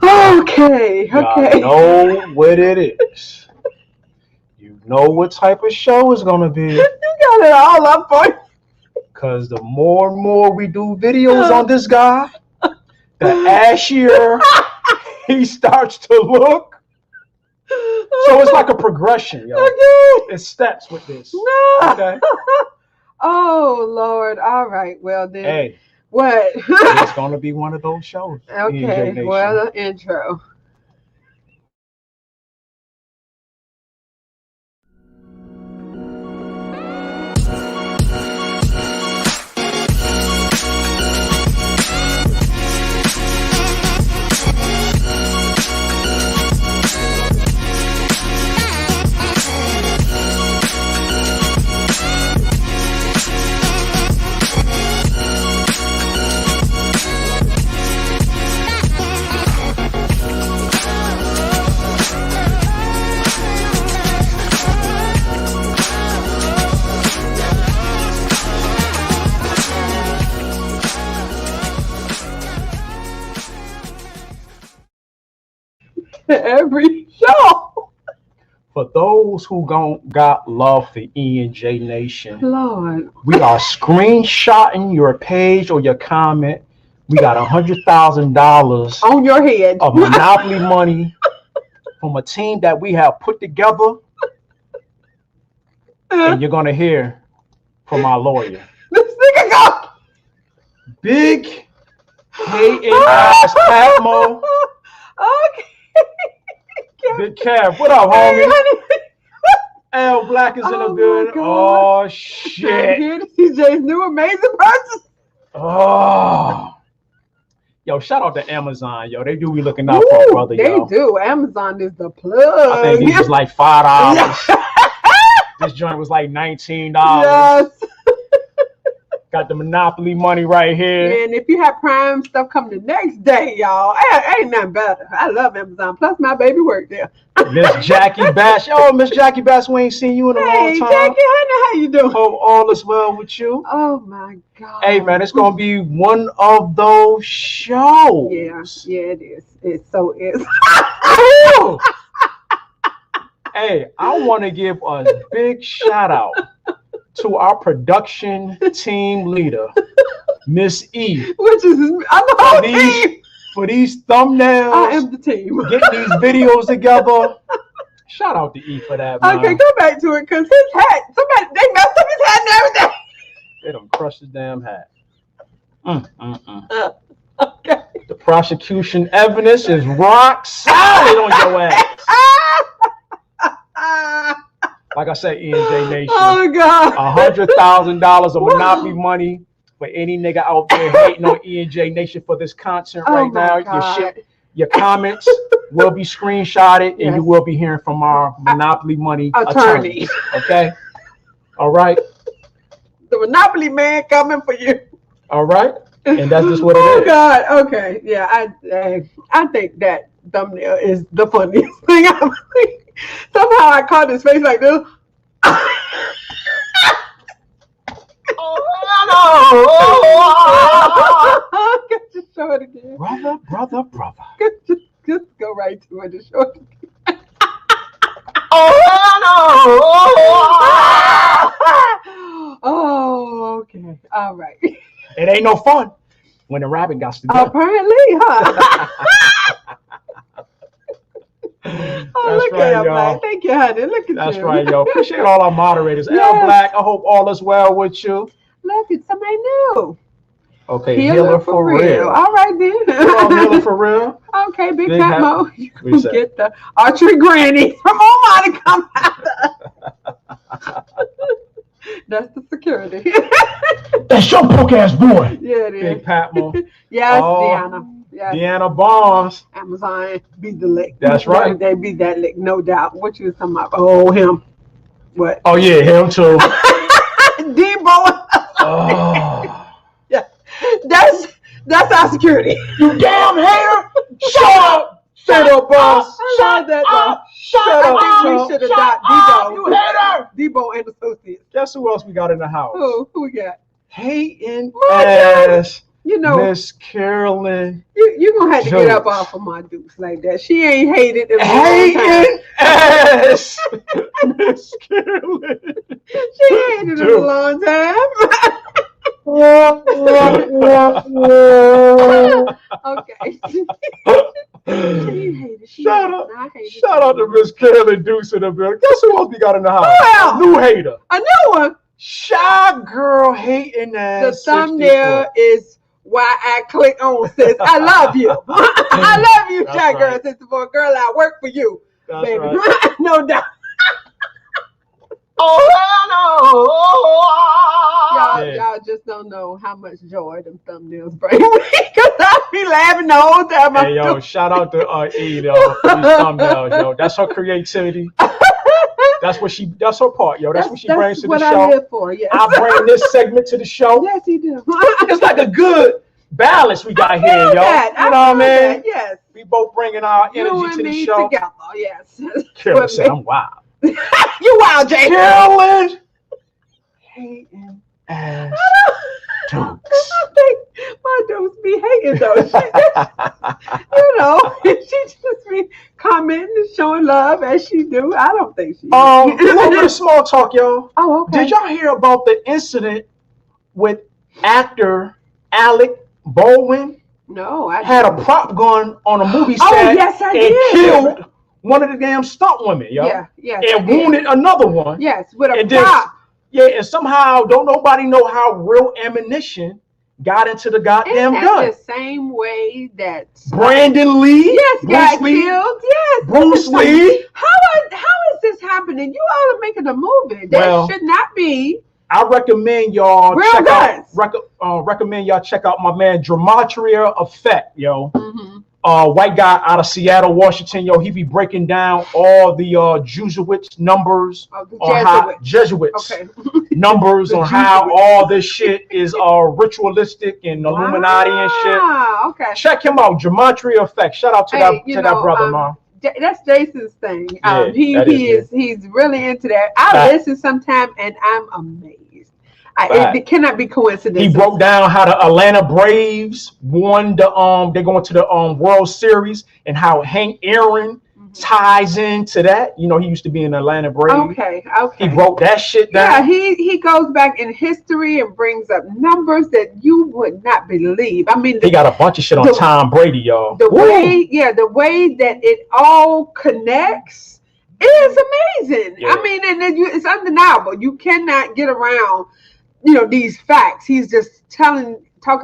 Okay. Y'all know what it is. You know what type of show it's gonna be. You got it all up for you. Because the more and more we do videos on this guy, the ashier he starts to look. So it's like a progression, yo. Okay. It's steps with this. No. Okay. Oh Lord. All right. Well then. Hey. What? It's gonna be one of those shows. Okay. Well, the intro. Every show. For those who got love for E&J Nation, Lord, we are screenshotting your page or your comment. We got $100,000 on your head of Monopoly money from a team that we have put together, and you're gonna hear from our lawyer. This nigga go. Big K-N-S Patmo. Okay. Big Kev, what up, homie? L Black is in the building. Oh shit. TJ's new amazing person. Oh. Yo, shout out to Amazon, yo. They do be looking out for a brother, yo. They do. Amazon is the plug. I think these was like $5. This joint was like $19. Yes. Got the Monopoly money right here. And if you have Prime stuff coming the next day, y'all, ain't nothing better. I love Amazon. Plus, my baby worked there. Miss Jackie Bash. Oh, Miss Jackie Bash, we ain't seen you in a long time. Hey, Jackie, honey, how you doing? Hope all is well with you. Oh, my God. Hey, man, it's going to be one of those shows. Yeah, it is. It so is. Hey, I want to give a big shout out to our production team leader, Miss E. Which is, I'm the whole team. For these thumbnails. I am the team. Getting these videos together. Shout out to E for that, man. Okay, go back to it, because his hat, they messed up his hat and everything. They done crushed his damn hat. Okay. The prosecution evidence is rock solid on your ass. Like I said, E&J Nation. Oh, God. $100,000 of Monopoly money for any nigga out there hating on E&J Nation for this content right now. God. Your comments will be screenshotted, and you will be hearing from our Monopoly money attorney. Okay? All right? The Monopoly man coming for you. All right? And that's just what it is. Oh, God. Okay. Yeah, I think that thumbnail is the funniest thing I've seen. Somehow I caught his face like this. Just show it again. Brother. Just go right to it and show it again. Oh, okay. All right. It ain't no fun when the rabbit got to go. Apparently, huh? Oh, look at him, Black. Thank you, honey. Look at That's you. right, yo. Appreciate all our moderators. Yes. L Black, I hope all is well with you. Look, it's somebody new. Okay, Healer for real. All right, then. Healer for real. Okay, Big Cat Mo. You can get the archery granny from Omaha to come out. That's the security. That's your poke ass boy. Yeah, it is. Big Patmo. Yes, Deanna. Yes. Deanna Barnes. Amazon be the lick. That's right. They be that lick, no doubt. What you was talking about? Oh, him. What? Oh, yeah, him too. Debo. Oh. Yeah. That's our security. You damn hater. Shut up. Shut up, boss. Shut up. Shut up. I think we should have got Debo. You hater. Debo and Associates. Guess who else we got in the house? Who we got? Hating ass. You you know, Miss Carolyn. You gonna have to get up Jokes. off of my dukes like that. She ain't hated in a long time. Hating ass. Miss Carolyn. She hated in a Jokes. long time. Okay. She hated. She Shout out, not hated. shout out to Miss Carolyn Deuce in the building. Guess who else we got in the house? else? A new hater. A new one. Shy girl hating ass. The thumbnail is why I click on, sis. I love you. I love you, That's Shy Girl right. Sister Boy. Girl, I work for you. That's Baby. right. No doubt. Y'all just don't know how much joy them thumbnails bring me. Because I be laughing the whole time. Hey, yo, shout out to E, yo, these thumbnails, yo. That's her creativity. That's her part, yo. That's what she brings to the That's what show. I live for, yes. I bring this segment to the show. Yes, he do. It's like a good balance we got here, yo. That. You know what I mean? That, yes. We both bringing our You energy and to the me show. together, yes. Carolyn said, I'm wild. You wild, Jay. Carolyn hating ass dukes. I think my dudes be hating though. You know, she just be commenting and showing love as she do. I don't think she. A little bit of small talk, y'all. Oh, okay. Did y'all hear about the incident with actor Alec Baldwin? No, I Had a prop gun on a movie set Oh, yes, I and did. killed one of the damn stunt women, yo. Yeah, yes. And wounded another one. Yes, with a And then- prop. Yeah, and somehow don't nobody know how real ammunition got into the goddamn Isn't gun. that the same way that Brandon Lee, yes got Bruce Lee, killed? Yes. Bruce Lee. How is this happening? You all are making a movie. That Well, should not be. I recommend y'all Real check guns. out. Recommend y'all check out my man Gematria Effect, yo. Mm-hmm. White guy out of Seattle, Washington, yo. He be breaking down all the Jesuits numbers Oh, the on how Jesuits Okay. numbers The on how Jesuits. all this shit is ritualistic and Illuminati and shit. Ah, okay. Check him out, Gematria Effect. Shout out to that brother, man. That's Jason's thing. Yeah, that He's really into that. I Fact. listen sometime and I'm amazed. Fact. It cannot be coincidence. He broke down how the Atlanta Braves won they're going to the World Series and how Hank Aaron ties into that. You know, he used to be an Atlanta Brave. Okay. He broke that shit Yeah, down. he goes back in history and brings up numbers that you would not believe. I mean, He got a bunch of shit on Tom Brady, y'all. the way that it all connects is amazing. Yeah. I mean, and it's undeniable. You cannot get around, these facts. He's just talking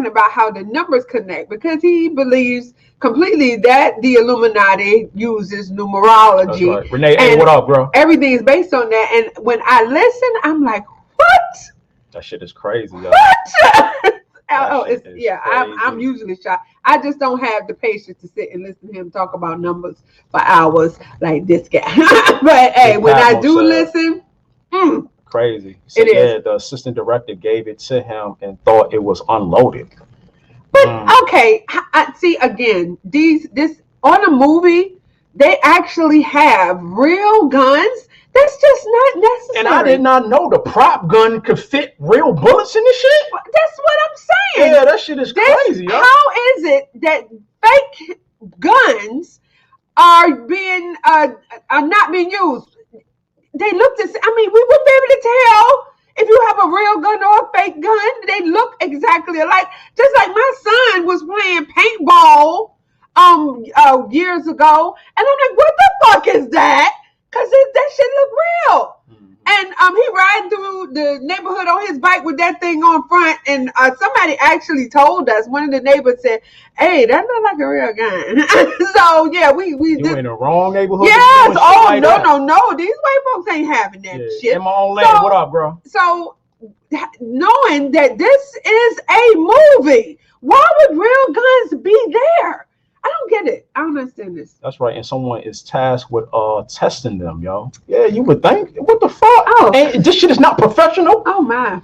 about how the numbers connect because he believes completely that the Illuminati uses numerology. That's right. Renee, hey, what up, bro? Everything is based on that. And when I listen, I'm like, what? That shit is crazy, yo. What? Oh, shit is I'm crazy. usually shocked. I just don't have the patience to sit and listen to him talk about numbers for hours like this guy. But hey, when I do listen, Crazy. So, It is. the assistant director gave it to him and thought it was unloaded. but okay, I see again, this on a movie, they actually have real guns. That's just not necessary. And I did not know the prop gun could fit real bullets in the shit. That's what I'm saying. Yeah, that shit is crazy, yo. How is it that fake guns are not being used? They look we wouldn't be able to tell if you have a real gun or a fake gun. They look exactly alike. Just like my son was playing paintball years ago, and I'm like, what the fuck is that? Because that shit look real. And he riding through the neighborhood on his bike with that thing on front, and somebody actually told us. One of the neighbors said, "Hey, that look like a real gun." So yeah, we You just in the wrong neighborhood. yes. doing shit Oh like that. no! These white folks ain't having that shit. In my own lane. So- What up, bro? So knowing that this is a movie, why would real guns be there? I don't get it. I don't understand this. That's right. And someone is tasked with testing them, yo. Yeah, you would think. What the fuck? Oh. This shit is not professional. Oh my.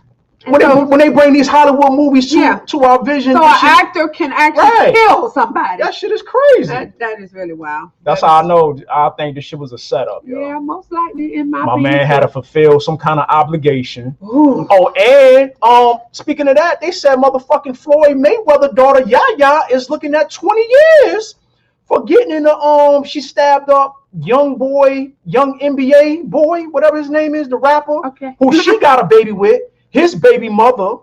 when they bring these Hollywood movies to our vision. So an actor can actually kill somebody. That shit is crazy. That is really wild. That's how I know. I think this shit was a setup. Yeah, most likely in my man had to fulfill some kind of obligation. Ooh. Oh, and speaking of that, they said motherfucking Floyd Mayweather's daughter Yaya is looking at 20 years for getting in the she stabbed up young NBA boy, whatever his name is, the rapper, who she got a baby with. His baby mother,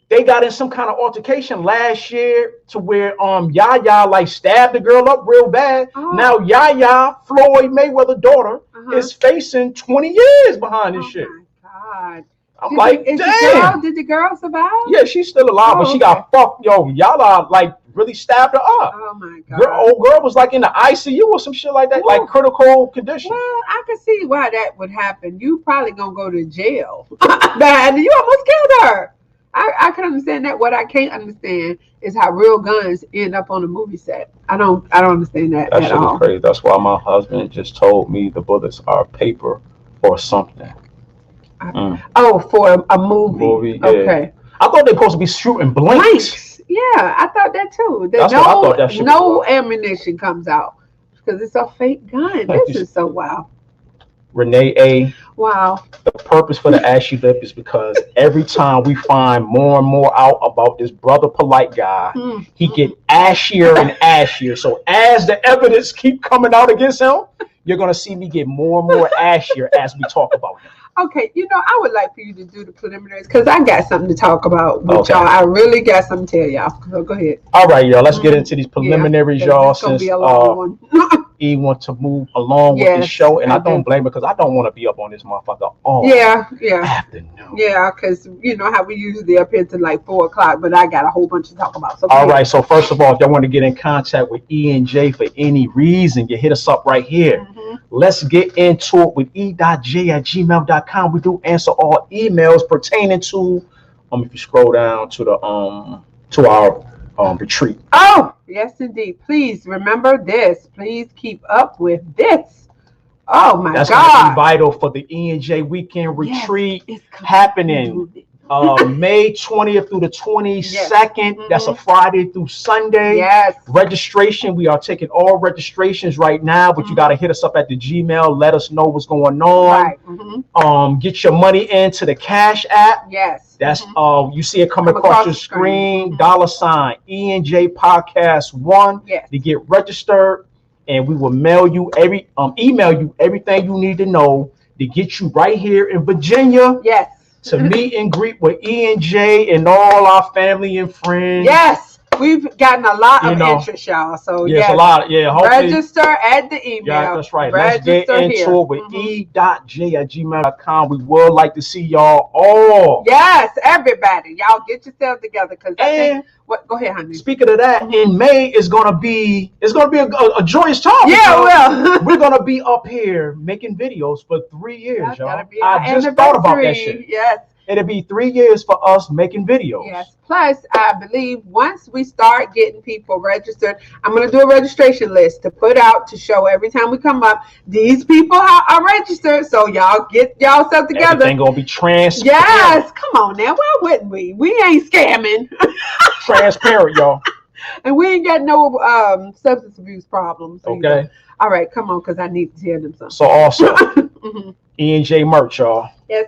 they got in some kind of altercation last year to where Yaya like stabbed the girl up real bad. Now Yaya, Floyd Mayweather's daughter, is facing 20 years behind this shit. My God. I'm like, damn. Did the girl survive? Yeah, she's still alive, but she got fucked. Yo, Yaya like really stabbed her up. Oh my God. Old girl was like in the ICU or some shit like that, like critical condition. Well, I can see why that would happen. You probably gonna go to jail. Bad. You almost killed her. I can understand that. What I can't understand is how real guns end up on a movie set. I don't understand that at all. That shit is crazy. That's why my husband just told me the bullets are paper or something. Oh, for a movie. Yeah. Okay. I thought they were supposed to be shooting blanks. Yeah, I thought that too. That's what I thought that shit no ammunition comes out because it's a fake gun. This is so wild. Renee A. Wow. The purpose for the ashy lip is because every time we find more and more out about this Brother Polight guy, he get ashier and ashier. So as the evidence keep coming out against him, you're gonna see me get more and more ashier as we talk about him. Okay, I would like for you to do the preliminaries because I got something to talk about with y'all. I really got something to tell y'all. So go ahead. All right, y'all. Let's get into these preliminaries, y'all. Since be a long one. E want to move along with the show, and I don't blame her because I don't want to be up on this motherfucker all afternoon. Yeah, because you know how we usually up here to like 4 o'clock, but I got a whole bunch to talk about. So all right. So first of all, if y'all want to get in contact with E&J for any reason, you hit us up right here. Let's get into it with e.j@gmail.com. We do answer all emails pertaining to if you scroll down to the to our retreat. Oh, yes indeed. Please remember this. Please keep up with this. Oh my God. That's gonna be vital for the E&J weekend retreat happening May 20th through the 22nd. That's a Friday through Sunday. Yes. Registration. We are taking all registrations right now, but you got to hit us up at the Gmail. Let us know what's going on. Right. Get your money into the Cash App. Yes. That's you see it coming across your screen. $, E&J Podcast 1 to get registered, and we will email you everything you need to know to get you right here in Virginia. Yes. To meet and greet with E&J and all our family and friends. Yes, we've gotten a lot of interest, y'all. So yes, a lot. Hopefully, register at the email. Yeah, that's right. Register Let's get into it with e.j@gmail.com. We would like to see y'all all. Yes, everybody. Y'all get yourself together because I think. Go ahead, honey. Speaking of that, in May is gonna be a joyous time. Yeah, we're gonna be up here making videos for 3 years, y'all. I just thought about that shit. Yes. It'll be 3 years for us making videos. Yes. Plus, I believe once we start getting people registered, I'm going to do a registration list to put out to show every time we come up, these people are registered. So y'all get y'all stuff together. Everything going to be transparent. Yes. Come on now. Why wouldn't we? We ain't scamming. Transparent, y'all. And we ain't got no substance abuse problems. Okay. All right. Come on, because I need to tell them something. So also, E&J merch, y'all. Yes,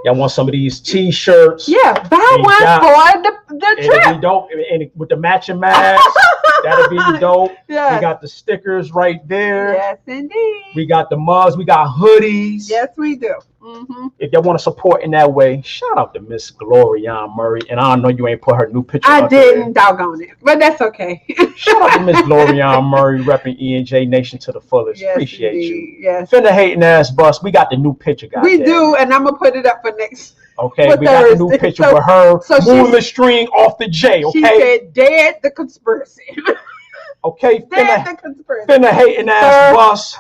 y'all want some of these T-shirts? Yeah, buy one for the trip. It'll be dope. And with the matching mask, that'll be dope. Yes. We got the stickers right there. Yes, indeed. We got the mugs. We got hoodies. Yes, we do. If y'all want to support in that way, shout out to Miss Glorianne Murray. And I know you ain't put her new picture I didn't, doggone it. But that's okay. Shout out to Miss Glorianne Murray, repping E&J Nation to the fullest. Yes, appreciate indeed. you. Yes. Finna hating ass bus. We got the new picture, guys. We do, and I'm going to put it up for next. Okay, we got the new picture with her moving the string off the J, okay? She said, dead the conspiracy. Okay, dead the conspiracy. Finna hating ass bus.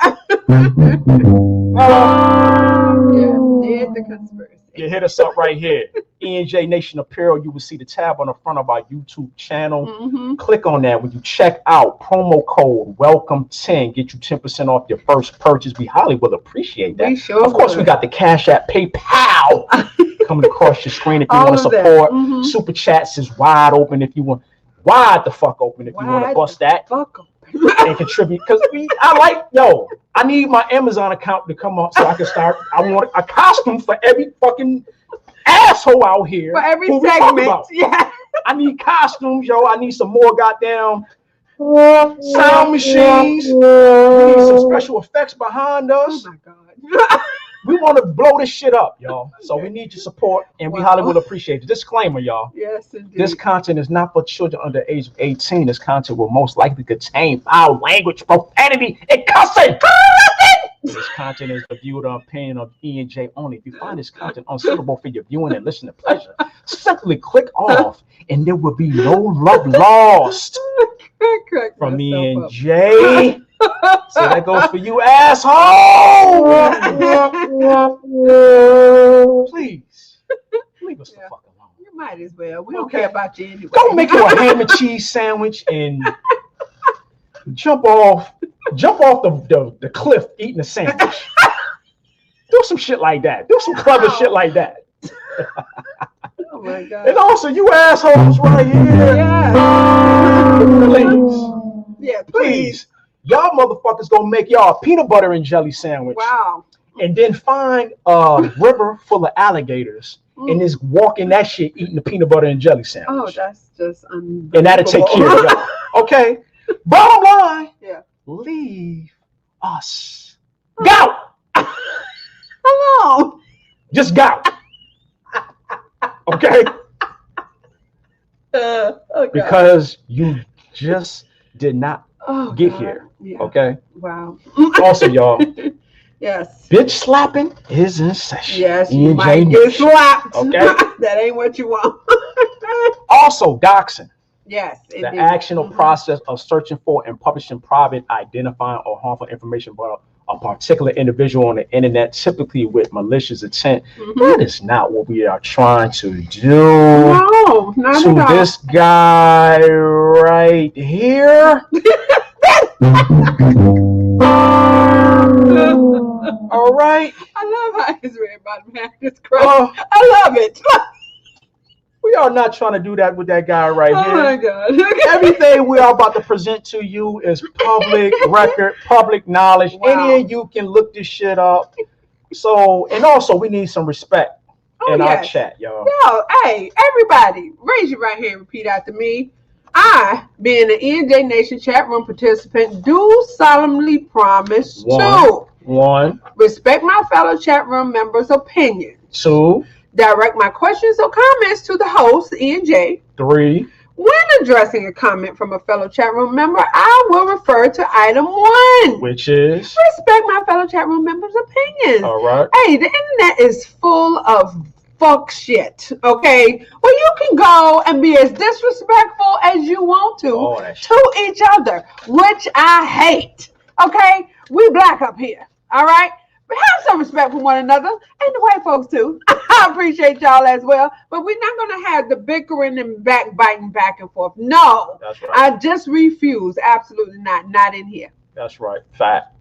Yes, dead the conspiracy. You hit us up right here. E&J Nation Apparel. You will see the tab on the front of our YouTube channel. Click on that. When you check out, promo code WELCOME10. Get you 10% off your first purchase. We highly will appreciate that. We sure of course, we got the Cash App, PayPal coming across your screen if you All want to of that. support. Mhm. Super chats is wide open if you want. Wide the fuck open if you want to Wide bust the that fuck up. and contribute. Because I need my Amazon account to come up so I can start. I want a costume for every fucking asshole out here. For every who we talk segment. about. Yeah. I need costumes, yo. I need some more goddamn sound machines. We need some special effects behind us. Oh my God. We want to blow this shit up, y'all. So we need your support, and we highly will appreciate it. Disclaimer, y'all. Yes, indeed. This content is not for children under the age of 18. This content will most likely contain foul language, profanity, and cussing. This content is the view and opinion of E&J only. If you find this content unsuitable for your viewing and listening pleasure, simply click off, and there will be no love lost from E&J. So that goes for you, asshole. Please, leave us the fuck alone. You might as well. We don't care about you anyway. Go make you a ham and cheese sandwich and jump off the cliff eating a sandwich. Do some shit like that. Do some clever shit like that. Oh my God. And also, you assholes right here. Yeah. Please. Yeah, Please. Y'all motherfuckers gonna make y'all a peanut butter and jelly sandwich. Wow. And then find a river full of alligators and just walk in that shit eating the peanut butter and jelly sandwich. Oh, that's just unbelievable. And that'll take care of y'all. Okay? Bottom line, Yeah. leave us. Go! Hello. Just go. Okay? Okay. Because you just did not get God. here. Yeah. Okay? Wow. Also, y'all, Yes. bitch slapping is in session. Yes, you E&J might Nation. get slapped. Okay. That ain't what you want. Also, doxing. Yes. The indeed. action or process of searching for and publishing private, identifying, or harmful information about a particular individual on the internet, typically with malicious intent. That is not what we are trying to do No, not to at all. this guy right here. All right. I love how his red bottom half is crushed. I love it. We are not trying to do that with that guy right Oh my here. God. Everything we are about to present to you is public record, public knowledge. Wow. Any of you can look this shit up. So, and also we need some respect in our chat, y'all. Yo, hey, everybody, raise your right hand and repeat after me. I, being an E&J Nation chat room participant, do solemnly promise to respect my fellow chat room members' opinions. 2, direct my questions or comments to the host, E&J. 3, when addressing a comment from a fellow chat room member, I will refer to item 1, which is respect my fellow chat room members' opinions. All right. Hey, the internet is full of fuck shit, okay? Well, you can go and be as disrespectful as you want to each other, which I hate, okay? We black up here, all right? But have some respect for one another, and the white folks too. I appreciate y'all as well, but we're not going to have the bickering and backbiting back and forth. No, that's right. I just refuse. Absolutely not in here. That's right. Fact.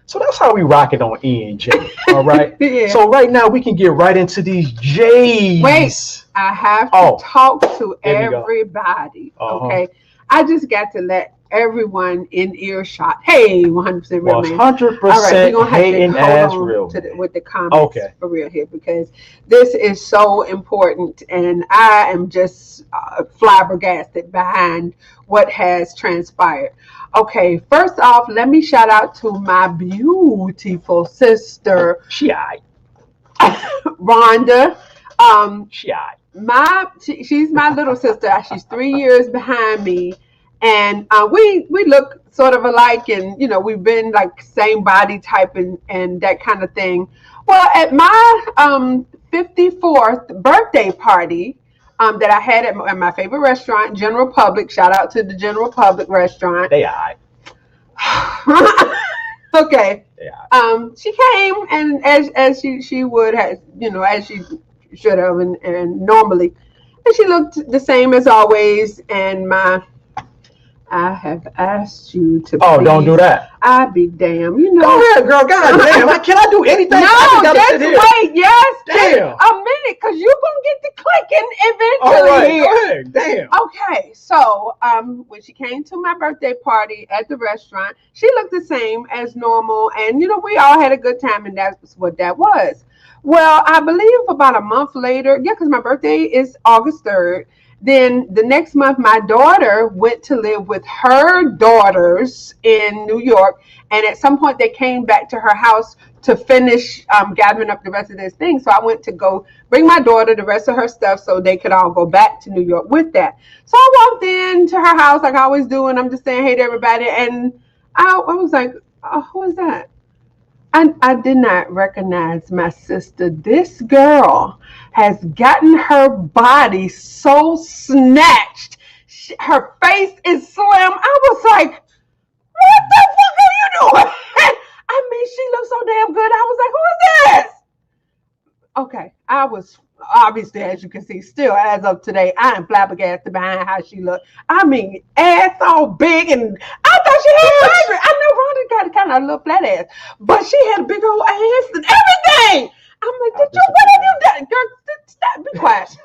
So that's how we rock it on E&J. All right. Yeah. So right now we can get right into these J's. Wait, I have to talk to everybody. Okay, I just got to let everyone in earshot. Hey, 100% real man. 100% all right, we're gonna hating have ass to real with the comments for real here, because this is so important, and I am just flabbergasted behind what has transpired. Okay, first off, let me shout out to my beautiful sister, Rhonda. She's my little sister. She's 3 years behind me, and we look sort of alike, and you know, we've been like same body type and that kind of thing. Well, at my 54th birthday party that I had at my favorite restaurant, General Public. Shout out to the General Public restaurant. They are. Okay. She came, and as she would have, you know, as she should have, and normally, and she looked the same as always. And my I have asked you to. Oh, please. don't do that. I be damn. You know. Go ahead, girl. God damn. Can I do anything? No, just wait. Yes. Damn. A minute, because you're gonna get to clicking eventually. All right. Here. Go ahead. Damn. Okay. So, when she came to my birthday party at the restaurant, she looked the same as normal, and we all had a good time, and that's what that was. Well, I believe about a month later, because my birthday is August 3rd. Then the next month, my daughter went to live with her daughters in New York. And at some point, they came back to her house to finish gathering up the rest of this thing. So I went to go bring my daughter the rest of her stuff so they could all go back to New York with that. So I walked into her house like I always do. And I'm just saying hey to everybody. And I was like, oh, who is that? I did not recognize my sister. This girl has gotten her body so snatched. Her face is slim. I was like, what the fuck are you doing? I mean, she looks so damn good. I was like, who is this? Okay, I was obviously, as you can see, still as of today, I am flabbergasted behind how she looked. I mean, ass all big, and I thought she had surgery. I know Rhonda got kind of a little flat ass, but she had a big old ass and everything. I'm like, what have you done? Girl, stop, be quiet.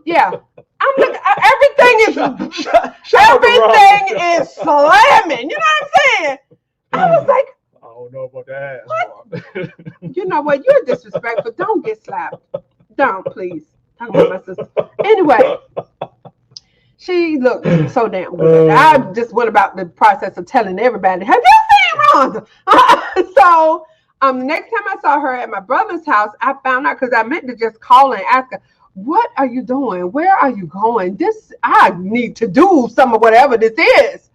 Yeah. I'm like, everything is slamming. You know what I'm saying? I was like, I don't know about that. What? You know what? You're disrespectful. Don't get slapped. Don't, please. Talk about my sister. Anyway, she looked so damn good. I just went about the process of telling everybody, have you seen Rhonda? So, next time I saw her at my brother's house, I found out because I meant to just call and ask her, what are you doing? Where are you going? I need to do some of whatever this is.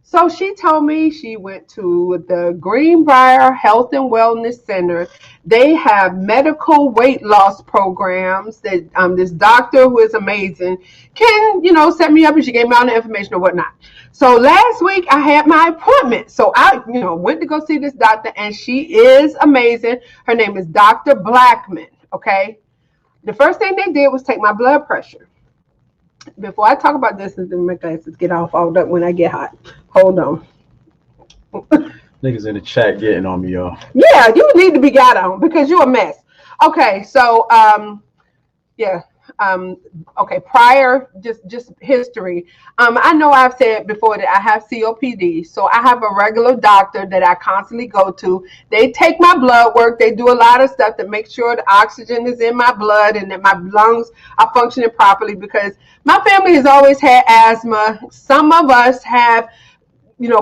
So she told me she went to the Greenbrier Health and Wellness Center. They have medical weight loss programs that this doctor who is amazing can, set me up, and she gave me all the information or whatnot. So last week I had my appointment. So I, went to go see this doctor, and she is amazing. Her name is Dr. Blackman. Okay. The first thing they did was take my blood pressure. Before I talk about this, and my glasses get all fogged up when I get hot. Hold on. Niggas in the chat getting on me, y'all. Yeah, you need to be got on because you're a mess. Okay, so yeah. Okay, prior just history. I know I've said before that I have COPD, so I have a regular doctor that I constantly go to. They take my blood work. They do a lot of stuff to make sure the oxygen is in my blood and that my lungs are functioning properly, because my family has always had asthma. Some of us have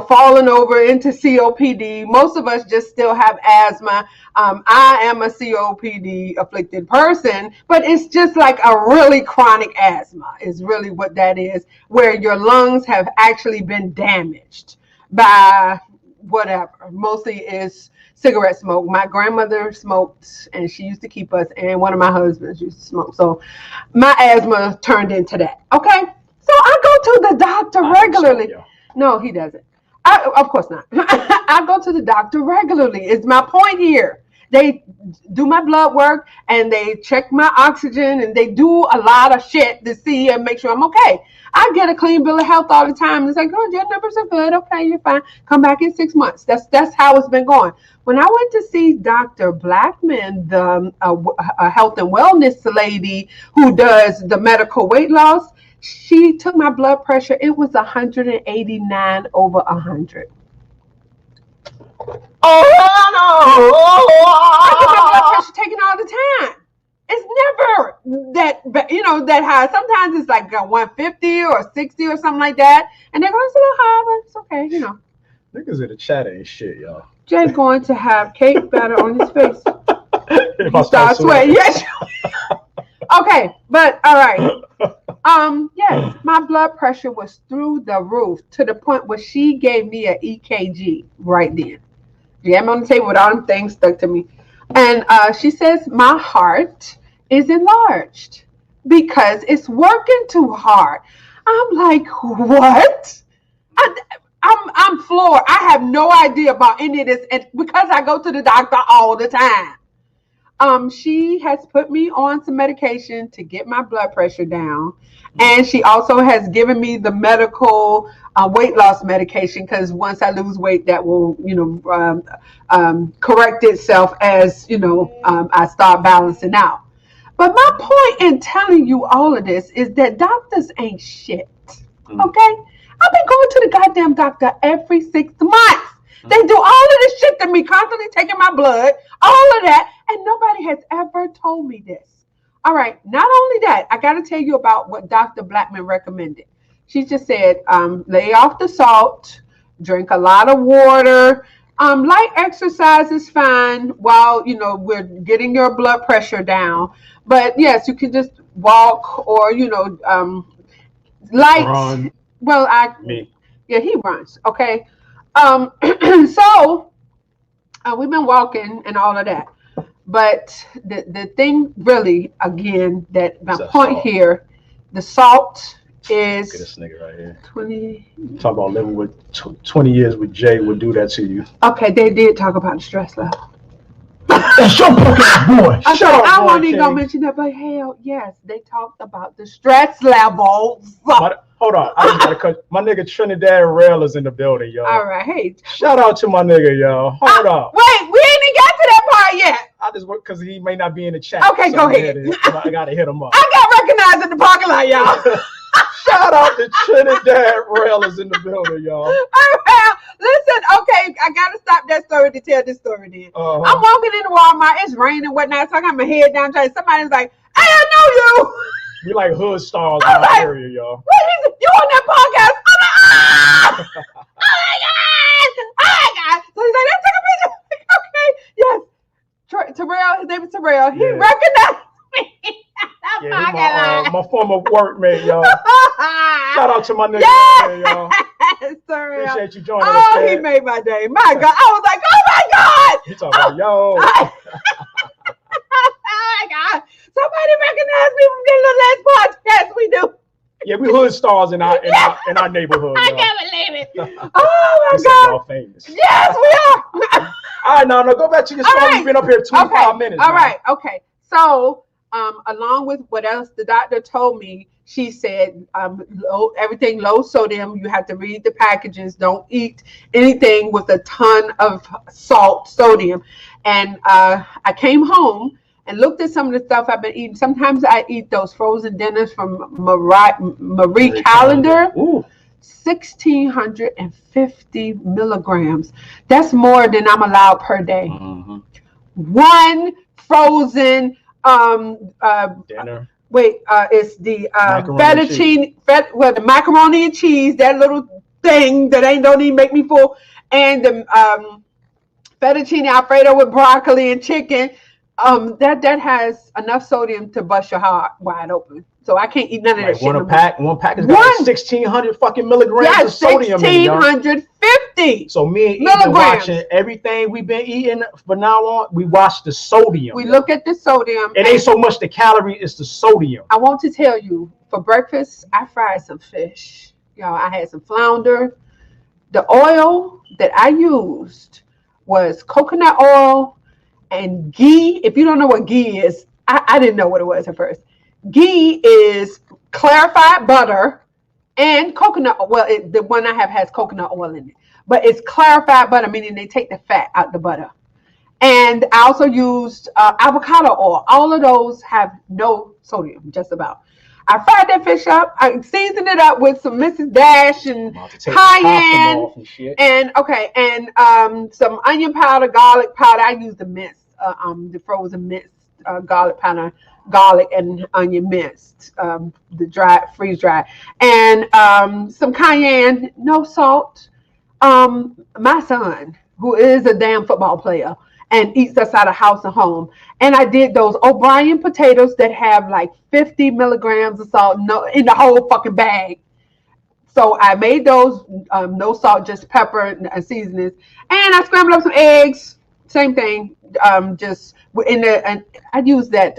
fallen over into COPD. Most of us just still have asthma. I am a COPD afflicted person, but it's just like a really chronic asthma is really what that is, where your lungs have actually been damaged by whatever. Mostly is cigarette smoke. My grandmother smoked, and she used to keep us, and one of my husbands used to smoke. So my asthma turned into that. Okay. So I go to the doctor regularly. No, he doesn't. Of course not. I go to the doctor regularly. It's my point here. They do my blood work, and they check my oxygen, and they do a lot of shit to see and make sure I'm okay. I get a clean bill of health all the time. It's like, oh, your numbers are good. Okay, you're fine. Come back in 6 months. That's how it's been going. When I went to see Dr. Blackman, the health and wellness lady who does the medical weight loss, she took my blood pressure. It was 189 over 100. I get my blood pressure taken all the time. It's never that high. Sometimes it's like 150 or 60 or something like that. And they're going, it's a little high, but it's okay, Niggas in the chat ain't shit, y'all. Jay's going to have cake batter on his face. If I start sweating. Yes. Okay, but all right. Yes, my blood pressure was through the roof to the point where she gave me an EKG right then. She had me on the table with all them things stuck to me. And she says my heart is enlarged because it's working too hard. I'm like, what? I'm floored. I have no idea about any of this, and because I go to the doctor all the time. She has put me on some medication to get my blood pressure down. And she also has given me the medical weight loss medication, because once I lose weight, that will, correct itself as, I start balancing out. But my point in telling you all of this is that doctors ain't shit. Okay? I've been going to the goddamn doctor every 6 months. They do all of this shit to me, constantly taking my blood, all of that, and nobody has ever told me this. All right, not only that, I got to tell you about what Dr. Blackman recommended. She just said, lay off the salt, drink a lot of water, light exercise is fine while, we're getting your blood pressure down. But yes, you can just walk or, light. Run. Well, Me. Yeah, he runs. Okay. So we've been walking and all of that. But the thing really, again, that my point salt. here, the salt is. Look at this nigga right here. 20. Talk about living with 20 years with Jay would do that to you. Okay, they did talk about the stress level. That's your fucking boy. Okay, Shut up, I boy, won't even King. gonna mention that, but hell, yes, they talked about the stress levels. Hold on, I just gotta cut. My nigga Trinidad Rail is in the building, yo. All right, hey. Shout out to my nigga, yo. Hold up. Wait, we ain't even got to that part yet. I just work because he may not be in the chat. Okay, go ahead. I gotta hit him up. I got recognized in the parking lot, y'all. Shout out to Trinidad Rail is in the building, y'all. All right, listen, okay, I gotta stop that story to tell this story then. I'm walking into Walmart, it's raining and whatnot, so I got my head down, somebody's like, hey, I know you. We like hood stars in our area, y'all. Wait, you on that podcast? I'm like, ah! Oh my God. So he's like, let's take a picture. Okay, yes. Terrell, his name is Terrell. He recognized me. Yeah, my former workmate, y'all. Shout out to my nigga, y'all. Terrell. Appreciate you joining us. Oh, he made my day. My God. I was like, oh my God. He talking about, yo. Oh my God. Somebody recognized me from the last podcast we do. Yeah, we hood stars in our neighborhood. I y'all. can't believe it. Oh my We God. y'all famous. Yes, we are. All right, now go back to your story. You've been up here 25 minutes. All right. Okay. So, along with what else the doctor told me, she said, everything low sodium. You have to read the packages. Don't eat anything with a ton of sodium. And I came home and looked at some of the stuff I've been eating. Sometimes I eat those frozen dinners from Marie Callender. Ooh. 1,650 milligrams. That's more than I'm allowed per day. Mm-hmm. One frozen dinner. It's the fettuccine. the macaroni and cheese, that little thing that don't even make me full, and the fettuccine Alfredo with broccoli and chicken. That has enough sodium to bust your heart wide open. So I can't eat none of that shit. One pack is got 1,600 fucking milligrams of sodium. 1,650. So me and Eve been watching everything we've been eating from now on. We watch the sodium. We look at the sodium. It ain't so much the calorie, it's the sodium. I want to tell you, for breakfast, I fried some fish. Y'all, I had some flounder. The oil that I used was coconut oil and ghee. If you don't know what ghee is, I didn't know what it was at first. Ghee is clarified butter and coconut oil. Well, the one I have has coconut oil in it, but it's clarified butter, meaning they take the fat out the butter. And I also used avocado oil. All of those have no sodium, just about. I fried that fish up. I seasoned it up with some Mrs. Dash and cayenne and some onion powder, garlic powder. I used the minced, the frozen minced garlic powder, garlic and onion minced, the dry, freeze dried, and some cayenne, no salt. My son, who is a damn football player and eats us out of house and home, and I did those O'Brien potatoes that have like 50 milligrams of salt in the whole fucking bag. So I made those, no salt, just pepper and seasonings, and I scrambled up some eggs. Same thing, just in the, and I use that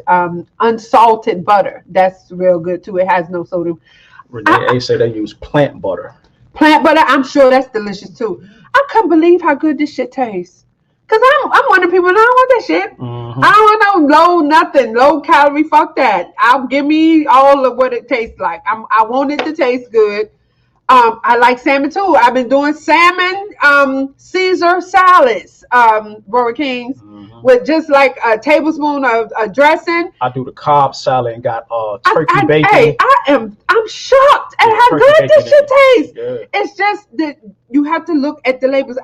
unsalted butter. That's real good too. It has no sodium. They say they use plant butter. Plant butter, I'm sure that's delicious too. I couldn't believe how good this shit tastes. Cause I'm one of the people that don't want that shit. Mm-hmm. I don't want no nothing, low calorie. Fuck that. I'll give me all of what it tastes like. I want it to taste good. I like salmon too. I've been doing salmon Caesar salads, Burger Kings, with just like a tablespoon of dressing. I do the Cobb salad and got turkey bacon. Hey, I'm shocked at how good this shit tastes. Yeah. It's just that you have to look at the labels.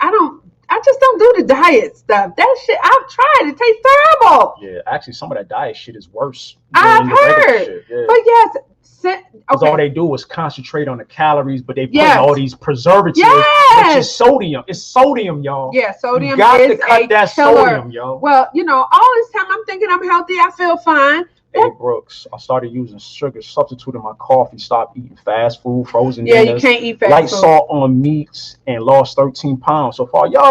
I just don't do the diet stuff. That shit, I've tried. It tastes terrible. Yeah, actually, some of that diet shit is worse. I've heard. Yeah. But yes. Because all they do is concentrate on the calories, but they put all these preservatives, which is sodium. It's sodium, y'all. Yeah, sodium. You got to cut that sodium, y'all. Well, all this time I'm thinking I'm healthy. I feel fine. Hey, Brooks, I started using sugar substitute in my coffee. Stopped eating fast food, frozen dinners. Yeah, you can't eat fast light food. Salt on meats and lost 13 pounds so far. Yo,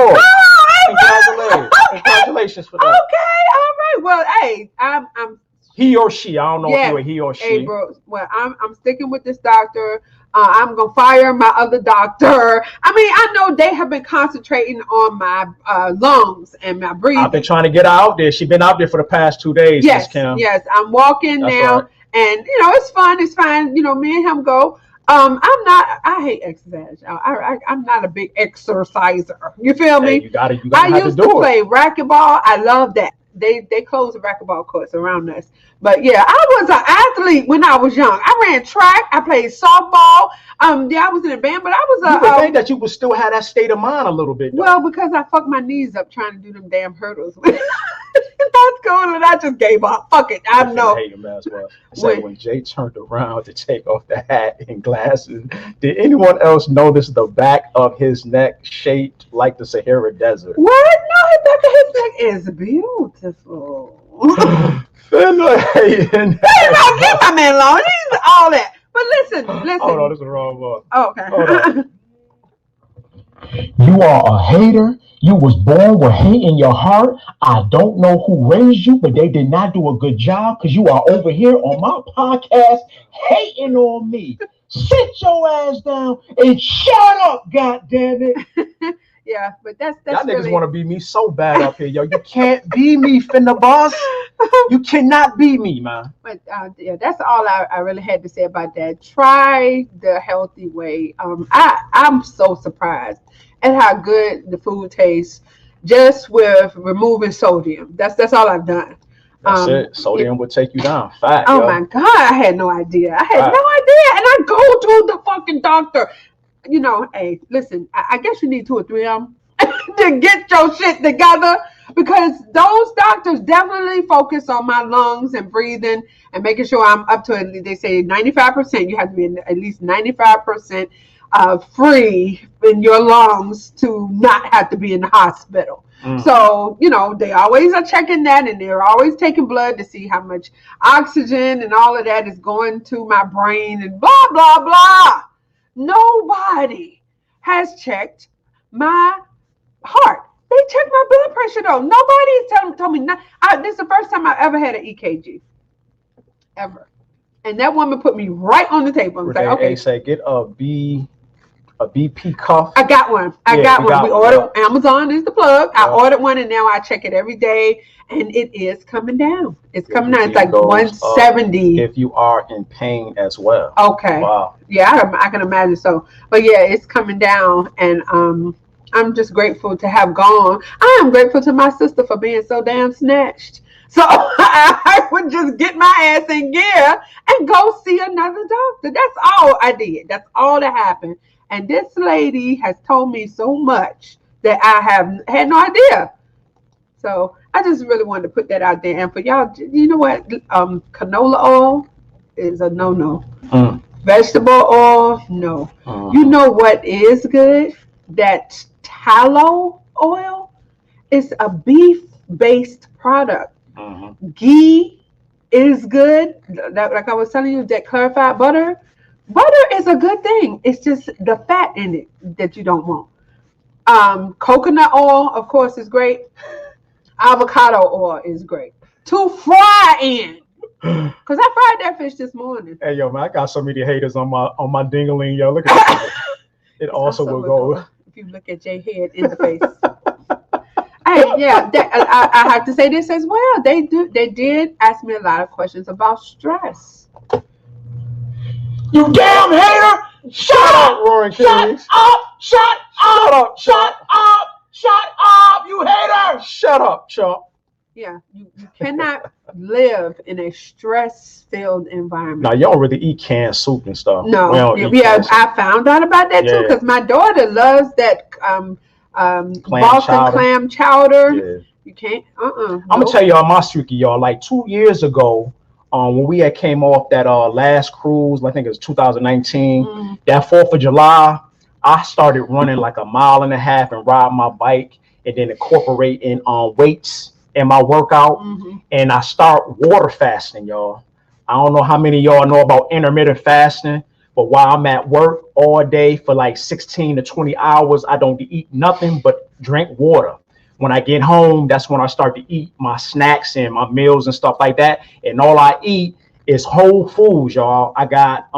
congratulations. Okay. Congratulations for that. Okay, all right. Well, hey, I'm he or she, I don't know if you're a he or she. Hey, bro, well, I'm sticking with this doctor. I'm going to fire my other doctor. I mean, I know they have been concentrating on my lungs and my breathing. I've been trying to get her out there. She's been out there for the past 2 days, yes, Ms. Kim. Yes, I'm walking now. Right. And, it's fun. It's fine. Me and him go. I hate exercise. I'm not a big exerciser. You feel me? You gotta I used to play racquetball. I love that. They closed the racquetball courts around us. But yeah, I was an athlete when I was young. I ran track. I played softball. I was in a band, but I was You would think that you would still have that state of mind a little bit, though. Well, because I fucked my knees up trying to do them damn hurdles. That's cool, and I just gave up. Fuck it. I know. When Jay turned around to take off the hat and glasses, did anyone else notice the back of his neck shaped like the Sahara Desert? What? No, the back of his neck is beautiful. Hey, no, get my man alone. He's all that. But listen. Oh no, this is the wrong one. Oh, okay. You are a hater. You was born with hate in your heart. I don't know who raised you, but they did not do a good job because you are over here on my podcast hating on me. Sit your ass down and shut up, goddammit. Yeah, but that's y'all really... niggas want to be me so bad up here, yo. You can't be me, finna boss. You cannot be me, man. But yeah, that's all I really had to say about that. Try the healthy way. I'm so surprised at how good the food tastes just with removing sodium. That's all I've done. That's it. Sodium would take you down. Fact. Oh my God, I had no idea. And I go to the fucking doctor. Hey, listen, I guess you need 2 or 3 of them to get your shit together, because those doctors definitely focus on my lungs and breathing and making sure I'm up to, they say 95%. You have to be at least 95% free in your lungs to not have to be in the hospital. So, they always are checking that, and they're always taking blood to see how much oxygen and all of that is going to my brain and blah, blah, blah. Nobody has checked my heart. They checked my blood pressure, though. Nobody told me. This is the first time I've ever had an EKG. Ever. And that woman put me right on the table. I was like, okay. They say, get a BP cuff. I got one. We ordered, Amazon is the plug. I ordered one, and now I check it every day, and it is coming down. It's coming down. It's like 170. If you are in pain as well. Okay. Wow. Yeah, I can imagine so. But yeah, it's coming down, and I'm just grateful to have gone. I am grateful to my sister for being so damn snatched. So I would just get my ass in gear and go see another doctor. That's all I did. That's all that happened. And this lady has told me so much that I have had no idea. So I just really wanted to put that out there. And for y'all, you know what? Canola oil is a no-no. Vegetable oil, no. You know what is good? That tallow oil is a beef-based product. Ghee is good. Like I was telling you, that clarified butter. Butter is a good thing. It's just the fat in it that you don't want. Coconut oil, of course, is great. Avocado oil is great to fry in. Cause I fried that fish this morning. Hey yo, man, I got so many haters on my ding-a-ling, yo. Look at that. It also will go. If you look at Jay head in the face. Hey, Yeah, I have to say this as well. They did ask me a lot of questions about stress. You damn hater! Shut up, Roaring Shut Kings. up! Shut up! Shut up, Shut up! You hater! Shut up, chump. Yeah, you cannot live in a stress-filled environment. Now, you don't really eat canned soup and stuff. No, yeah, I found out about that too because my daughter loves that Boston clam chowder. Yeah. You can't. I'm gonna tell y'all my secret, y'all. Like 2 years ago, when we had came off that last cruise, I think it was 2019. That 4th of July, I started running like a mile and a half and riding my bike, and then incorporating weights in my workout. And I start water fasting, y'all. I don't know how many of y'all know about intermittent fasting, but while I'm at work all day for like 16 to 20 hours, I don't eat nothing but drink water. When I get home, that's when I start to eat my snacks and my meals and stuff like that. And all I eat is whole foods, y'all. I got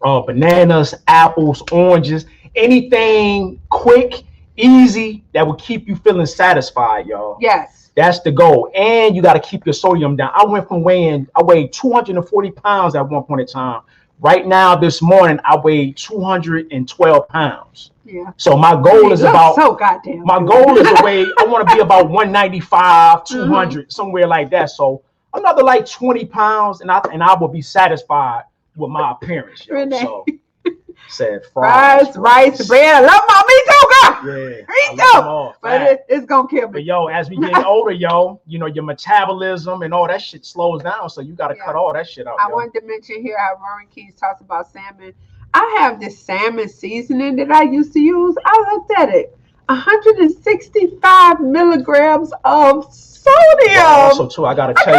bananas, apples, oranges, anything quick, easy that will keep you feeling satisfied, y'all. Yes. That's the goal. And you got to keep your sodium down. I weighed 240 pounds at one point in time. Right now, this morning, I weighed 212 pounds. Yeah. So my goal is about so goddamn. My goal is a way. I want to be about 195, 200, somewhere like that. So another like 20 pounds, and I will be satisfied with my appearance. So said fries, rice, bread. I love my me too, girl. Yeah, me too. But it's gonna kill me. But yo, as we get older, yo, you know your metabolism and all that shit slows down. So you got to cut all that shit out. I wanted to mention here how Roaring Keys talks about salmon. I have this salmon seasoning that I used to use. I looked at it. 165 milligrams of sodium. Also, too, I gotta tell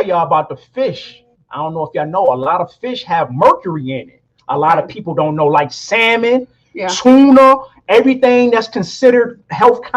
y'all about the fish. I don't know if y'all know, a lot of fish have mercury in it. A lot of people don't know, like salmon, tuna, everything that's considered healthy,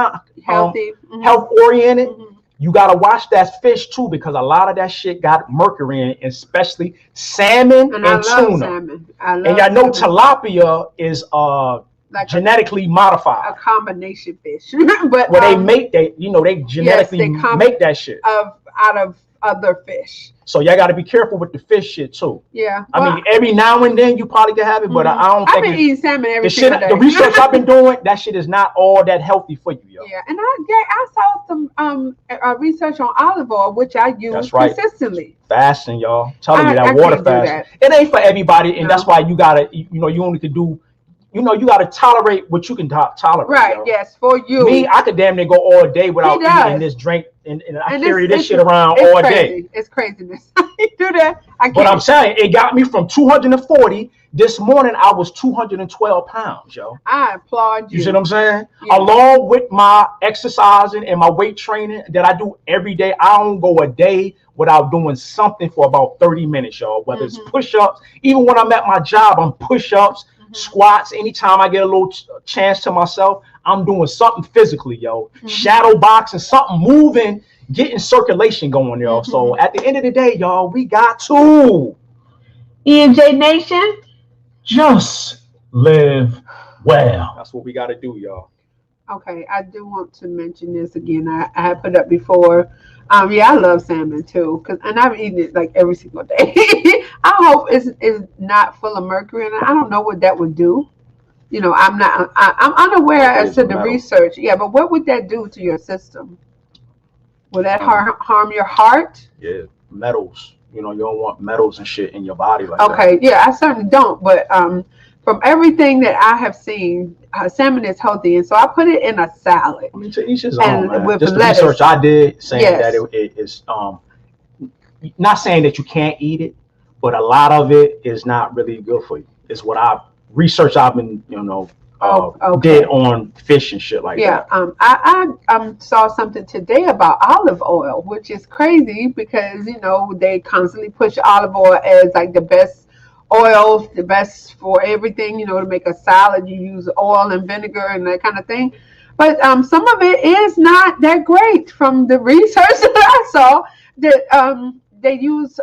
health oriented. You gotta watch that fish too, because a lot of that shit got mercury in it, especially salmon and tuna. Salmon. And y'all know tilapia is like genetically modified, a combination fish. But they make that, they genetically make that shit out of other fish. So y'all got to be careful with the fish shit too. Yeah. I mean, every now and then you probably can have it, but I don't think I've been eating salmon every single day. The research I've been doing, that shit is not all that healthy for you, yo. Yeah, and I saw some research on olive oil, which I use consistently. Fasting, y'all. Telling you that water fasting. It ain't for everybody, and that's why you gotta, you only could do. You gotta tolerate what you can tolerate. Right. Yo. Yes. For you. Me, I could damn near go all day without eating this drink, and I carry this shit around all day. It's craziness. You do that. I can't. But I'm saying it got me from 240. This morning I was 212 pounds, yo. I applaud you. You see what I'm saying? Yeah. Along with my exercising and my weight training that I do every day, I don't go a day without doing something for about 30 minutes, y'all. Whether it's push-ups, even when I'm at my job, I'm push-ups. Squats. Anytime I get a little chance to myself, I'm doing something physically, yo. Shadow boxing, something moving, getting circulation going, yo. So at the end of the day, y'all, we got to E&J Nation, just live well. That's what we got to do, y'all. Okay, I do want to mention this again. I had put up before. I love salmon too, and I've eaten it like every single day. I hope it's not full of mercury, and I don't know what that would do. I'm unaware as to the research. Yeah, but what would that do to your system? Will that harm your heart? Yeah, metals. You don't want metals and shit in your body like that. Okay, yeah, I certainly don't. But from everything that I have seen, salmon is healthy, and so I put it in a salad. I mean, to each his own, man. With Just the lettuce. research I did saying that it is not saying that you can't eat it, but a lot of it is not really good for you. It's what I've been did on fish and shit like that. I saw something today about olive oil, which is crazy because they constantly push olive oil as like the best oil, the best for everything, to make a salad. You use oil and vinegar and that kind of thing. But some of it is not that great from the research that I saw. That they use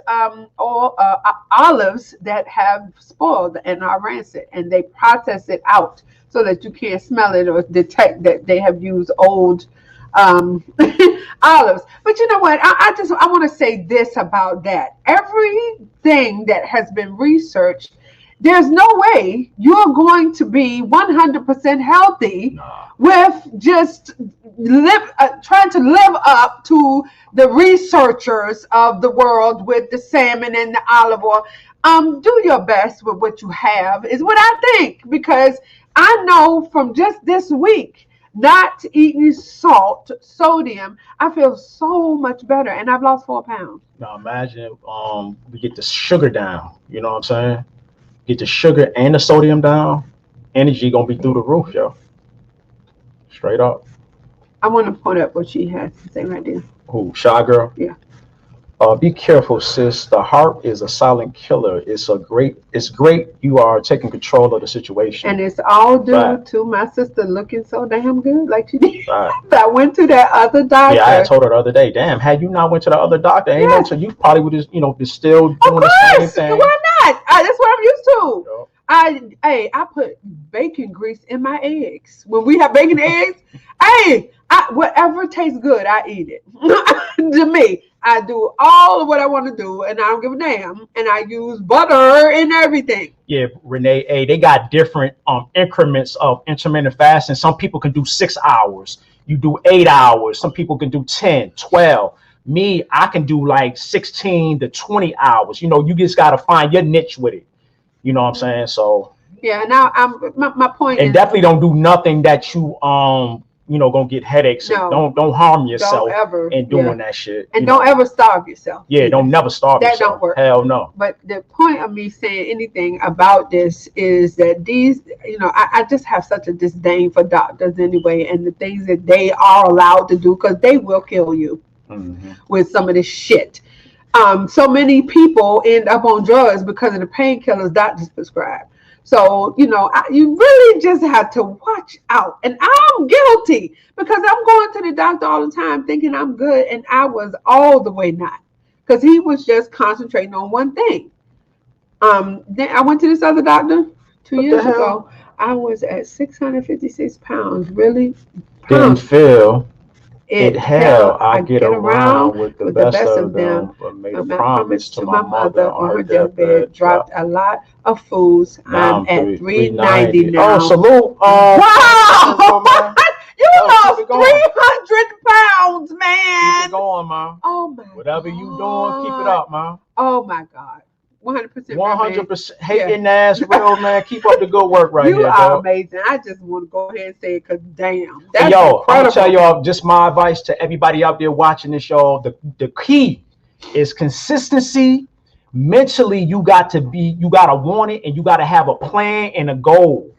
olives that have spoiled and are rancid, and they process it out so that you can't smell it or detect that they have used old olives. But you know what? I want to say this about that. Everything that has been researched, there's no way you're going to be 100% healthy with just trying to live up to the researchers of the world with the salmon and the olive oil. Do your best with what you have is what I think, because I know from just this week not eating salt, sodium, I feel so much better, and I've lost 4 pounds. Now imagine we get the sugar down. You know what I'm saying? Get the sugar and the sodium down. Energy gonna be through the roof, yo. Straight up. I want to point up what she has to say right there. Who? Shy girl? Yeah. Be careful, sis. The heart is a silent killer. It's great you are taking control of the situation. And it's all due to my sister looking so damn good, like she did. Right. I went to that other doctor. Yeah, I told her the other day, damn, had you not went to the other doctor, ain't no, so you probably would just, be still doing the same thing. Why not? That's what I'm used to. Yep. I put bacon grease in my eggs. When we have bacon eggs, whatever tastes good, I eat it. To me, I do all of what I want to do, and I don't give a damn. And I use butter and everything. Yeah, Renee, they got different increments of intermittent fasting. Some people can do 6 hours. You do 8 hours. Some people can do 10, 12. Me, I can do like 16 to 20 hours. You just got to find your niche with it. You know what I'm saying? So yeah. Now my point and is, definitely don't do nothing that you gonna get headaches. No, don't harm yourself in doing that shit. And don't ever starve yourself. Yeah, either. Don't never starve yourself. That don't work. Hell no. But the point of me saying anything about this is that these, I just have such a disdain for doctors anyway, and the things that they are allowed to do, because they will kill you with some of this shit. So many people end up on drugs because of the painkillers doctors prescribe. So, you really just have to watch out. And I'm guilty because I'm going to the doctor all the time thinking I'm good, and I was all the way not, because he was just concentrating on one thing. Then I went to this other doctor 2 years ago. I was at 656 pounds. Really? Didn't feel it hell. I get around with the best of them, but made a promise to my mother on her deathbed, dropped a lot of foods. I'm at 390 now. Oh, salute. Wow! You lost 300 pounds, man. Keep it going, man. Oh, my Whatever you doing, keep it up, man. Oh, my God. 100%. 100% hating ass, real man. Keep up the good work right here. You are amazing. I just want to go ahead and say it, because damn. That's incredible. I'm going to tell y'all, just my advice to everybody out there watching this, y'all. The key is consistency. Mentally, you got to want it, and you got to have a plan and a goal.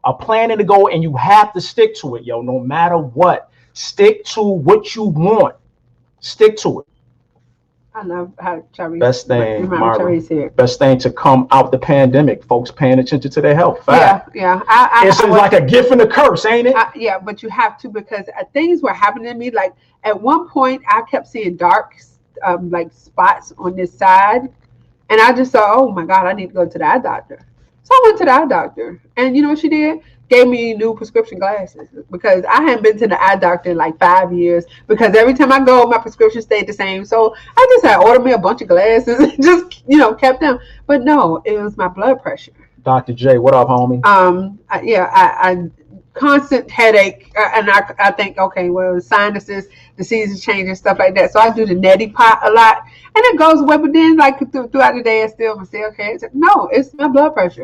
A plan and a goal, and you have to stick to it, yo, no matter what. Stick to what you want. Stick to it. I love how Charisse. Best thing to come out the pandemic, folks paying attention to their health. Fact. Yeah. It's like a gift and a curse, ain't it? Yeah, but you have to, because things were happening to me. Like at one point, I kept seeing dark, like spots on this side, and I just thought, oh my God, I need to go to the eye doctor. So I went to the eye doctor, and you know what she did? Gave me new prescription glasses, because I hadn't been to the eye doctor in like 5 years, because every time I go, my prescription stayed the same. So I just had ordered me a bunch of glasses and just, kept them. But no, it was my blood pressure. Dr. J, what up, homie? I constant headache, and I think, okay, well, sinuses, the seasons change and stuff like that. So I do the neti pot a lot, and it goes away. But then, like throughout the day, I still say, okay, no, it's my blood pressure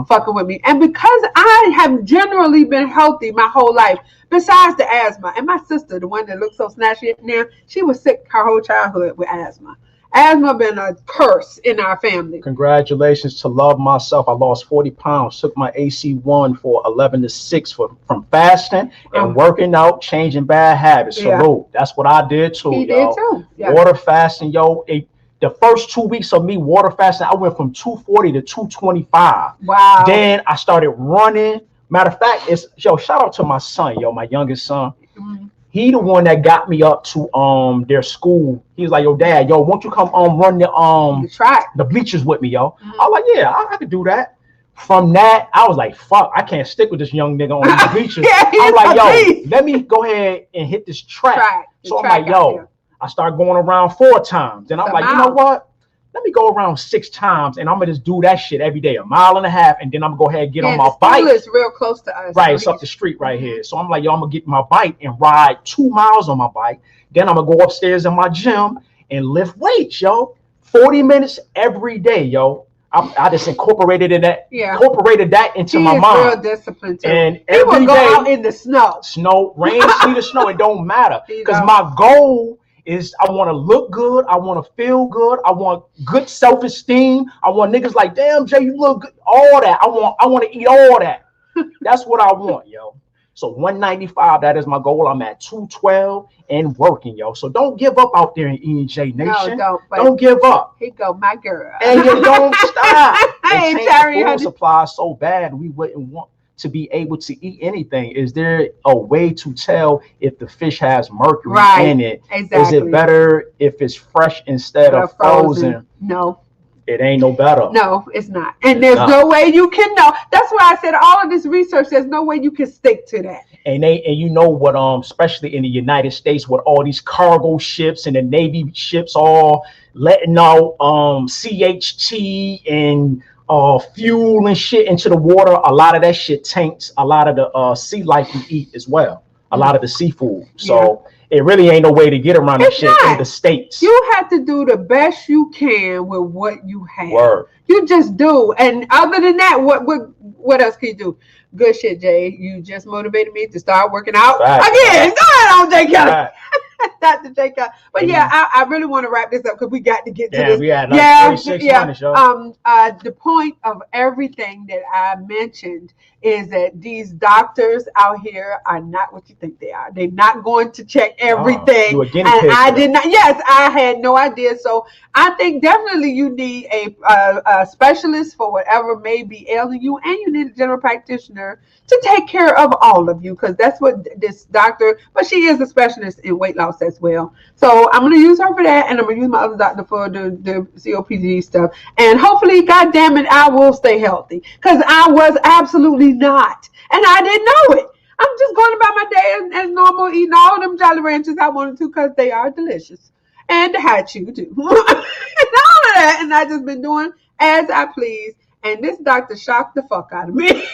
fucking with me. And because I have generally been healthy my whole life, besides the asthma, and my sister, the one that looks so snatchy now, she was sick her whole childhood with asthma. Asthma been a curse in our family. Congratulations to love myself. I lost 40 pounds. Took my AC1 for 11 to 6 from fasting and working out, changing bad habits. Salute. That's what I did too. He did too. Yeah. Water fasting, yo. The first 2 weeks of me water fasting, I went from 240 to 225. Wow. Then I started running. Matter of fact, shout out to my son, my youngest son. He the one that got me up to their school. He was like, yo, dad, yo, won't you come run the bleachers with me, yo? I was like, yeah, I could do that. From that, I was like, fuck, I can't stick with this young nigga on these bleachers. I'm like, yo, let me go ahead and hit this track. So I'm like, yo, I start going around 4 times. Then I'm like, you know what? Let me go around 6 times, and I'm gonna just do that shit every day, 1.5 miles, and then I'm gonna go ahead and get on my bike. It's real close to us. Right, it's up the street right here. So I'm like, yo, I'm gonna get my bike and ride 2 miles on my bike. Then I'm gonna go upstairs in my gym and lift weights, yo. 40 minutes every day, yo. I just incorporated that into my mind. Real disciplined too. And he would go out in the snow, rain, sleet, or snow. It don't matter because my goal is I want to look good. I want to feel good. I want good self-esteem. I want niggas like, damn, Jay, you look good. All that. I want to eat all that. That's what I want, yo. So 195, that is my goal. I'm at 212 and working, yo. So don't give up out there in E&J Nation. No, don't give up. Here go my girl. And you don't stop. Hey, the food supply so bad we wouldn't want to be able to eat anything. Is there a way to tell if the fish has mercury in it? Exactly. Is it better if it's fresh instead of frozen? No. It ain't no better. No, it's not. And there's no way you can know. That's why I said all of this research, there's no way you can stick to that. And you know what, especially in the United States with all these cargo ships and the Navy ships all letting out CHT and fuel and shit into the water. A lot of that shit taints a lot of the sea life we eat as well. A lot of the seafood. So it really ain't no way to get around that shit in the States. You have to do the best you can with what you have. Word. You just do. And other than that, what else can you do? Good shit, Jay. You just motivated me to start working out again. Go ahead on, Jay Kelly. Dr. Jay Kelly. But I really want to wrap this up because we got to get to this. We had like 36 minutes, yo. The point of everything that I mentioned is that these doctors out here are not what you think they are. They're not going to check everything. And I did not. Yes, I had no idea. So I think definitely you need a specialist for whatever may be ailing you, and you need a general practitioner to take care of all of you, because that's what this doctor, but she is a specialist in weight loss as well. So I'm going to use her for that, and I'm going to use my other doctor for the COPD stuff. And hopefully, God damn it, I will stay healthy, because I was absolutely not. And I didn't know it. I'm just going about my day as normal, eating all them Jolly Ranchers I wanted to, because they are delicious. And the hot chew too. And all of that. And I just been doing as I please. And this doctor shocked the fuck out of me.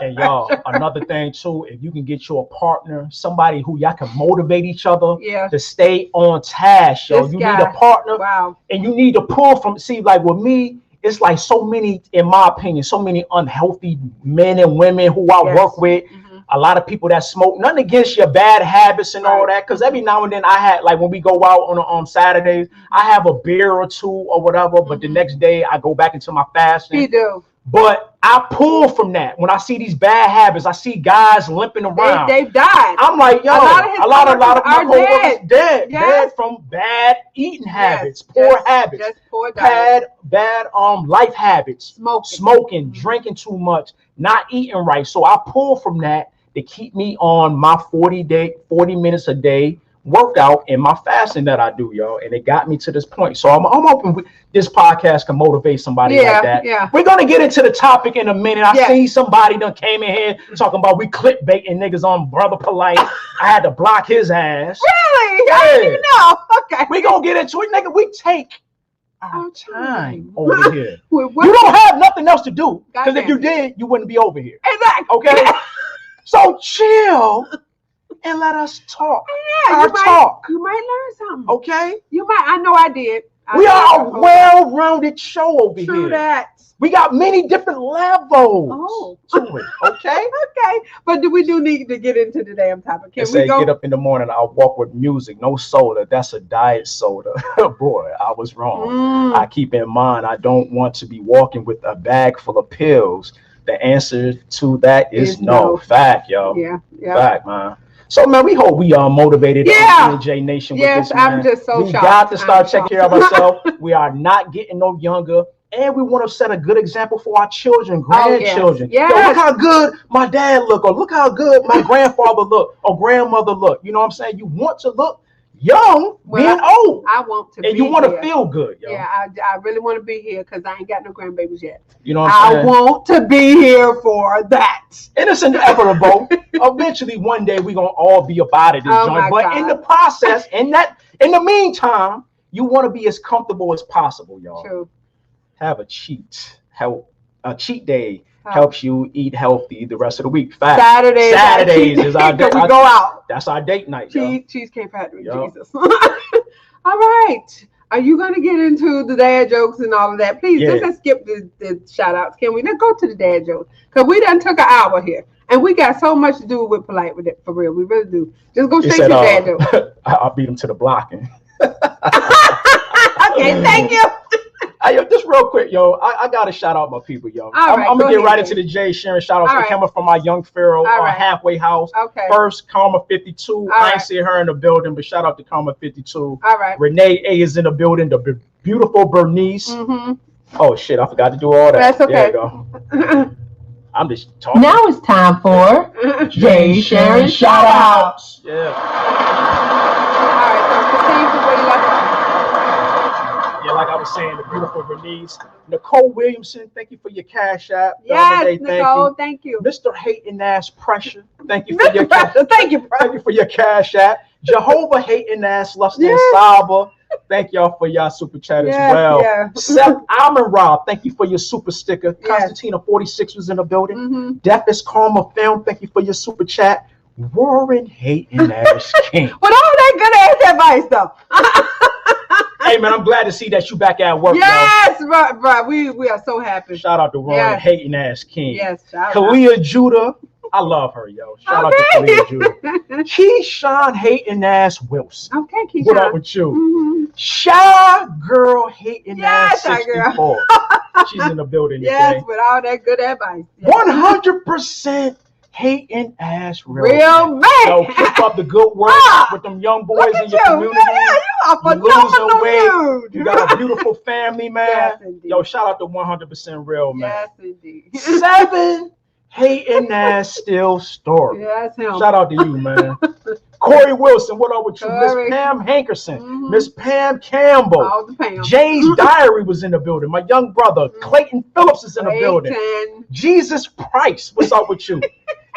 And y'all, another thing too, if you can get you a partner, somebody who y'all can motivate each other to stay on task, yo. You need a partner. Wow. And you need to pull from, see, like with me, it's like so many, in my opinion, so many unhealthy men and women who I work with. A lot of people that smoke. Nothing against your bad habits and all that, because every now and then I had, like when we go out on Saturdays, I have a beer or two or whatever, but the next day I go back into my fasting. You do. But I pull from that. When I see these bad habits, I see guys limping around. They've died. I'm like, yo, a lot of my coworkers dead. Yes. Dead from bad eating habits, poor habits, just poor diet. bad life habits, smoking, drinking too much, not eating right. So I pull from that to keep me on my 40 minutes a day workout and my fasting that I do, yo. And it got me to this point. So I'm hoping this podcast can motivate somebody like that. Yeah. We're going to get into the topic in a minute. I see somebody done came in here talking about we clickbaiting niggas on Brother Polight. I had to block his ass. Really? Yeah. I didn't even know. Okay. We're going to get into it, nigga. We take our time over here. You don't have nothing else to do. Because if you did, you wouldn't be over here. Exactly. Okay? So chill and let us talk. Yeah, talk. You might learn something. Okay? You might. I know I did. We are a well-rounded show over here. True that. We got many different levels to it. Okay? Okay. But we do need to get into the damn topic. Can we go? Get up in the morning, I'll walk with music, no soda. That's a diet soda. Boy, I was wrong. I keep in mind, I don't want to be walking with a bag full of pills. The answer to that is no. Fact, yo. Yeah. Fact, man. So, man, we hope we are motivated Yeah. E&J Nation Yes, with this, man. I'm just so We shocked. got to start taking I'm care of ourselves. We are not getting no younger. And we want to set a good example for our children, grandchildren. yes. Yo, look how good my dad look, or look how good my grandfather look, or grandmother look. You know what I'm saying? You want to look young, being old. I want to be And you want to here. feel good, yo. Yeah, I really want to be here because I ain't got no grandbabies yet. You know what I'm saying? I want to be here for that. And it's inevitable. Eventually, one day, we're going to all be up out of this Oh, joint. my But God. in the process, in the meantime, you want to be as comfortable as possible, y'all. True. Have a cheat day helps you eat healthy the rest of the week. Fact. Saturdays is our day. we go out. That's our date night. Yo. Cheesecake Factory, Yo. Jesus. All right. Are you going to get into the dad jokes and all of that? Please, let's skip the shout outs. Can we? Let's go to the dad jokes. Because we done took an hour here. And we got so much to do with Polight with it, for real. We really do. Just go straight to dad jokes. I'll beat him to the blocking. Okay, thank you. Hey, yo, just real quick, yo, I gotta shout out my people, yo. All right, I'm gonna go get right ahead, into the Jay sharing shout outs. All right. Coming from my young Pharaoh halfway house. Okay. First, Karma 52. All I ain't right. see her in the building, but shout out to Karma 52. All right. Renee A is in the building. The beautiful Bernice. Mm-hmm. Oh shit, I forgot to do all that. That's okay. There you go. I'm just talking. Now it's time for Jay sharing shout outs. Yeah. All right, so continue to where you left off. Yeah, like I was saying, the beautiful Bernice. Nicole Williamson, thank you for your cash app. Yes, Nicole, thank you. Mr. Hating Ass Pressure, thank you for your Thank you, thank you for your cash app. Jehovah Hating Ass Luster and Saba, thank y'all for y'all super chat as well. Yeah. Seth Almond Rob, thank you for your super sticker. Yes. Constantina 46 was in the building. Mm-hmm. Death is Karma Film, thank you for your super chat. Warren Hating Ass King. With all that good ass advice, though. Hey man, I'm glad to see that you back at work. Yes, bro. We are so happy. Shout out to Warren Hating Ass King. Yes, shout out. Kalia Judah, I love her, yo. Shout out to Kalia Judah. Keyshawn Hating Ass Wilson. Okay, Keyshawn. What up with you? Mm-hmm. Shy Girl Hating Ass Shy girl. 64. She's in the building Yes, today. with all that good advice. Yes. 100% hating ass real man. Yo, keep up the good work with them young boys in your community. Yeah, you are phenomenal, dude. You got a beautiful family, man. Yes, indeed. Yo, shout out to 100% real, man. Yes, indeed. 7 hating ass still story. Yes, him. Shout out to you, man. Corey Wilson, what up with you? Miss Corey. Pam Hankerson, Mhm. Miss Pam Campbell. All the Pam. Jay's Diary was in the building. My young brother, Clayton Phillips, is in the building. Clayton. Jesus Price, what's up with you?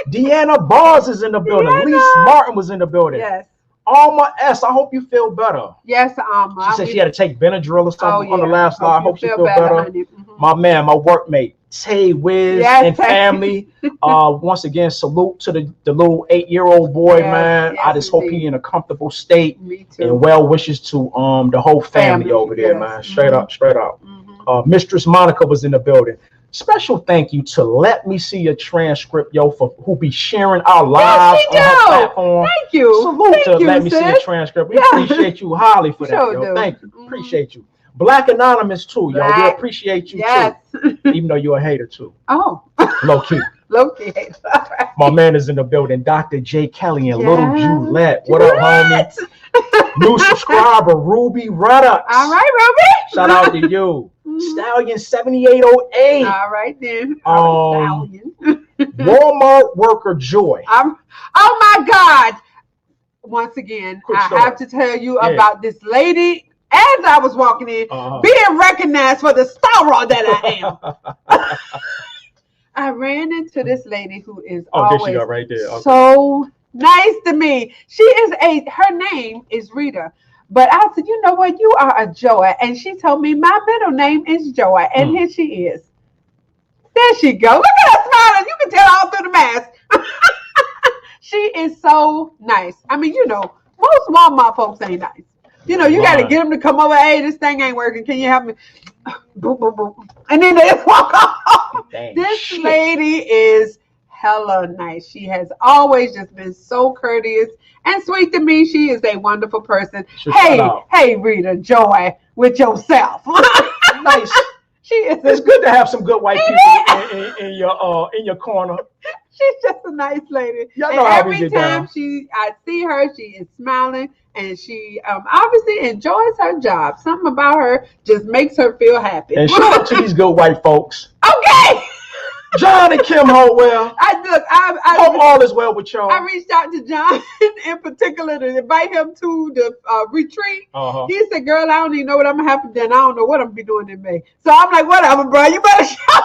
Deanna Bars is in the building. Deanna. Lise Martin was in the building. Yes. Alma S, I hope you feel better. Yes, She said she had to take Benadryl or something on the last slide. I hope she feel better. honey. Mhm. My man, my workmate, Tay Wiz Yes, and Tay. family. Once again, salute to the little 8-year-old boy, Yes, man. yes, I just hope indeed. he in a comfortable state. Me too. And well wishes to the whole family over there, yes. man. Straight Mhm. up, straight up. Mhm. Mistress Monica was in the building. Special thank you to Let Me See Your Transcript, yo, for who be sharing our lives she on her do. platform. Thank you. Salute Thank to you, Let Me See Your sis. Transcript. We Yeah. appreciate you highly for that, Sure yo. do. Thank you. Mhm. Appreciate you. Black Anonymous too, yo. We Black. appreciate you Yes. too, even though you're a hater too. Oh, Low key. Loki. All right. My man is in the building. Dr. J. Kelly and Yeah. Little Juliet. What up, homie? New subscriber, Ruby Ruddocks. All right, Ruby. Shout out to you. Mhm. Stallion 7808. All right then. Um, Stallion. Walmart worker Joy. Oh my God. Once again, Quick I story. have to tell you Yeah. about this lady as I was walking in, being recognized for the star that I am. I ran into this lady who is Oh, there she always go right there. Okay. so nice to me. Her name is Rita. But I said, you know what? You are a joy. And she told me my middle name is Joy. And here she is. There she go. Look at her smiling. You can tell all through the mask. She is so nice. I mean, you know, most Walmart folks ain't nice. You know, you got to get them to come over. Hey, this thing ain't working. Can you help me? Boop, boop, boop. And then they just walk off. Dang, This shit. lady is hella nice. She has always just been so courteous and sweet to me. She is a wonderful person. Should shout out. Hey, Rita, Joy with yourself. Nice. She is. It's good to have some good white people in your corner. She's just a nice lady. Y'all And know how we every get time down. I see her, she is smiling and she obviously enjoys her job. Something about her just makes her feel happy. And shout out to these good white folks. Okay. John and Kim Hopewell. I Hope all is well with y'all. I reached out to John in particular to invite him to the retreat. Uh-huh. He said, "Girl, I don't even know what I'm gonna have to do. And I don't know what I'm gonna be doing in May." So I'm like, "Whatever, bro. You better show up."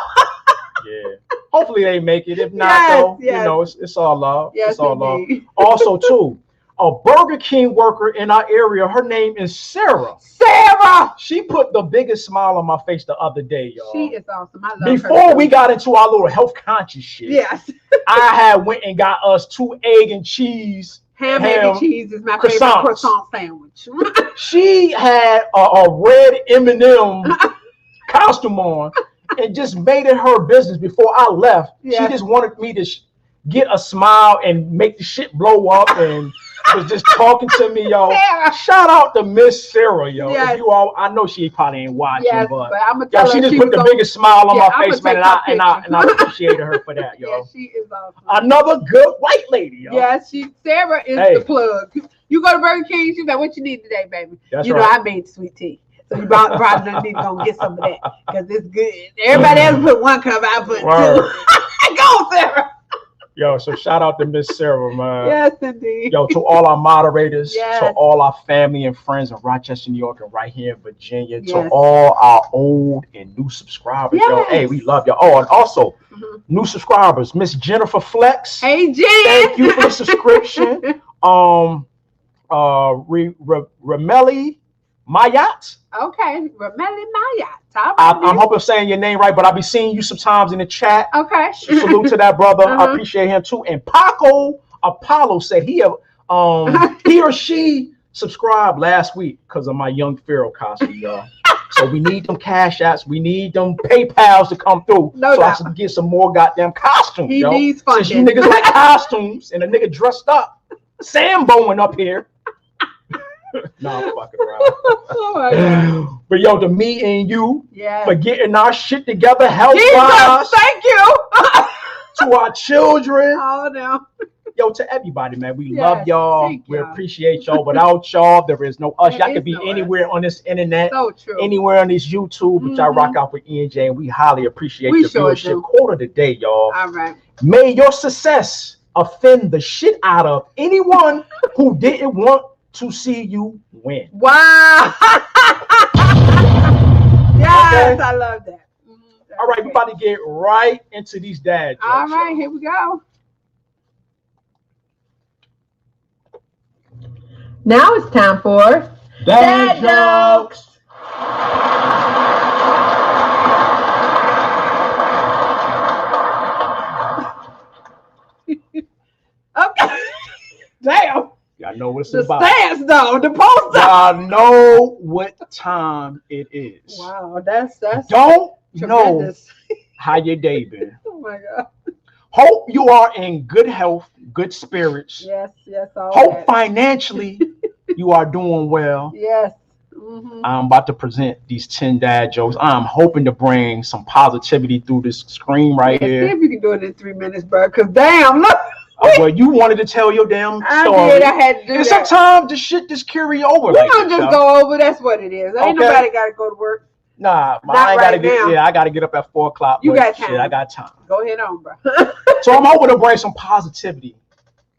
Yeah. Hopefully they make it. If not, Yes, though, yes. you know, it's all love. Yes, it's all love. indeed. Also, too, a Burger King worker in our area, her name is Sarah. Sarah. She put the biggest smile on my face the other day, y'all. She is awesome. I love her. Before we got into our little health conscious shit, Yes. I had went and got us 2 egg and cheese. Ham, and cheese is my favorite croissants. croissant sandwich. She had a red M&M costume on and just made it her business before I left. Yeah. She just wanted me to get a smile and make the shit blow up and was just talking to me, yo. Sarah. Shout out to Miss Sarah, yo. Yes. If you all, I know she probably ain't watching, Yes, but I'm gonna tell yo, she her just she put was the on- biggest smile on Yeah, my I'ma face, man, take and her I appreciated her for that, yo. Yeah, she is awesome. Another good white lady, yo. Yeah, Sarah is Hey. the plug. You go to Burger King, she's like, "What you need today, baby?" That's you right. know, I made sweet tea. So you probably need to go get some of that because it's good. Everybody else put 1 cup, I put 2. Word. Go, Sarah. Yo, so shout out to Miss Sarah, man. Yes, indeed. Yo, to all our moderators, Yes. to all our family and friends in Rochester, New York, and right here in Virginia, to Yes. all our old and new subscribers, yo, Yes. hey, we love y'all. Oh, and also Mhm. new subscribers, Miss Jennifer Flex. Hey, Jen. Thank you for the subscription. Rameli Mayat. Okay, Rameli Maya. I'm hoping I'm saying your name right, but I'll be seeing you sometimes in the chat. Okay. Salute to that brother. I Uh-huh. appreciate him too. And Paco Apollo said he or she subscribed last week because of my young Pharaoh costume, y'all. So we need them cash apps. We need them PayPals to come through. No so I doubt. can get some more goddamn costumes, He yo. needs Since you funding. niggas like costumes and a nigga dressed up, Samboing up here. No, I'm fucking around. Oh my God. But yo, to me and you Yeah. for getting our shit together, Jesus, health-wise, thank you. to our children. Oh no. Yo, to everybody, man, we Yes, love y'all. thank We y'all. appreciate y'all. Without y'all, there is no us. There Y'all is could be no us. anywhere on this internet, So true. anywhere on this YouTube, but y'all Mhm. rock out for E&J, and we highly appreciate We your sure viewership. do. Quote of the day, y'all. All right. May your success offend the shit out of anyone who didn't want to see you win. Wow. Yes, Okay. I love that. Mhm. All right, we're about to get right into these dad jokes. All right, y'all. here we go. Now it's time for Dad jokes. Okay. Damn. Y'all know what it's The about. stance though, the poster. Y'all know what time it is. Wow, that's Don't know tremendous. how your day been. Oh my God. Hope you are in good health, good spirits. Yes, all Hope that. financially you are doing well. Yes. Mhm. I'm about to present these 10 dad jokes. I'm hoping to bring some positivity through this screen right See here. if you can do it in 3 minutes, bro. Cause damn, look. Well, you wanted to tell your damn I story. did. I had to do And that. sometimes the shit just carry over. We're like gonna this, just y'all. go over. That's what it is. Ain't Okay. nobody got to go to work. Nah, Not I ain't gotta right get. now. Yeah, I gotta get up at 4 o'clock. You but got shit, time. I got time. Go ahead on, bro. So I'm hoping to bring some positivity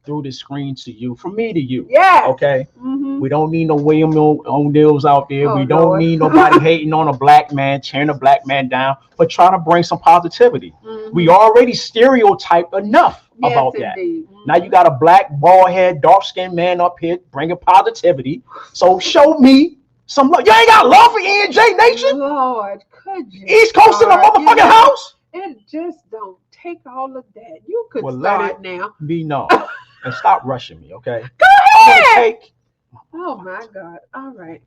through this screen to you, from me to you. Yeah. Okay. Mm-hmm. We don't need no William O'Neills out there. Oh, We don't Lord. need nobody hating on a black man, tearing a black man down, but trying to bring some positivity. We already stereotyped enough about that. Indeed. Now you got a black, bald head, dark skinned man up here bringing positivity. So show me some love. You ain't got love for E&J Nation? Lord, could you? East Coast in the Lord, motherfucking you know, house? It just don't take all of that. You could Well, let start it now. be known. And stop rushing me, okay? Go I'm gonna ahead. take Oh my God. All right.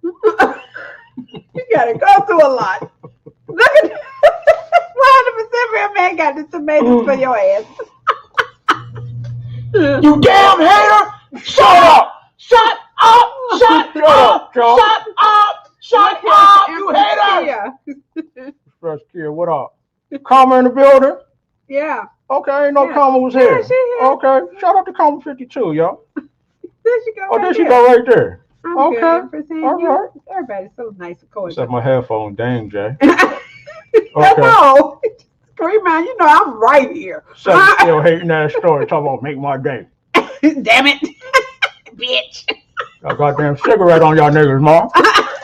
You gotta go through a lot. Look at 100% real man got the tomatoes for your ass. you damn hater! Shut up! Shut up! Shut up! Shut up! Shut up! You hater! Yeah. Fresh kid, what up? Karma in the building. Yeah. Okay, ain't no Yeah. comma was Yeah, here. she here. Okay, shout out to comma 52, y'all. There she go. Oh, right there she there. go right there. I'm Okay, good, Empress. And all you? right. Everybody's so nice and cool. Set my headphones down, Jay. Hello. Scream man, you know I'm right here. So still hating that story, talking about make my day. Damn it. Bitch. Got a goddamn cigarette on y'all niggas, ma.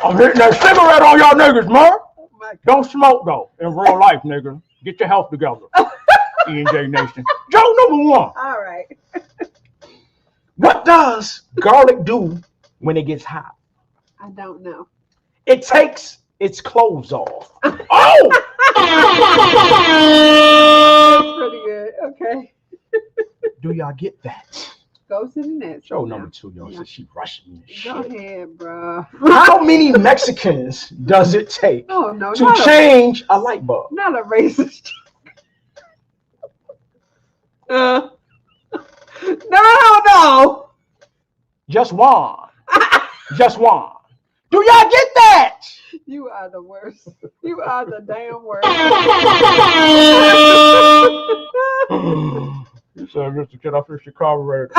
I'm hitting that cigarette on y'all niggas, ma. Oh my God. Don't smoke though in real life, nigga. Get your health together. E&J Nation. Joke number 1. All right. What does garlic do when it gets hot? I don't know. It takes its clothes off. Oh! That's pretty good. Okay. Do y'all get that? Go to the next. Show one number now. 2, y'all. Yeah. Said she rushing me. Go Shit. ahead, bro. How many Mexicans does it take Oh no, to not change a light bulb? not a racist. No. Just one. Just one. Do y'all get that? You are the worst. You are the damn worst. You said, Mr. Kid, I fixed your carburetor.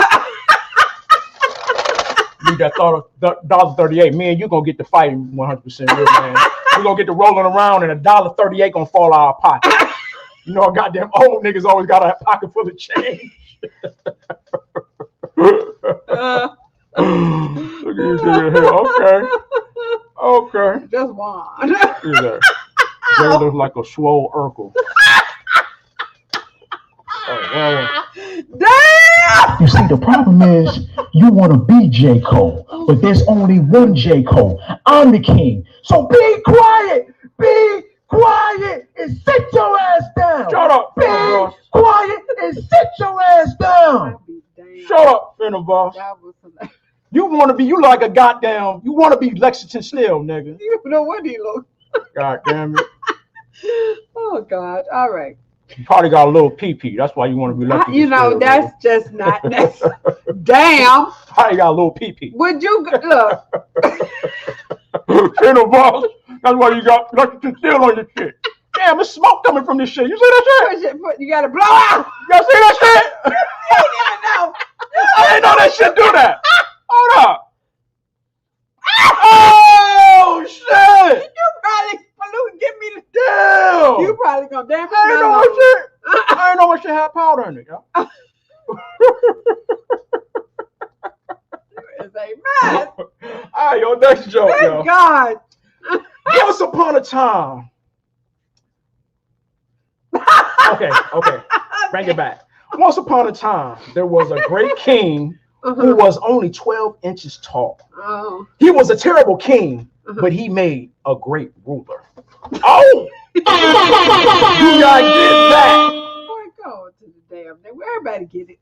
Need that $1.38. Me and you gonna get to fighting 100%, real man. We gonna get to rolling around and $1.38 gonna fall out of our pocket. You know, goddamn old niggas always got a pocket full of change. Look at you here. Okay. Just one. Jay looks like a swole Urkel. Damn! You see, the problem is you want to be J. Cole, but there's only one J. Cole. I'm the king. So be quiet. Be quiet and sit your ass down. Shut up, Be quiet and sit your ass down. Shut up, Finna Boss. That was hilarious. You want to be, you like a goddamn, you want to be Lexington Steele, nigga. You know what he looked. God damn it. Oh God! All right. You probably got a little pee-pee. That's why you want to be Lexington You know Steele, that's nigga. just not. That's damn. Probably got a little pee-pee. Would you look? Finna Boss. That's why you got Lexington Steele on your shit. Damn, there's smoke coming from this shit. You see that shit? You gotta blow out. Y'all see that shit? No. I didn't know that shit do that. Hold up. Oh, shit. You probably give me the. Damn. You probably gonna damn. I didn't know what shit. I didn't know what shit had powder in it, y'all. It's a mess. All right, yo, next joke, Good yo. God. Once upon a time. Okay. Bring it back. Once upon a time, there was a great king who was only 12 inches tall. Oh. He was a terrible king, but he made a great ruler. Oh! Do y'all get that? Boy, go to the damn thing. Everybody get it.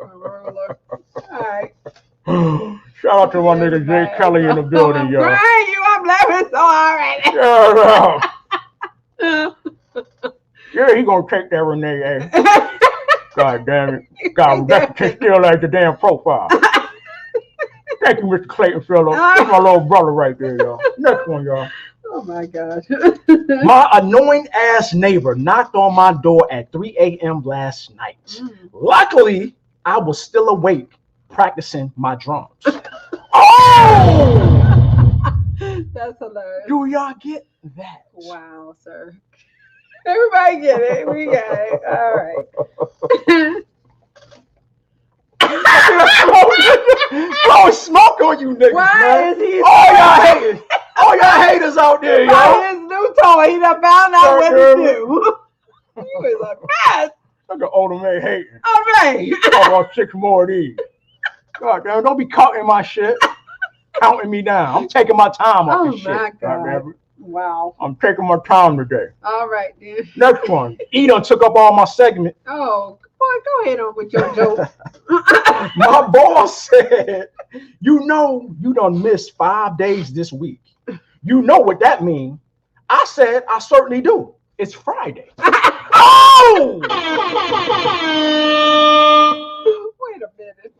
All right. Shout out to my nigga Jay Kelly in the building, yo. Crying you, I'm laughing so hard. Yeah, he gonna take that Renee ass. God damn it. God, that's still as the damn profile. Thank you, Mr. Clayton Phillips. That's my little brother right there, y'all. Next one, y'all. Oh my gosh. My annoying ass neighbor knocked on my door at 3 a.m. last night. Luckily, I was still awake practicing my drums. Oh! That's hilarious. Do y'all get that? Wow, sir. Everybody get it. We got it. All right. Blowing smoke on you niggas, Why man. is he? All y'all haters. All y'all haters out there, By y'all. his new toy, he done found out what to do. He was a mess. Look at older man hating. All right. Talk about 6 more of these. God damn, don't be counting my shit. Counting me down. I'm taking my time off Oh this my shit. God. damn it. Wow. I'm taking my time today. All right, then. Next one. E done took up all my segment. Oh, boy, go ahead on with your joke. My boss said, you know you done missed 5 days this week. You know what that means. I said, I certainly do. It's Friday. Oh! Wait a minute.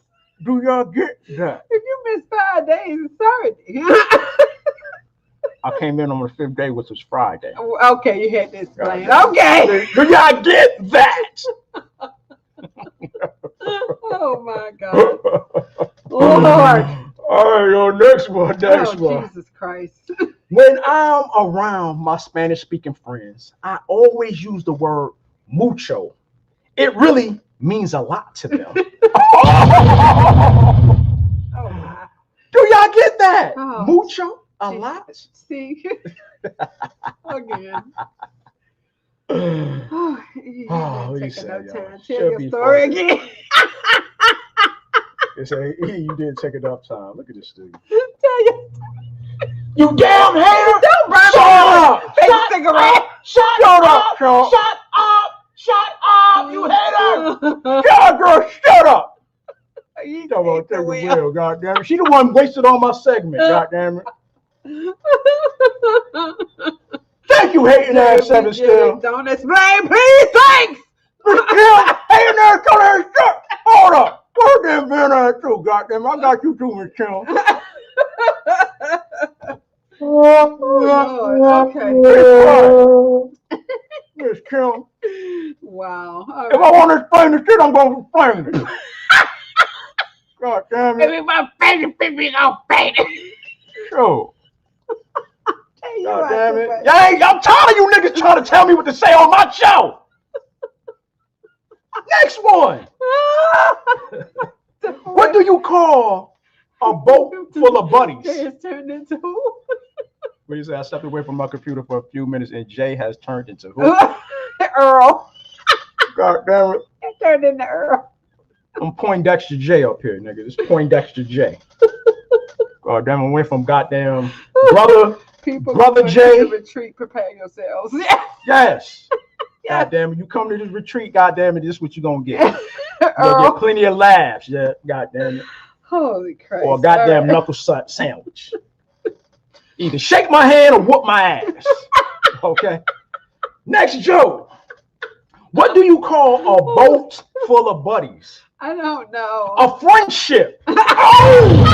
Do y'all get that? If you miss 5 days, it's Saturday. I came in on the 5th day, which was Friday. Okay, you had to explain. Okay. Do y'all get that? Oh my God. Lord. All right, yo, next one. Jesus Christ. When I'm around my Spanish-speaking friends, I always use the word mucho. It really means a lot to them. Oh my. Do y'all get that? Oh. Mucho? A lot? See? Again. You didn't take enough time. Tell your story again. They say, you didn't take enough time. Look at this dude. Tell you. You damn hater! Don't burn Shut up! Take a cigarette. Shut up! Shut up! You hater! God, girl, shut up! You Talk about take the take a wheel. wheel, goddamn it. She the one wasted on my segment, goddamn it. Thank you, hating ass seven still. Don't explain, please. Thanks. Yeah, hating ass color shirt. Hold up. Where's that man ass too, goddamn? I got you too, Miss Kim. Oh, okay. Miss Kim. Wow. All If I want to explain the shit, I'm going to explain it. God damn it. If my favorite people gonna paint it. Sure. God damn it. I'm tired of you niggas trying to tell me what to say on my show. Next one. What do you call a boat full of buddies? Jay has turned into who? What you say? I stepped away from my computer for a few minutes and Jay has turned into who? Earl. God damn it. It turned into Earl. I'm Poindexter J up here, nigga. It's Poindexter J. God damn it. Went from goddamn brother J. Retreat, prepare yourselves. Yes. Yes. God damn it. You come to this retreat, god damn it, this is what you're gonna get. You're Earl. gonna get plenty of laughs, yeah, god damn it. Holy Christ. Or a goddamn knuckle sandwich. Either shake my hand or whoop my ass. Okay. Next joke. What do you call a boat full of buddies? I don't know. A friendship. Oh!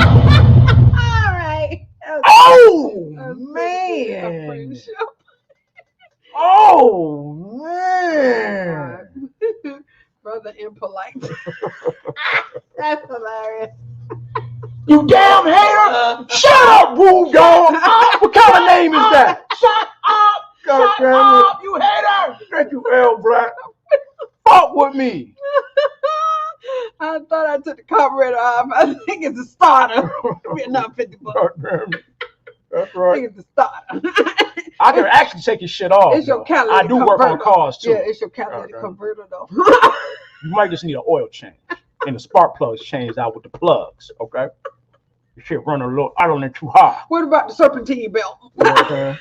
All right. Oh, A man. friendship. Oh, man. Brother Impolite. That's hilarious. You damn hater! Shut up, Woo Dog. What kind of name is that? Shut up! God Shut damn up, you hater! Thank you, L Black. Fuck with me. I thought I took the carburetor off. I think it's a starter. Not $50. God damn it. That's I right. think it's a starter. I can actually take your shit off. It's your though. catalytic I do work on converter. cars too. Yeah, it's your catalytic Okay. converter though. You might just need an oil change. And the spark plugs changed out with the plugs, okay? Your shit running a little idling too high. What about the serpentine belt? You know what I'm saying?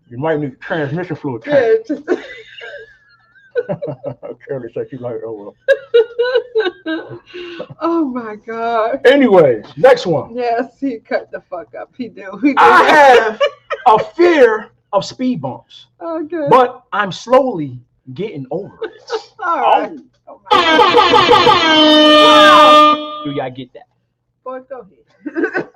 You might need transmission fluid Yeah, change. it's just... Careless like you like, oh well. Oh my God. Anyways, next one. Yes, he cut the fuck up. He do. He do. I have a fear of speed bumps, Okay. but I'm slowly getting over it. All right. Oh. Oh my God. Do y'all get that? Boy, go ahead.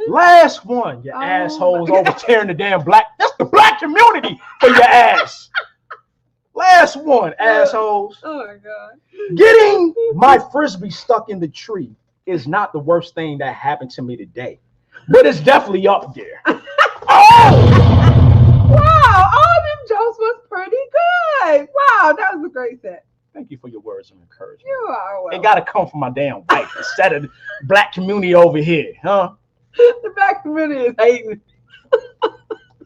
Last one, you assholes over tearing the damn black. That's the black community for your ass. Last one, assholes. Oh my God. Getting my frisbee stuck in the tree is not the worst thing that happened to me today, but it's definitely up there. Oh! Wow, all them jokes was pretty good. Wow, that was a great set. Thank you for your words of encouragement. You are welcome. It got to come from my damn wife instead of the black community over here, huh? The black community is hating.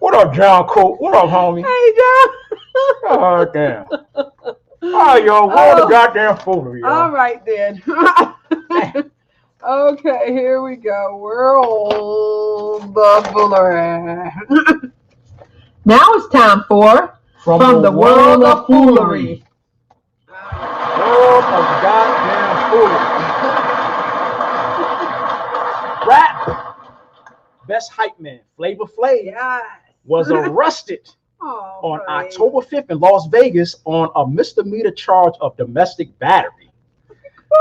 What up, John Cole? What up, homie? Hey, John. Oh, damn. Oh, yo, what the goddamn foolery, yo. All right, then. Okay, here we go. World of foolery. Now it's time for From the World of Foolery. World of goddamn foolery. Rap. Best hype man, Flavor Flav, Yes. was arrested Oh, on right. October 5th in Las Vegas on a misdemeanor charge of domestic battery.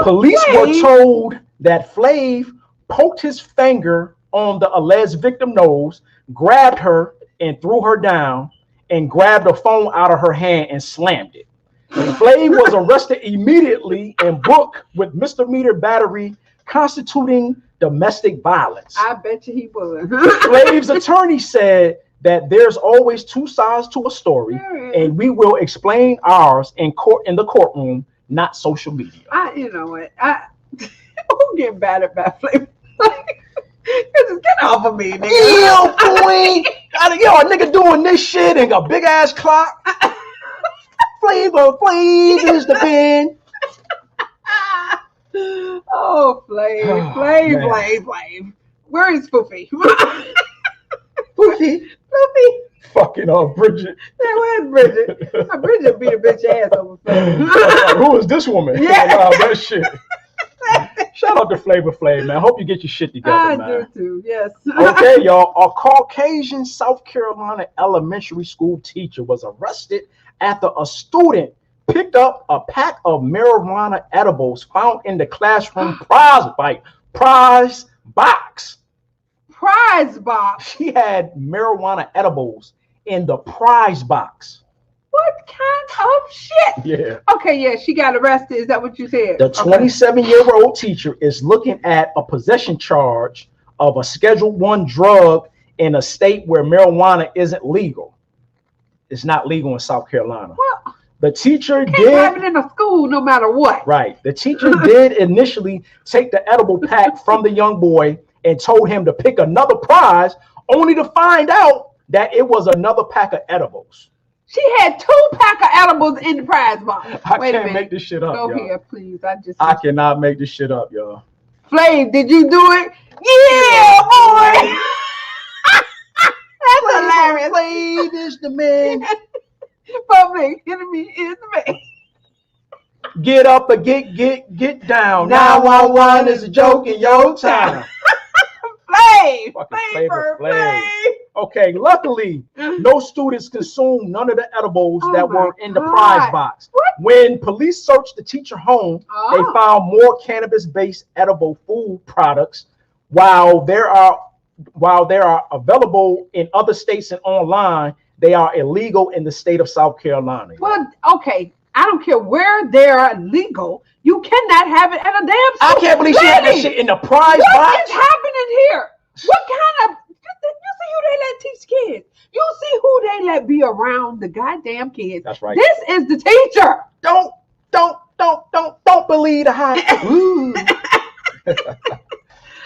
Police were told that Flav poked his finger on the alleged victim's nose, grabbed her and threw her down, and grabbed the phone out of her hand and slammed it. Flav was arrested immediately and booked with misdemeanor battery constituting domestic violence. I bet you he was. Flav's attorney said that there's always two sides to a story, and we will explain ours in the courtroom, not social media. You know what? I'm getting bad at Flav. Just get off of me, nigga. Yo, boy. Yo, a nigga doing this shit and a big ass clock. Flav is the pen. Oh, Flav. Where is Foofy? Foofy. Fucking Bridget. Yeah, where's Bridget? Bridget beat a bitch ass over Flav. Who is this woman? Yeah. Wow, that shit. Shout out to Flavor Flav, man. Hope you get your shit together, man. I do too, yes. Okay, y'all. A Caucasian South Carolina elementary school teacher was arrested after a student picked up a pack of marijuana edibles found in the classroom prize box. Prize box? She had marijuana edibles in the prize box. What kind of shit? Yeah. Okay, yeah, she got arrested. Is that what you said? The 27-year-old teacher is looking at a possession charge of a Schedule I drug in a state where marijuana isn't legal. It's not legal in South Carolina. Well, the teacher can't have it in a school no matter what. Right. The teacher did initially take the edible pack from the young boy and told him to pick another prize, only to find out that it was another pack of edibles. She had 2 pack of edibles in the prize box. I can't make this shit up. Go y'all. here, please. I cannot make this shit up, y'all. Flav, did you do it? Yeah, boy. That's hilarious. Flav is the man. Public enemy is the man. Get up and get down. 911 is a joke in your time. Flav. Okay, luckily, no students consumed none of the edibles that were in the prize box. What? When police searched the teacher home, they found more cannabis-based edible food products. While they are available in other states and online, they are illegal in the state of South Carolina. Well, okay. I don't care where they're legal. You cannot have it at a damn school. I can't believe she had that shit in the prize box. What is happening here? What kind of... You see who they let teach kids. You see who they let be around the goddamn kids. That's right. This is the teacher. Don't believe the hype.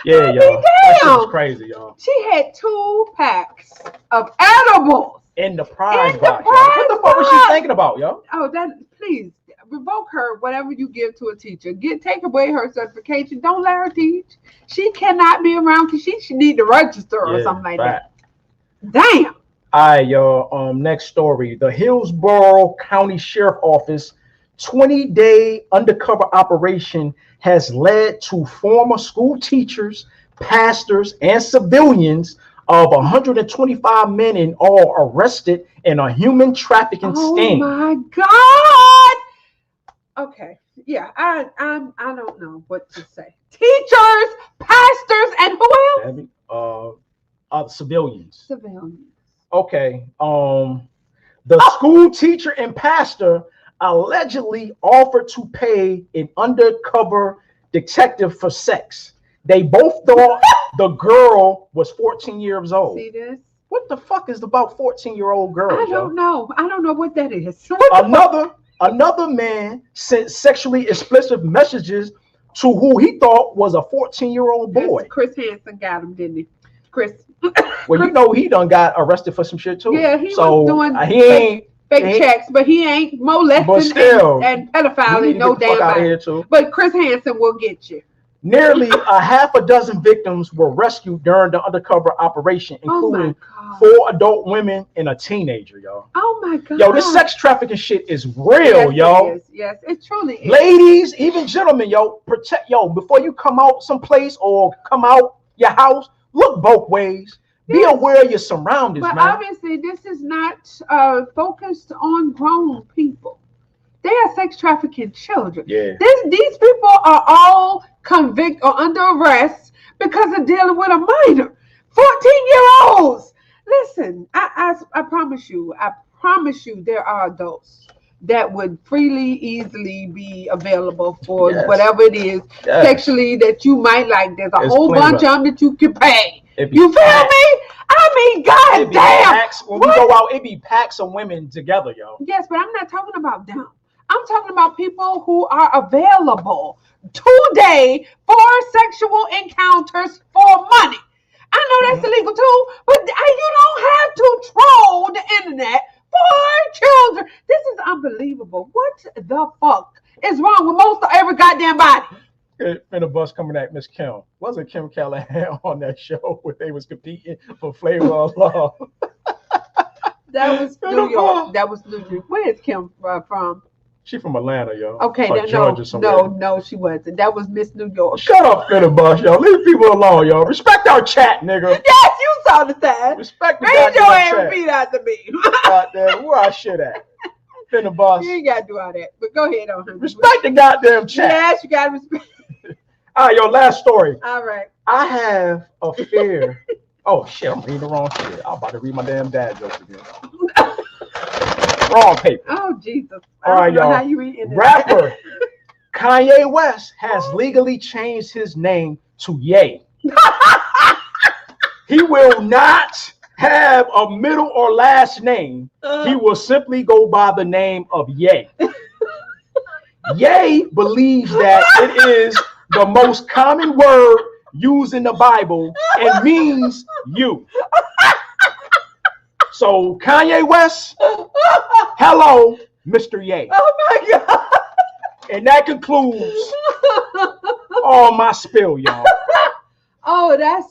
Yeah, y'all. That shit was crazy, y'all. She had 2 packs of edibles in the prize box. What the fuck was she thinking about, yo? Oh, please revoke her. Whatever you give to a teacher, take away her certification. Don't let her teach. She cannot be around because she should need to register or something like that. Damn. All right, y'all. Next story. The Hillsborough County Sheriff Office 20-day undercover operation has led to former school teachers, pastors, and civilians of 125 men in all arrested in a human trafficking sting. Oh my God! Okay, yeah, I don't know what to say. Teachers, pastors, and who else? Civilians. Civilians. Okay. The school teacher and pastor allegedly offered to pay an undercover detective for sex. They both thought the girl was 14 years old. See this? What the fuck is about 14-year-old girls? I don't know. I don't know what that is. Another man sent sexually explicit messages to who he thought was a 14-year-old boy. Chris Hansen got him, didn't he? Chris. Well, you know he done got arrested for some shit too. Yeah, he was doing fake checks, but he ain't molesting and pedophiling, no damn body. But Chris Hansen will get you. Nearly a half a dozen victims were rescued during the undercover operation, including 4 adult women and a teenager, y'all. Oh my God. Yo, this sex trafficking shit is real, yo. Yes, it truly is. Ladies, even gentlemen, before you come out someplace or come out your house, look both ways. Be aware of your surroundings, man. But obviously, this is not focused on grown people. They are sex trafficking children. Yeah. These people are all convicted or under arrest because of dealing with a minor. 14-year-olds. Listen, I promise you, there are adults that would freely, easily be available for whatever it is sexually that you might like. There's a whole bunch of them that you can pay. You feel me? I mean, goddamn. When we go out, it be packs of women together, yo. Yes, but I'm not talking about them. I'm talking about people who are available today for sexual encounters for money. I know that's illegal too, but you don't have to troll the internet for children. This is unbelievable. What the fuck is wrong with most of every goddamn body? In a bus coming at Miss Kim. Wasn't Kim Callahan on that show where they was competing for Flavor of Love? That was New York. That was New York. Where is Kim from? She from Atlanta, yo. Okay, no, she wasn't. That was Miss New York. Shut up, Finnerbus, yo. Leave people alone, yo. Respect our chat, nigga. Yes, you saw the time. Respect the Raise your hand and feet out to me. Goddamn, where our shit at? Finnerbus. You ain't got to do all that. But go ahead on him. Respect the goddamn chat. Yes, you got to respect. All right, yo, last story. All right. I have a fear. Oh, shit, I'm reading the wrong shit. I'm about to read my damn dad jokes again. Wrong paper. Oh, Jesus. All right, y'all. How you read Rapper Kanye West has legally changed his name to Ye. He will not have a middle or last name. He will simply go by the name of Ye. Ye believes that it is the most common word used in the Bible and means you. So Kanye West, hello, Mr. Ye. Oh my God. And that concludes all my spill, y'all. Oh, that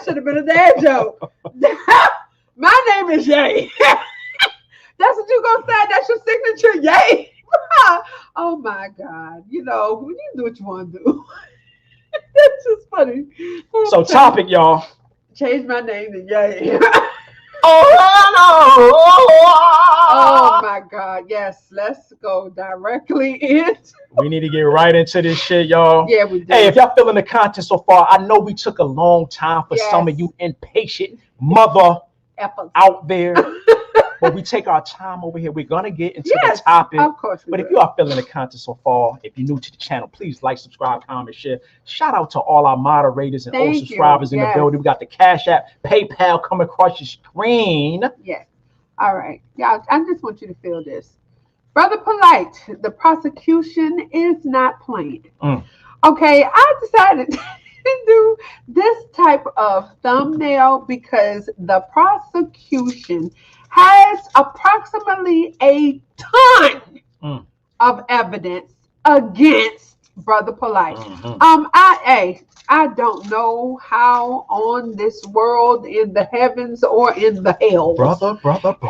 should have been a dad joke. My name is Ye. That's what you gonna say? That's your signature, Ye? Oh my God. You know, you do what you want to do. That's just funny. So topic, y'all. Change my name to Ye. Oh my God. Yes, let's go directly in. We need to get right into this shit, y'all. Yeah, we do. Hey, if y'all feeling the content so far, I know we took a long time for some of you impatient mother out there. But we take our time over here. We're going to get into the topic. Of course we But if you are feeling the content so far, if you're new to the channel, please like, subscribe, comment, share. Shout out to all our moderators and old subscribers in the building. We got the Cash App, PayPal coming across your screen. Yes. All right. Y'all, I just want you to feel this. Brother Polight, the prosecution is not playing. Okay, I decided to do this type of thumbnail because the prosecution has approximately a ton of evidence against Brother Polight. I don't know how on this world, in the heavens or in the hell, brother,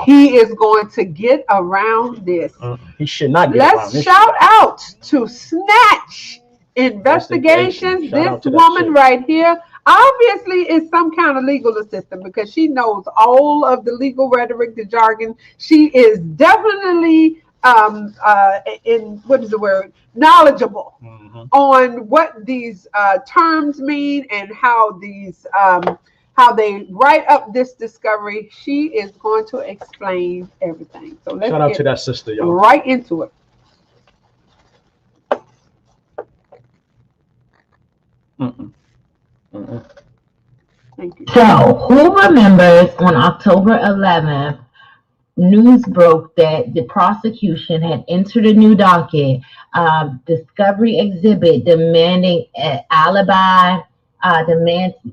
he is going to get around this. He should not get Let's around this. shout out to Snatch Investigations. This woman right here obviously is some kind of legal assistant because she knows all of the legal rhetoric, the jargon. She is definitely knowledgeable on what these terms mean and how these how they write up this discovery. She is going to explain everything. So let's shout out to that sister, y'all. Right into it. Thank you. So, who remembers on October 11th, news broke that the prosecution had entered a new docket, discovery exhibit demanding an alibi,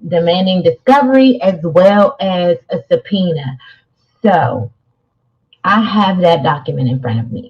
demanding discovery as well as a subpoena. So, I have that document in front of me.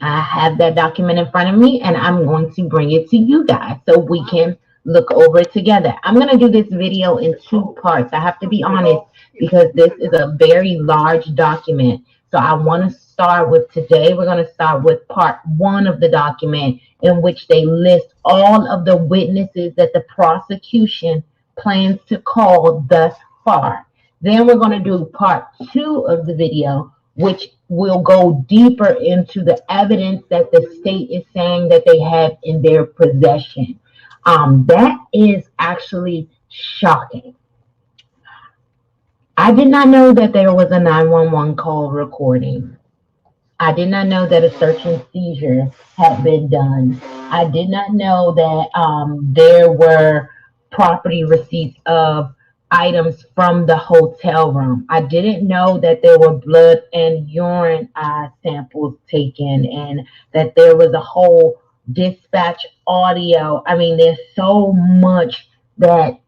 And I'm going to bring it to you guys so we can look over it together. I'm going to do this video in two parts. I have to be honest because this is a very large document. So I want to start with today. We're going to start with part one of the document in which they list all of the witnesses that the prosecution plans to call thus far. Then we're going to do part two of the video, which will go deeper into the evidence that the state is saying that they have in their possession. That is actually shocking. I did not know that there was a 911 call recording. I did not know that a search and seizure had been done. I did not know that there were property receipts of items from the hotel room. I didn't know that there were blood and urine samples taken and that there was a whole dispatch audio. I mean, there's so much that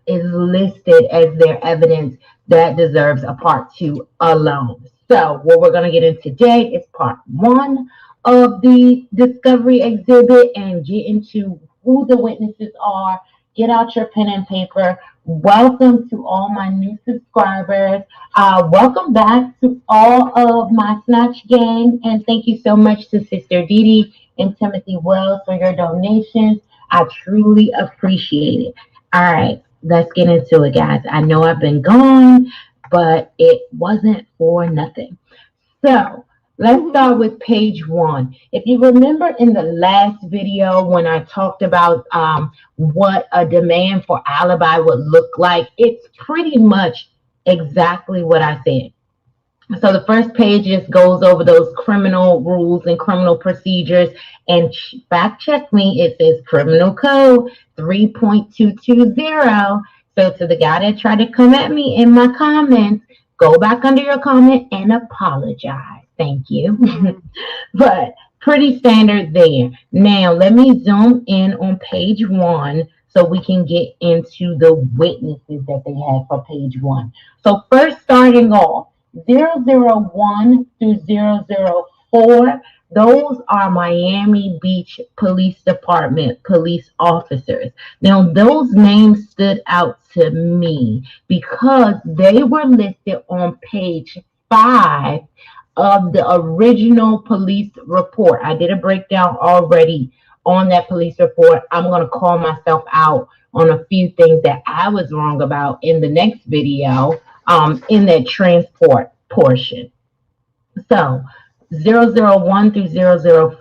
is listed as their evidence that deserves a part two alone. So what we're going to get in today is part one of the discovery exhibit and get into who the witnesses are. Get out your pen and paper. Welcome to all my new subscribers. Welcome back to all of my Snatch gang. And thank you so much to Sister Dee and Timothy Wells for your donations. I truly appreciate it. All right, let's get into it, guys. I know I've been gone, but it wasn't for nothing. So let's start with page one. If you remember in the last video when I talked about what a demand for alibi would look like, it's pretty much exactly what I said. So the first page just goes over those criminal rules and criminal procedures, and fact check me, it says criminal code 3.220. So to the guy that tried to come at me in my comments, go back under your comment and apologize. Thank you. But pretty standard there. Now let me zoom in on page one so we can get into the witnesses that they have for page one. So first, starting off, 001 through 004, those are Miami Beach Police Department police officers. Now, those names stood out to me because they were listed on page 5 of the original police report. I did a breakdown already on that police report. I'm going to call myself out on a few things that I was wrong about in the next video. In that transport portion. So 001 through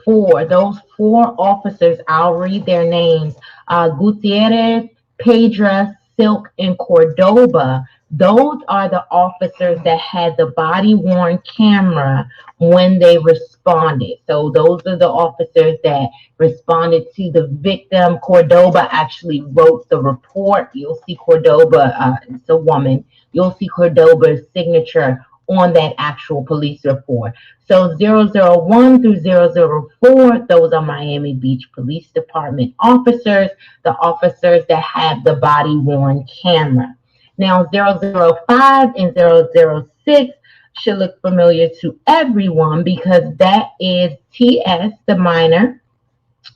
004, those 4 officers, I'll read their names. Gutierrez, Pedra, Silk, and Cordoba. Those are the officers that had the body-worn camera when they responded. So those are the officers that responded to the victim. Cordoba actually wrote the report. You'll see Cordoba, it's a woman. You'll see Cordoba's signature on that actual police report. So 001 through 004, those are Miami Beach Police Department officers, the officers that have the body-worn camera. Now 005 and 006 should look familiar to everyone because that is TS, the minor,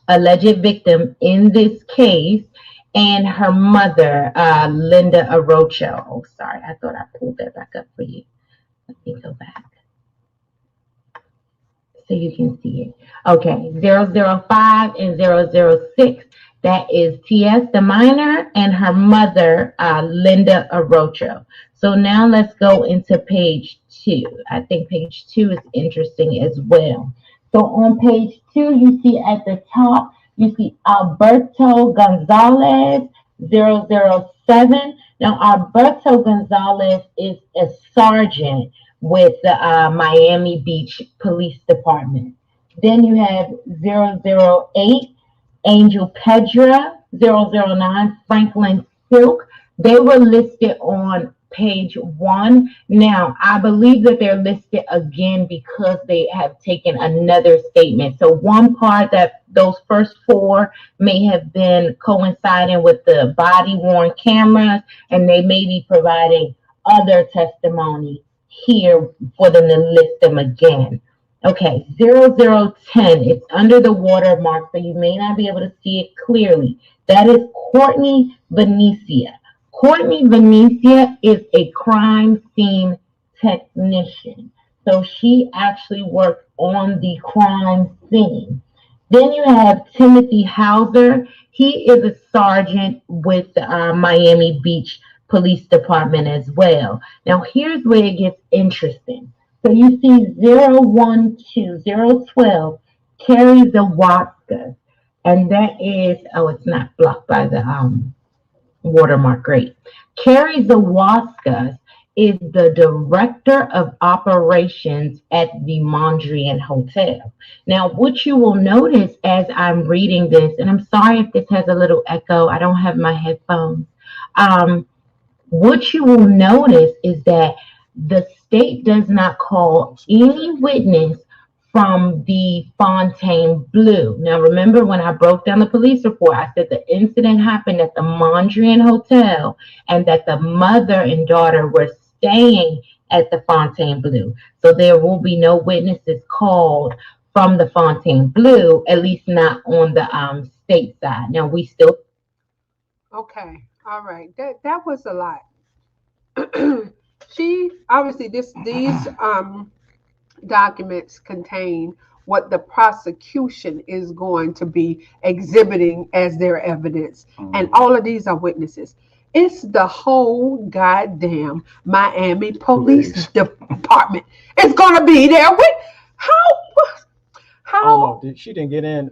alleged victim in this case, and her mother, Linda Arocho. Oh, sorry, I thought I pulled that back up for you. Let me go back so you can see it. Okay, 005 and 006, that is TS, the minor, and her mother, Linda Arocho. So now let's go into page 2. I think page 2 is interesting as well. So on page 2, you see at the top, you see Alberto Gonzalez, 007. Now, Alberto Gonzalez is a sergeant with the Miami Beach Police Department. Then you have 008, Angel Pedra, 009, Franklin Silk. They were listed on page 1. Now, I believe that they're listed again because they have taken another statement. So one part that those first 4 may have been coinciding with the body-worn cameras, and they may be providing other testimony here for them to list them again. Okay, 0010, it's under the watermark, so you may not be able to see it clearly. That is Courtney Venecia. Courtney Venecia is a crime scene technician. So she actually worked on the crime scene. Then you have Timothy Hauser. He is a sergeant with the Miami Beach Police Department as well. Now here's where it gets interesting. So you see 012, 012 carries the Watskas. And that is, oh, it's not blocked by the watermark, great. Carries the Waskas is the director of operations at the Mondrian Hotel. Now, what you will notice as I'm reading this, and I'm sorry if this has a little echo, I don't have my headphones. What you will notice is that the state does not call any witness from the Fontaine Blue. Now, remember when I broke down the police report, I said the incident happened at the Mondrian Hotel and that the mother and daughter were staying at the Fontaine Blue. So there will be no witnesses called from the Fontaine Blue, at least not on the state side. Now, we still... Okay. All right. That was a lot. She obviously these documents contain what the prosecution is going to be exhibiting as their evidence, and all of these are witnesses. It's the whole goddamn Miami Police Department. It's going to be there with how she didn't get in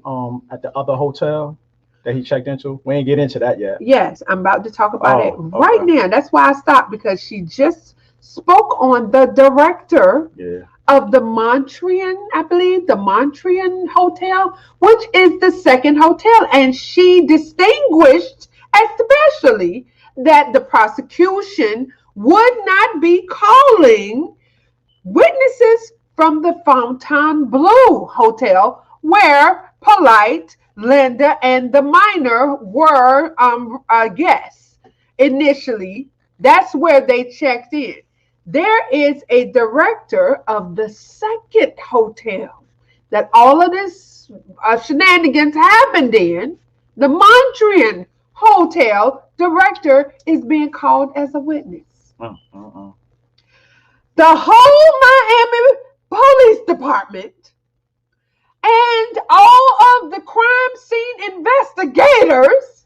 at the other hotel that he checked into. We ain't get into that yet. Yes, I'm about to talk about it right now. That's why I stopped, because she just spoke on the director of the Mondrian, I believe, the Mondrian Hotel, which is the second hotel. And she distinguished especially that the prosecution would not be calling witnesses from the Fontainebleau Hotel, where Polight, Linda, and the minor were guests initially. That's where they checked in. There is a director of the second hotel that all of this shenanigans happened in. The Mondrian Hotel director is being called as a witness. The whole Miami Police Department and all of the crime scene investigators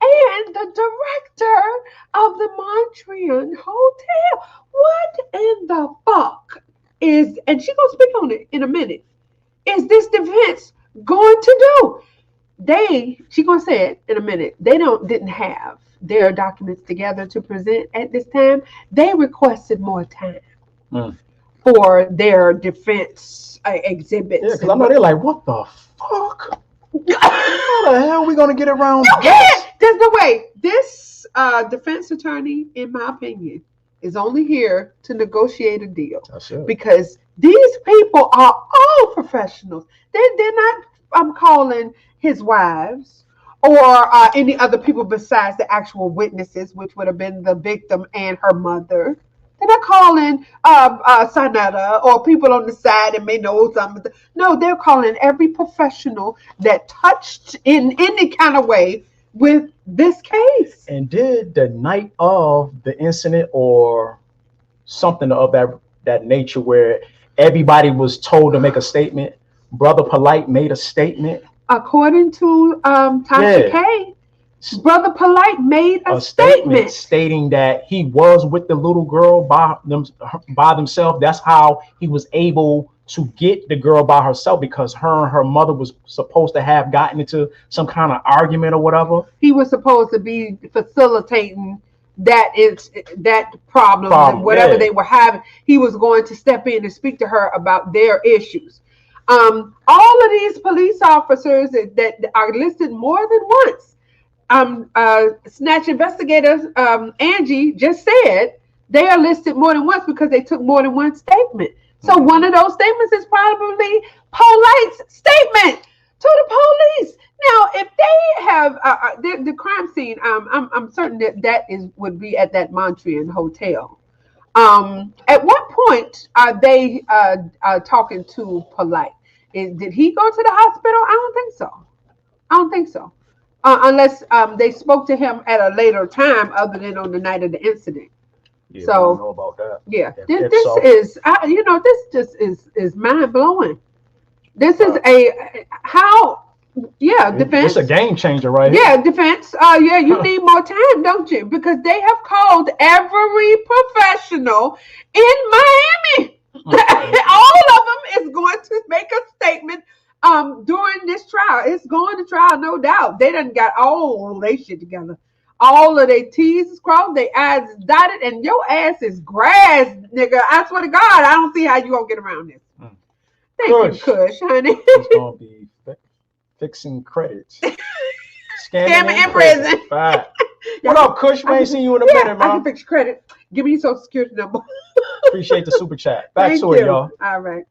and the director of the Mondrian Hotel. What in the fuck is, and she's going to speak on it in a minute, is this defense going to do? She's going to say it in a minute. They didn't have their documents together to present at this time. They requested more time for their defense exhibits. Yeah, because I know they're like, what the fuck? How the hell are we going to get around this? Can't. There's no way. This defense attorney, in my opinion, is only here to negotiate a deal. Because these people are all professionals. They're not calling his wives or any other people besides the actual witnesses, which would have been the victim and her mother. They're not calling Sanetta or people on the side and may know something. No, they're calling every professional that touched in any kind of way with this case. And did the night of the incident or something of that nature where everybody was told to make a statement, Brother Polight made a statement? According to Tasha K, Brother Polight made a statement stating that he was with the little girl by themselves. That's how he was able to get the girl by herself, because her and her mother was supposed to have gotten into some kind of argument or whatever. He was supposed to be facilitating that problem whatever they were having. He was going to step in and speak to her about their issues. All of these police officers that are listed more than once. Snatch investigators, Angie just said they are listed more than once because they took more than one statement. So one of those statements is probably Polight's statement to the police. Now, if they have the crime scene, I'm certain that would be at that Mondrian Hotel. At what point are they talking to Polight? Did he go to the hospital? I don't think so. Unless they spoke to him at a later time, other than on the night of the incident. Yeah, so I don't know about that. Yeah, this is this just is mind blowing. This is defense. It's a game changer, right? Yeah, defense. You need more time, don't you? Because they have called every professional in Miami. All of them is going to make a statement during this trial. It's going to trial, no doubt. They done got all their shit together. all of their T's is crossed, their I's is dotted, and your ass is grass, nigga. I swear to God, I don't see how you gonna get around this. Thank you, Kush, honey. It's gonna be fixing credits. Scamming in prison. Right. What up, Kush? We ain't seen you in a minute, I man. can fix your credit. Give me your social security number. Appreciate the super chat. Back Thank to it, you. y'all. All right.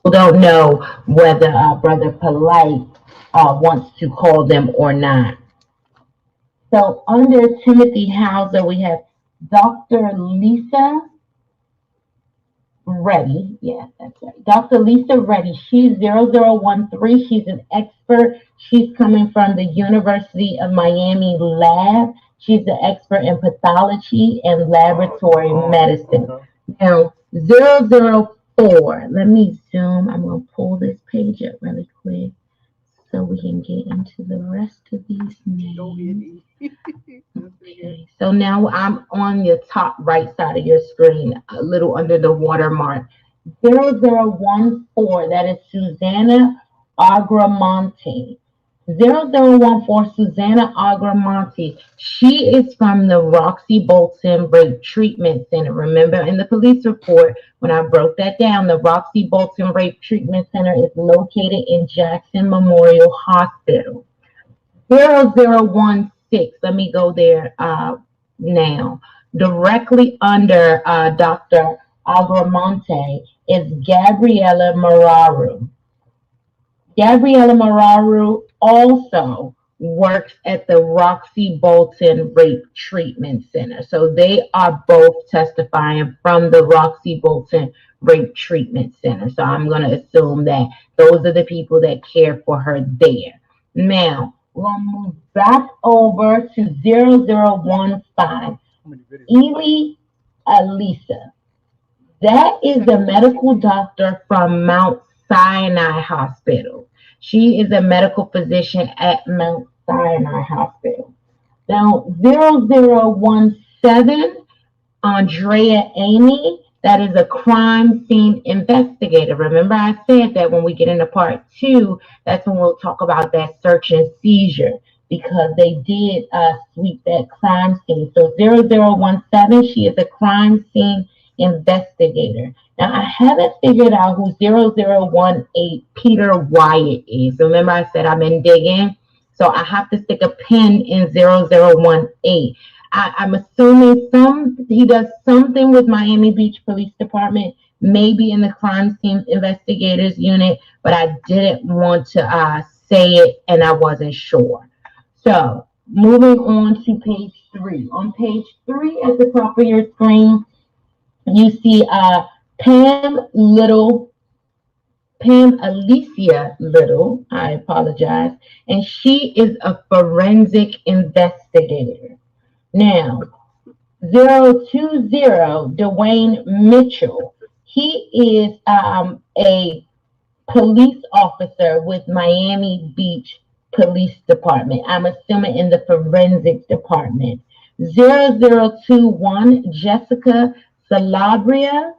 Don't know whether Brother Polight wants to call them or not. So under Timothy Hauser, we have Dr. Lisa Reddy. Yeah, that's right. Dr. Lisa Reddy. She's 0013. She's an expert. She's coming from the University of Miami lab. She's an expert in pathology and laboratory medicine. Now, 004. Let me zoom. I'm going to pull this page up really quick so we can get into the rest of these names. Okay, so now I'm on your top right side of your screen, a little under the watermark. 0014, that is Susanna Agramonte. 0014, Susanna Agramonte. She is from the Roxy Bolton Rape Treatment Center. Remember in the police report, when I broke that down, the Roxy Bolton Rape Treatment Center is located in Jackson Memorial Hospital. 0016, let me go there now. Directly under Dr. Agramonte is Gabriela Mararu. Gabriela Mararu also works at the Roxy Bolton Rape Treatment Center. So they are both testifying from the Roxy Bolton Rape Treatment Center. So I'm going to assume that those are the people that care for her there. Now, we'll move back over to 0015. Ely Alisa. That is the medical doctor from Mount Sinai Hospital. She is a medical physician at Mount Sinai Hospital. Now, 0017, Andrea Amy, that is a crime scene investigator. Remember I said that when we get into part 2, that's when we'll talk about that search and seizure, because they did sweep that crime scene. So 0017, she is a crime scene investigator. Now, I haven't figured out who 0018 Peter Wyatt is. Remember I said I've been digging, so I have to stick a pin in 0018. I'm assuming he does something with Miami Beach Police Department, maybe in the crime scene investigators unit, but I didn't want to say it and I wasn't sure. So moving on to page 3. On page 3 at the top of your screen, you see Pam Alicia Little, I apologize, and she is a forensic investigator. Now, 020, Dwayne Mitchell, he is a police officer with Miami Beach Police Department. I'm assuming in the forensics department. 0021, Jessica Salabria.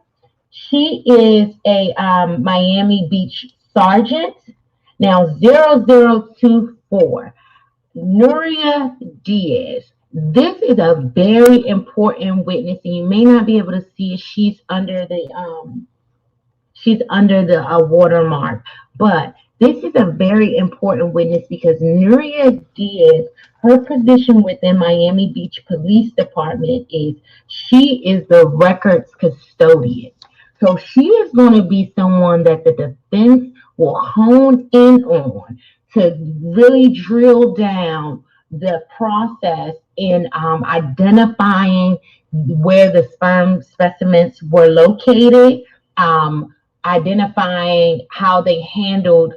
She is a Miami Beach sergeant. Now, 0024, Nuria Diaz. This is a very important witness, and you may not be able to see it. She's under the watermark, but this is a very important witness because Nuria Diaz, her position within Miami Beach Police Department is she is the records custodian. So she is going to be someone that the defense will hone in on to really drill down the process in identifying where the sperm specimens were located, identifying how they handled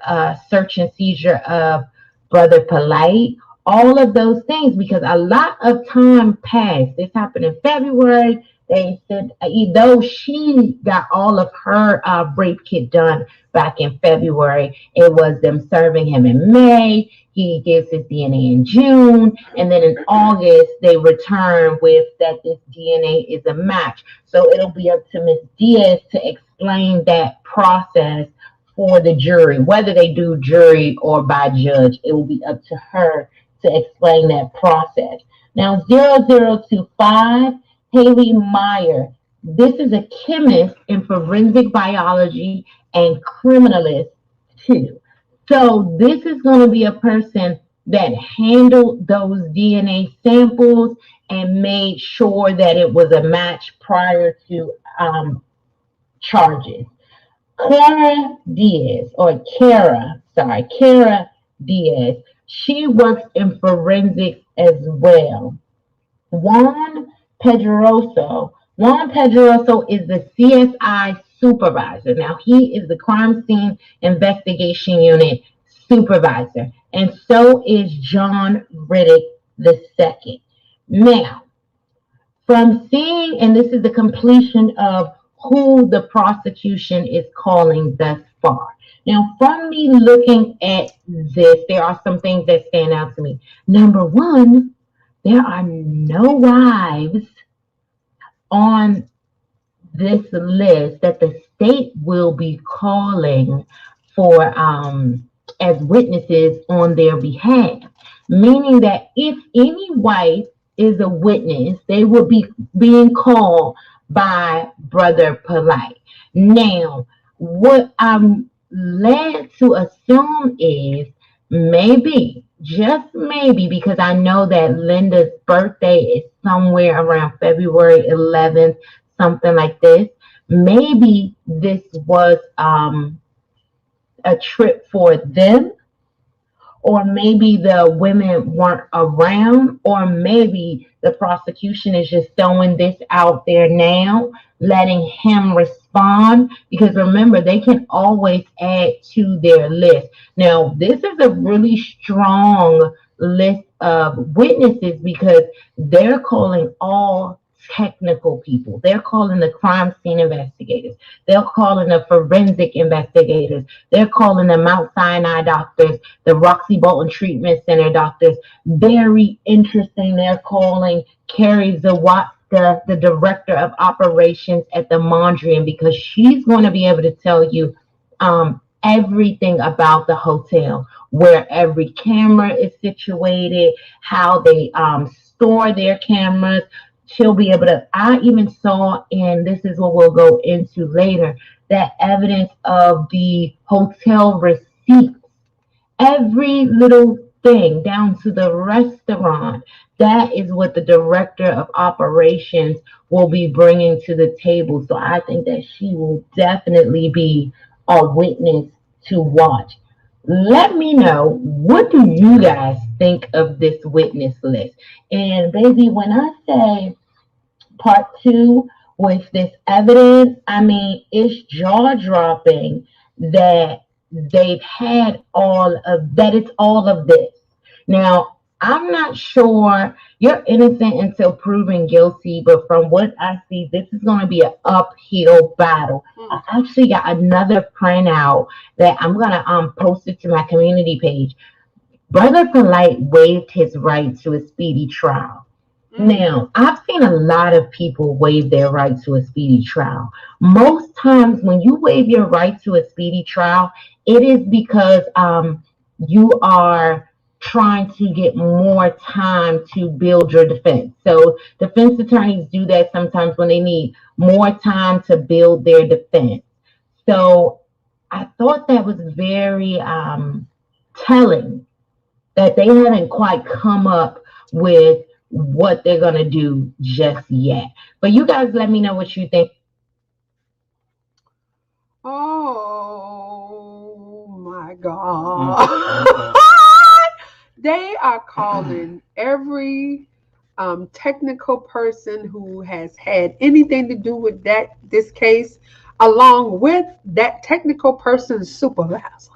search and seizure of Brother Polight, all of those things, because a lot of time passed. This happened in February. They said, though she got all of her rape kit done back in February, it was them serving him in May. He gives his DNA in June, and then in August, they return with that this DNA is a match. So it'll be up to Ms. Diaz to explain that process for the jury. Whether they do jury or by judge, it will be up to her to explain that process. Now, 0025, Haley Meyer. This is a chemist in forensic biology and criminalist too. So this is going to be a person that handled those DNA samples and made sure that it was a match prior to charges. Kara Diaz. She works in forensics as well. Juan Pedroso. Juan Pedroso is the CSI supervisor. Now, he is the crime scene investigation unit supervisor, and so is John Riddick II. Now, from seeing, and this is the completion of who the prosecution is calling thus far. Now, from me looking at this, there are some things that stand out to me. Number one, there are no wives on this list that the state will be calling for as witnesses on their behalf, meaning that if any wife is a witness, they will be being called by Brother Polight. Now, what I'm led to assume is maybe, just maybe, because I know that Linda's birthday is somewhere around February 11th, something like this. Maybe this was a trip for them, or maybe the women weren't around, or maybe the prosecution is just throwing this out there now, letting him respond, because remember, they can always add to their list. Now, this is a really strong list of witnesses because they're calling all technical people. They're calling the crime scene investigators. They're calling the forensic investigators. They're calling the Mount Sinai doctors, the Roxy Bolton Treatment Center doctors. Very interesting. They're calling Carrie Zawadzka, the director of operations at the Mondrian, because she's going to be able to tell you everything about the hotel, where every camera is situated, how they store their cameras. She'll be able to, I even saw, and this is what we'll go into later, that evidence of the hotel receipts, every little thing down to the restaurant. That is what the director of operations will be bringing to the table. So I think that she will definitely be a witness to watch. Let me know, what do you guys think of this witness list? And baby, when I say part 2 with this evidence, I mean, it's jaw-dropping that they've had all of that. It's all of this. Now, I'm not sure, you're innocent until proven guilty, but from what I see, this is going to be an uphill battle. I actually got another printout that I'm going to post it to my community page. Brother Polight waived his right to a speedy trial. Now, I've seen a lot of people waive their right to a speedy trial. Most times when you waive your right to a speedy trial, it is because you are trying to get more time to build your defense. So defense attorneys do that sometimes when they need more time to build their defense. So I thought that was very telling that they haven't quite come up with what they're going to do just yet. But you guys let me know what you think. Oh my God. They are calling every technical person who has had anything to do with this case, along with that technical person's supervisor.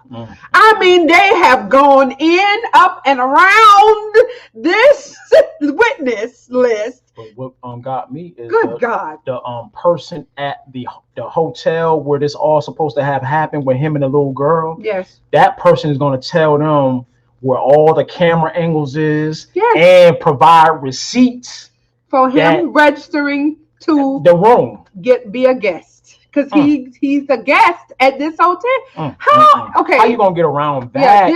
I mean, they have gone in, up, and around this witness list. But what got me is God, the person at the hotel where this all supposed to have happened with him and the little girl. Yes, that person is going to tell them where all the camera angles is, yes, and provide receipts for him registering to the room, be a guest. because he's a guest at this hotel. Okay, how you gonna get around that,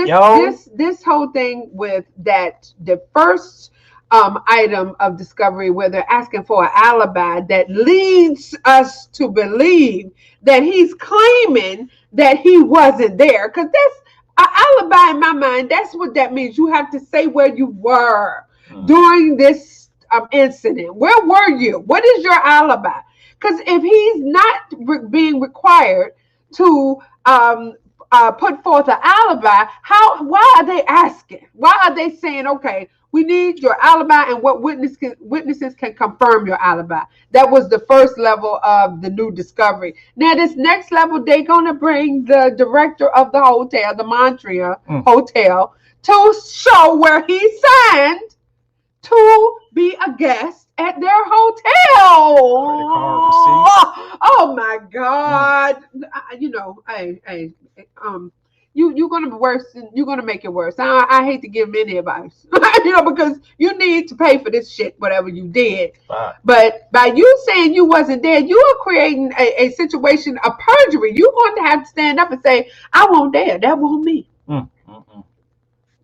this whole thing with that, the first item of discovery where they're asking for an alibi that leads us to believe that he's claiming that he wasn't there, because that's an alibi in my mind. That's what that means. You have to say where you were during this incident. Where were you? What is your alibi? Because if he's not being required to put forth an alibi, why are they asking? Why are they saying, okay, we need your alibi and what witnesses can confirm your alibi? That was the first level of the new discovery. Now, this next level, they're going to bring the director of the hotel, the Montreal Hotel, to show where he signed to be a guest at their hotel. Oh my God! You're gonna be worse. You're gonna make it worse. I hate to give any advice, because you need to pay for this shit, whatever you did. Right. But by you saying you wasn't there, you are creating a situation of perjury. You're going to have to stand up and say, "I wasn't there. That wasn't me."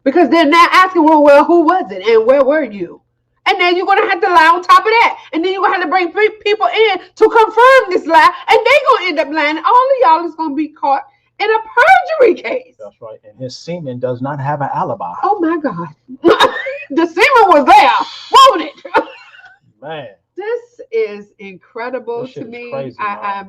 Because they're now asking, well, who was it and where were you? And then you're going to have to lie on top of that. And then you're going to have to bring people in to confirm this lie. And they're going to end up lying. All of y'all is going to be caught in a perjury case. That's right. And his semen does not have an alibi. Oh, my God. The semen was there, won't it? Man. This is incredible to me. Crazy, I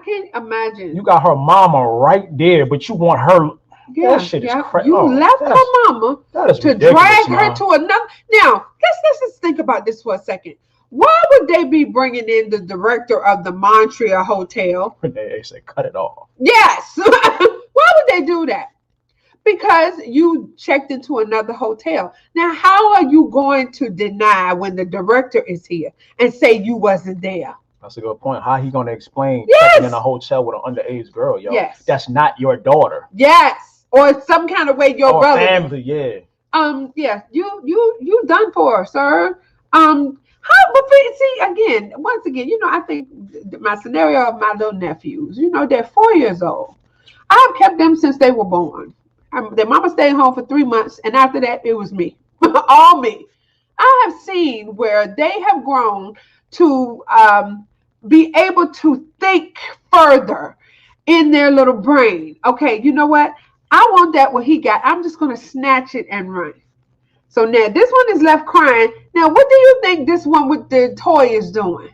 can't imagine. You got her mama right there, but you want her... that shit is crazy. You left her mama to drag her to another. Now, let's just think about this for a second. Why would they be bringing in the director of the Montreal Hotel? They say cut it off. Yes. Why would they do that? Because you checked into another hotel. Now, how are you going to deny when the director is here and say you wasn't there? That's a good point. How he going to explain Yes. checking in a hotel with an underage girl, yo? Yes. That's not your daughter. Yes. Or some kind of way your brother. Family, yeah. Yeah, you done for, sir. Once again, I think my scenario of my little nephews, they're 4 years old. I've kept them since they were born. Their mama stayed home for 3 months, and after that, it was me. All me. I have seen where they have grown to be able to think further in their little brain. Okay, you know what? I want that what he got. I'm just going to snatch it and run. So now this one is left crying. Now, what do you think this one with the toy is doing?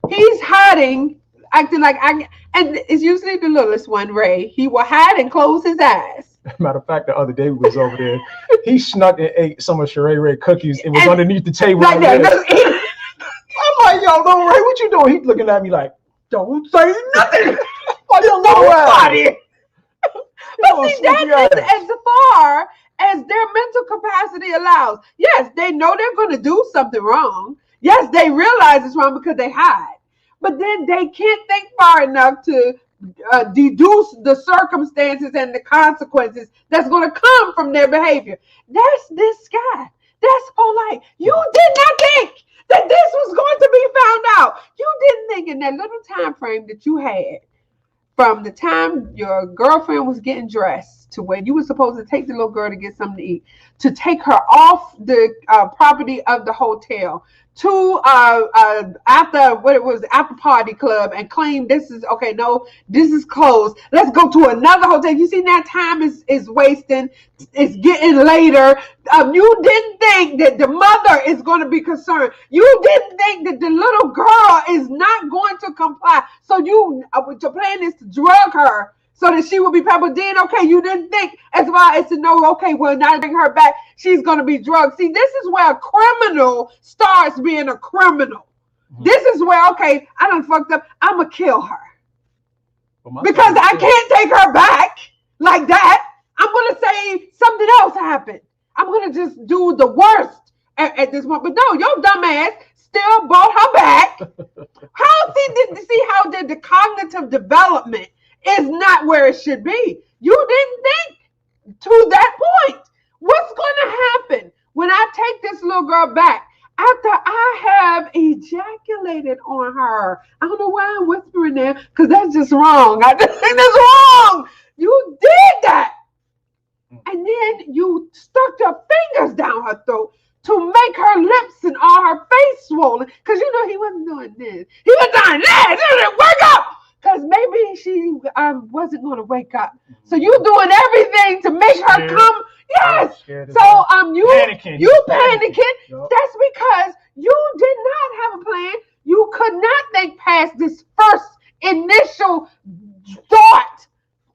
He's hiding, acting like and it's usually the littlest one, Ray. He will hide and close his eyes. Matter of fact, the other day we was over there. He snuck and ate some of Sheree Ray cookies. It was underneath the table. Like that. I'm like, yo, no, Ray, what you doing? He's looking at me like, don't say nothing. Why you nobody? But see, that's as far as their mental capacity allows. Yes, they know they're going to do something wrong. Yes, they realize it's wrong because they hide. But then they can't think far enough to deduce the circumstances and the consequences that's going to come from their behavior. That's this guy. That's Polight. You did not think that this was going to be found out. You didn't think in that little time frame that you had from the time your girlfriend was getting dressed to when you were supposed to take the little girl to get something to eat, to take her off the property of the hotel to after party club and claim this is okay. No, this is closed. Let's go to another hotel. You see, that time is wasting. It's getting later. You didn't think that the mother is going to be concerned. You didn't think that the little girl is not going to comply. So your plan is to drug her so that she will be peppered. Then, okay, you didn't think as well as to know, okay, well, now bring her back, she's going to be drugged. See, this is where a criminal starts being a criminal. Mm-hmm. This is where, okay, I done fucked up. I'm going to kill her. Because I can't take her back like that. I'm going to say something else happened. I'm going to just do the worst at this point. But no, your dumb ass still brought her back. How did the cognitive development is not where it should be? You didn't think to that point. What's going to happen when I take this little girl back? after I have ejaculated on her. I don't know why I'm whispering there, because that's just wrong. I just think that's wrong. You did that. And then you stuck your fingers down her throat to make her lips and all her face swollen. Because you know he wasn't doing this. He was doing that. He didn't wake up. Because maybe she wasn't going to wake up. So you doing everything to make her come. Yes. So you panicking. Yep. That's because you did not have a plan. You could not think past this first initial thought.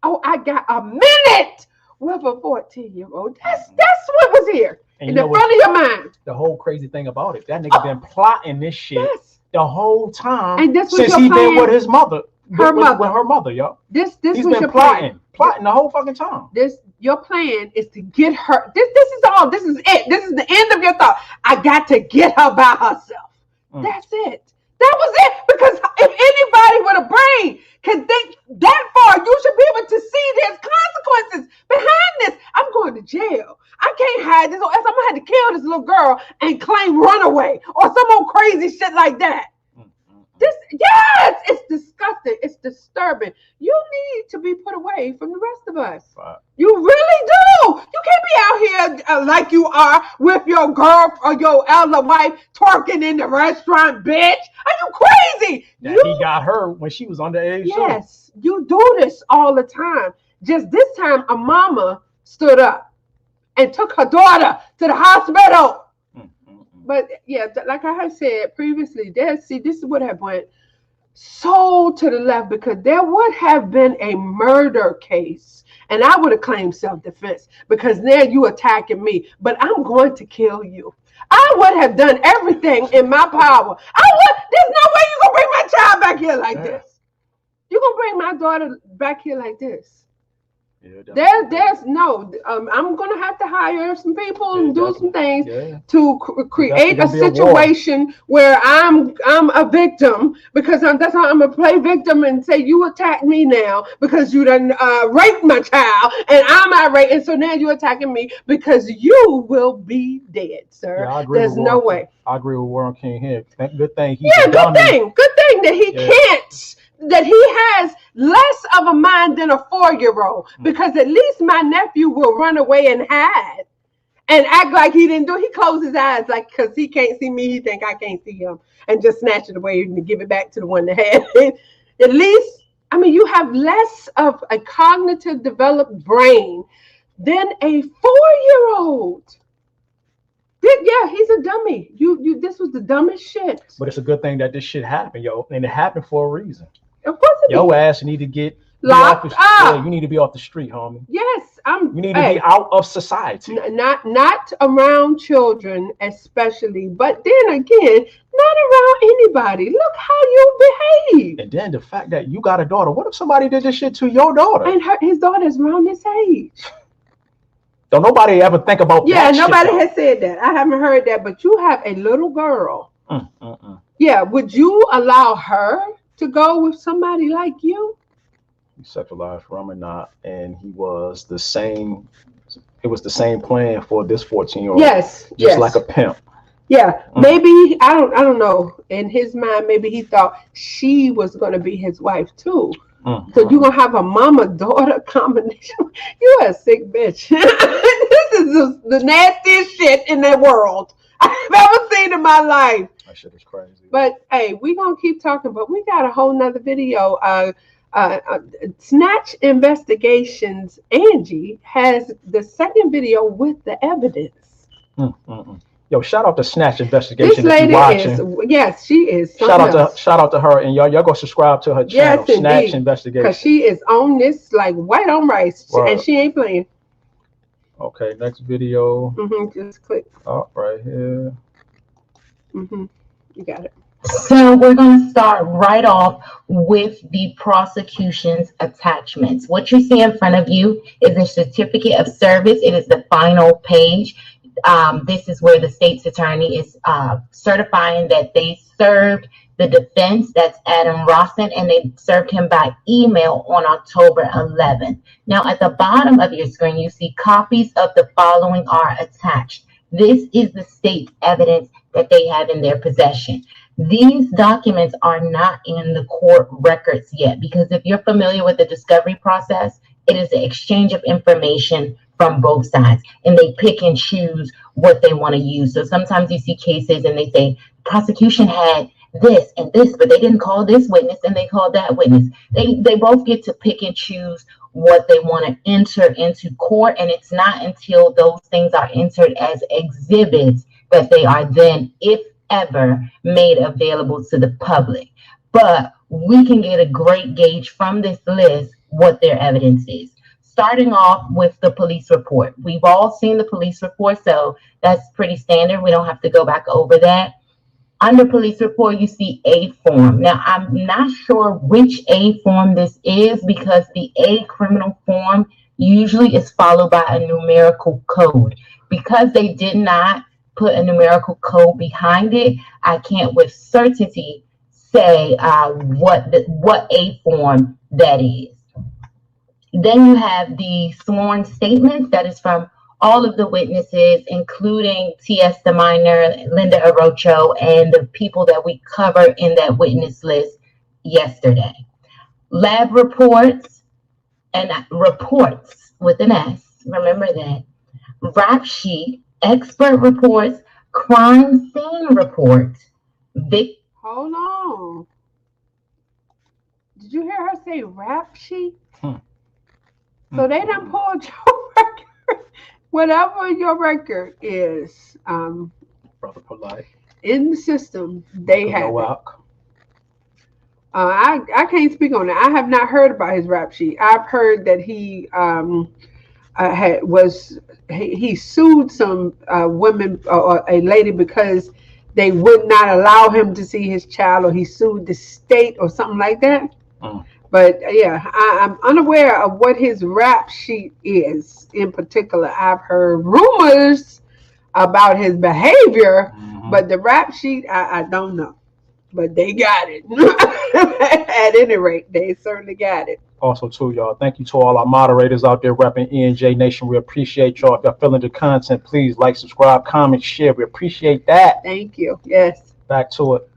Oh, I got a minute with a 14-year-old. That's what was here in the front of your mind. The whole crazy thing about it, that nigga been plotting this shit the whole time, and this was since he been with his mother. With her mother, yo. He's was been your plotting the whole fucking time. Your plan is to get her. This is it. This is the end of your thought. I got to get her by herself. That's it. That was it. Because if anybody with a brain can think that far, you should be able to see there's consequences behind this. I'm going to jail. I can't hide this, or else I'm gonna have to kill this little girl and claim runaway or some old crazy shit like that. It's disgusting. It's disturbing. You need to be put away from the rest of us. Right. You really do. You can't be out here like you are with your girl or your elder wife twerking in the restaurant, bitch. Are you crazy? He got her when she was underage. Yes, you do this all the time. Just this time, a mama stood up and took her daughter to the hospital. But yeah, like I have said previously, this is what have went so to the left, because there would have been a murder case and I would have claimed self-defense, because now you attacking me, but I'm going to kill you. I would have done everything in my power. There's no way you're going to bring my child back here like this. You're going to bring my daughter back here like this. Yeah, there's no. I'm gonna have to hire some people and do some things to create a situation where I'm a victim, because that's how I'm gonna play victim and say you attacked me now because you done raped my child and I'm irate, and so now you're attacking me because you will be dead, sir. Yeah, there's no way. I agree with Warren King here. Good thing good thing that he can't. That he has less of a mind than a 4-year-old, because at least my nephew will run away and hide and act like he didn't do it. He closed his eyes, like, because he can't see me, he think I can't see him, and just snatch it away and give it back to the one that had it. At least, I mean, you have less of a cognitive developed brain than a 4-year-old. Yeah, he's a dummy. This was the dumbest shit. But it's a good thing that this shit happened, yo, and it happened for a reason. Of course it Your ass need to get locked up. Yeah, you need to be off the street, homie. Yes, you need to be out of society. Not around children, especially. But then again, not around anybody. Look how you behave. And then the fact that you got a daughter. What if somebody did this shit to your daughter? And his daughter's around his age. Don't nobody ever think about that. Yeah, nobody has said that. I haven't heard that. But you have a little girl. Yeah, would you allow her to go with somebody like you? He sexualized Ramanat, and he was the same. It was the same plan for this 14-year-old. Yes, just like a pimp. Yeah, maybe I don't know. In his mind, maybe he thought she was going to be his wife too. So you're gonna have a mama-daughter combination. You a sick bitch. This is the nastiest shit in the world I've ever seen in my life. That shit is crazy. But hey, we gonna keep talking. But we got a whole nother video. Snatch Investigations. Angie has the second video with the evidence. Yo, shout out to Snatch Investigation. This lady is, yes, she is. Shout out to her, and y'all go subscribe to her channel, yes, Snatch Investigation. Because she is on this like white on rice, and she ain't playing. Okay, next video. Just click. Oh, right here. You got it. So we're going to start right off with the prosecution's attachments. What you see in front of you is a certificate of service. It is the final page. This is where the state's attorney is certifying that they served the defense, that's Adam Rawson, and they served him by email on October 11th. Now, at the bottom of your screen, you see copies of the following are attached. This is the state's evidence that they have in their possession. These documents are not in the court records yet, because if you're familiar with the discovery process, it is the exchange of information from both sides, and they pick and choose what they want to use. So sometimes you see cases and they say prosecution had this and this, but they didn't call this witness and they called that witness. They both get to pick and choose what they want to enter into court, and it's not until those things are entered as exhibits that they are then, if ever, made available to the public. But we can get a great gauge from this list what their evidence is. Starting off with the police report. We've all seen the police report, so that's pretty standard. We don't have to go back over that. Under police report, you see A form. Now, I'm not sure which A form this is, because the A criminal form usually is followed by a numerical code. Because they did not put a numerical code behind it, I can't with certainty say what A form that is. Then you have the sworn statements that is from all of the witnesses, including T.S. the minor, Linda Arocho, and the people that we covered in that witness list yesterday. Lab reports, and reports with an S, remember that. Rap sheet, expert reports, crime scene reports. Hold on. Did you hear her say rap sheet? So they done pulled your record. Whatever your record is, Brother Polight. in the system, they have No it. out. I can't speak on that. I have not heard about his rap sheet. I've heard that he he sued some women or a lady because they would not allow him to see his child, or he sued the state or something like that. But yeah, I'm unaware of what his rap sheet is in particular. I've heard rumors about his behavior, but the rap sheet, I don't know. But they got it. At any rate, they certainly got it. Also, too, y'all, thank you to all our moderators out there repping E&J Nation. We appreciate y'all. If y'all feeling the content, please like, subscribe, comment, share. We appreciate that. Thank you. Yes. Back to it.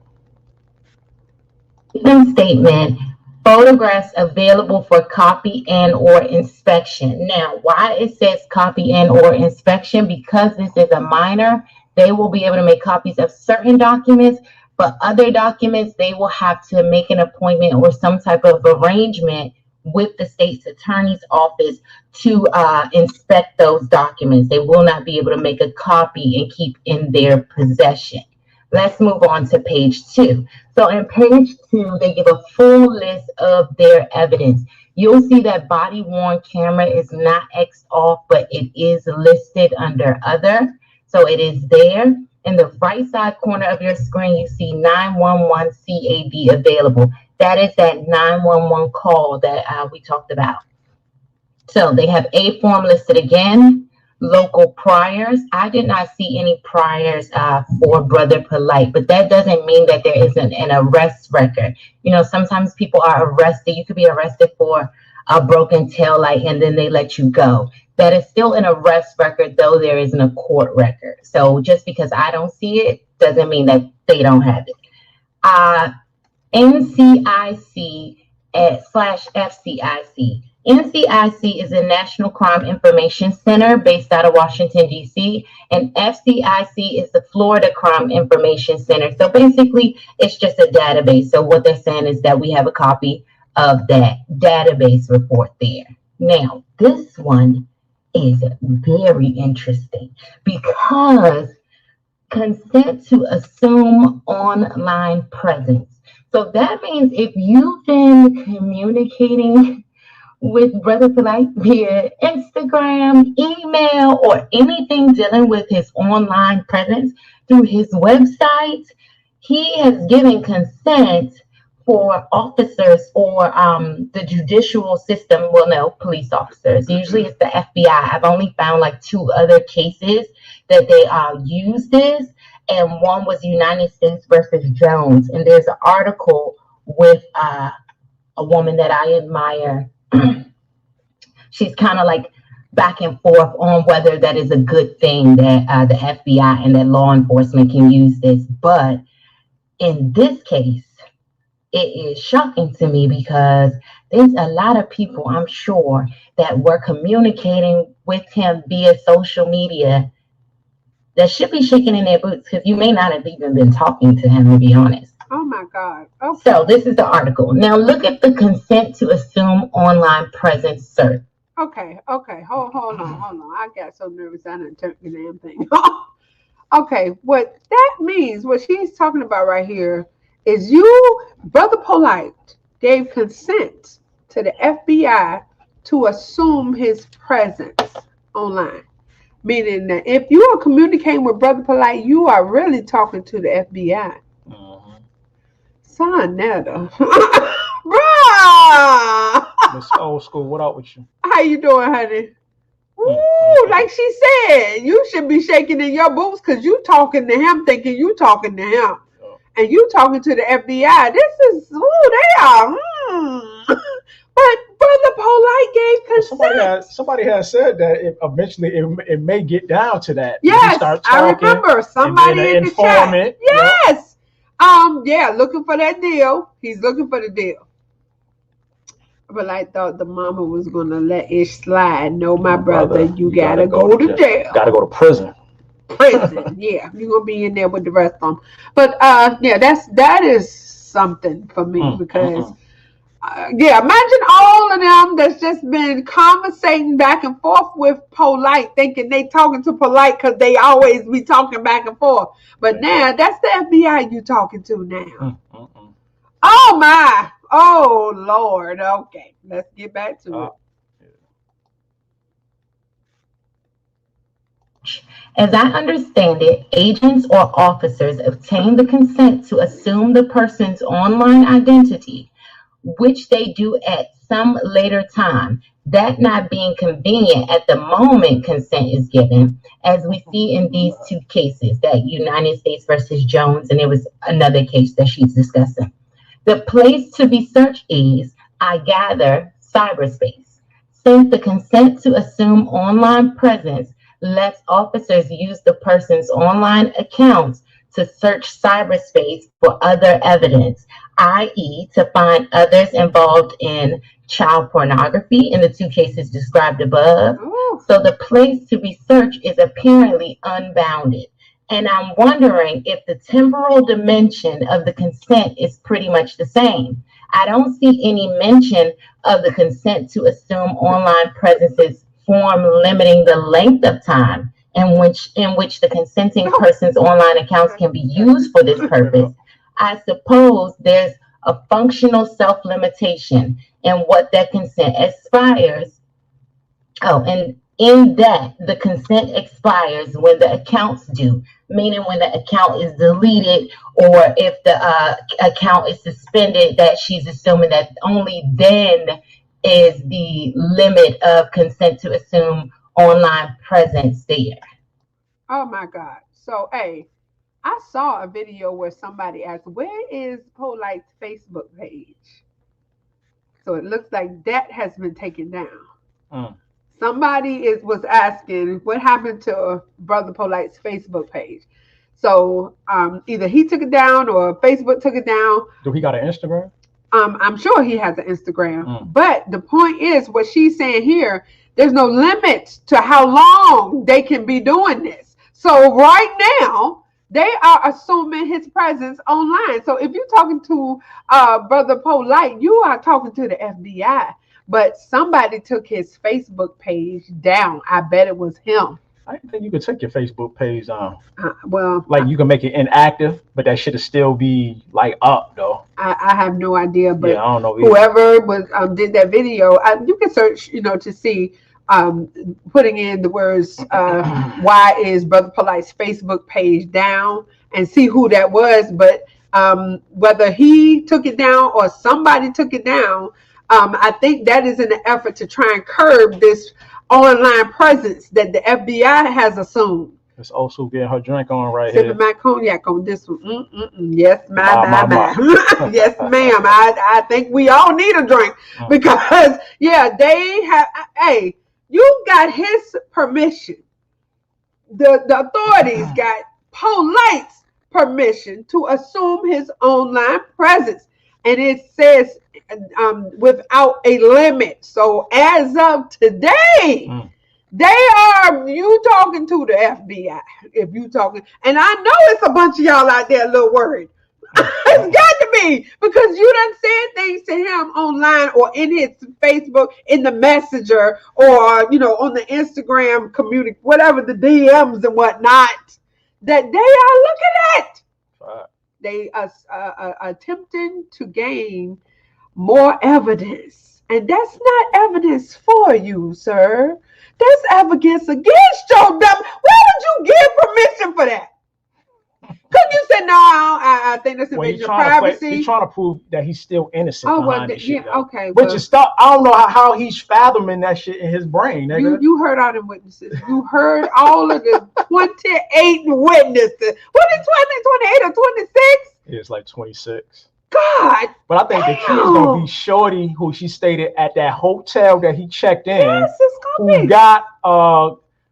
Statement. Photographs available for copy and or inspection. Now, why it says copy and or inspection? Because this is a minor, they will be able to make copies of certain documents, but other documents, they will have to make an appointment or some type of arrangement with the state's attorney's office to inspect those documents. They will not be able to make a copy and keep in their possession. Let's move on to page 2. So in page 2, they give a full list of their evidence. You'll see that body worn camera is not X'd off, but it is listed under other. So it is there. In the right side corner of your screen, you see 911 CAD available. That is that 911 call that we talked about. So they have A form listed again. Local priors. I did not see any priors for Brother Polight, but that doesn't mean that there isn't an arrest record. You know, sometimes people are arrested. You could be arrested for a broken tail light and then they let you go. That is still an arrest record, though there isn't a court record. So just because I don't see it doesn't mean that they don't have it. NCIC/FCIC. NCIC is a National Crime Information Center based out of Washington, D.C., and FCIC is the Florida Crime Information Center. So basically, it's just a database. So what they're saying is that we have a copy of that database report there. Now, this one is very interesting because consent to assume online presence. So that means if you've been communicating with Brother Polight via Instagram, email, or anything dealing with his online presence through his website, he has given consent for officers or the judicial system, well, no, police officers. Usually it's the FBI. I've only found like 2 other cases that they use this, and one was United States versus Jones. And there's an article with a woman that I admire. She's kind of like back and forth on whether that is a good thing that the FBI and that law enforcement can use this. But in this case, it is shocking to me because there's a lot of people, I'm sure, that were communicating with him via social media that should be shaking in their boots because you may not have even been talking to him, to be honest. Oh my God. Okay. So this is the article. Now look at the consent to assume online presence search. Okay. Hold on. I got so nervous I didn't turn the damn thing. Okay, what that means, what she's talking about right here, is you, Brother Polight, gave consent to the FBI to assume his presence online. Meaning that if you are communicating with Brother Polight, you are really talking to the FBI. Son, netta. Bruh! Miss Old School, what up with you? How you doing, honey? Ooh, like she said, you should be shaking in your boots because you talking to him thinking you talking to him. And you talking to the FBI. This is, they are. But Brother Polight gave consent. Somebody has said that eventually it may get down to that. Yes, start I remember somebody in the chat. Yes. Yeah, looking for that deal. He's looking for the deal. But I thought the mama was gonna let it slide. No, my brother, you gotta go to jail. Gotta go to prison. Yeah, you're gonna be in there with the rest of them. But yeah, that is something for me because yeah, imagine all of them that's just been conversating back and forth with Polight, thinking they talking to Polight because they always be talking back and forth. But now that's the FBI you talking to now. Oh my, oh Lord. Okay, let's get back to it. As I understand it, agents or officers obtain the consent to assume the person's online identity, which they do at some later time. That not being convenient at the moment consent is given, as we see in these two cases, that United States versus Jones, and there was another case that she's discussing. The place to be searched is, I gather, cyberspace. Since the consent to assume online presence lets officers use the person's online accounts to search cyberspace for other evidence, i.e. to find others involved in child pornography in the two cases described above. So the place to be searched is apparently unbounded. And I'm wondering if the temporal dimension of the consent is pretty much the same. I don't see any mention of the consent to assume online presence's form limiting the length of time in which the consenting person's online accounts can be used for this purpose. I suppose there's a functional self-limitation in what that consent expires. Oh, and in that the consent expires when the accounts do, meaning when the account is deleted or if the account is suspended, that she's assuming that only then is the limit of consent to assume online presence there. Oh my God. So, hey, I saw a video where somebody asked, where is Polight's Facebook page? So it looks like that has been taken down. Somebody was asking what happened to Brother Polight's Facebook page. So either he took it down or Facebook took it down. Do he got an Instagram? I'm sure he has an Instagram. But the point is, what she's saying here, there's no limit to how long they can be doing this. So right now, they are assuming his presence online. So if you're talking to Brother Polight, you are talking to the FBI. But somebody took his Facebook page down. I bet it was him. I didn't think you could take your Facebook page down. Well, you can make it inactive, but that should still be like up though. I have no idea, but yeah, I don't know either. Whoever was did that video, you can search, to see putting in the words why is Brother Polight's Facebook page down and see who that was. But whether he took it down or somebody took it down, I think that is in an effort to try and curb this online presence that the FBI has assumed. It's also getting her drink on right Sipping here. my cognac on this one. Yes, my. Yes, ma'am. I think we all need a drink because, yeah, they have, hey, You got his permission. The authorities got Polight's permission to assume his online presence. And it says without a limit. So as of today, they are you talking to the FBI. If you talking, and I know it's a bunch of y'all out there a little worried. It's got to be, because you done said things to him online or in his Facebook, in the messenger, or on the Instagram community, whatever, the DMs and whatnot, that they are looking at. They are attempting to gain more evidence, and that's not evidence for you, sir. That's evidence against your dumb. Why would you give permission for that? Because you said no. I think that's invasion of privacy. He's trying to prove that he's still innocent. Oh well, this yeah, shit, okay. Which is stuff. I don't know how he's fathoming that shit in his brain. You heard all the witnesses. You heard all of the 28 witnesses. What is 28 or 26? It's like 26. God. But I think the key is gonna be Shorty, who she stated at that hotel that he checked in. Yes, it's gonna who be. got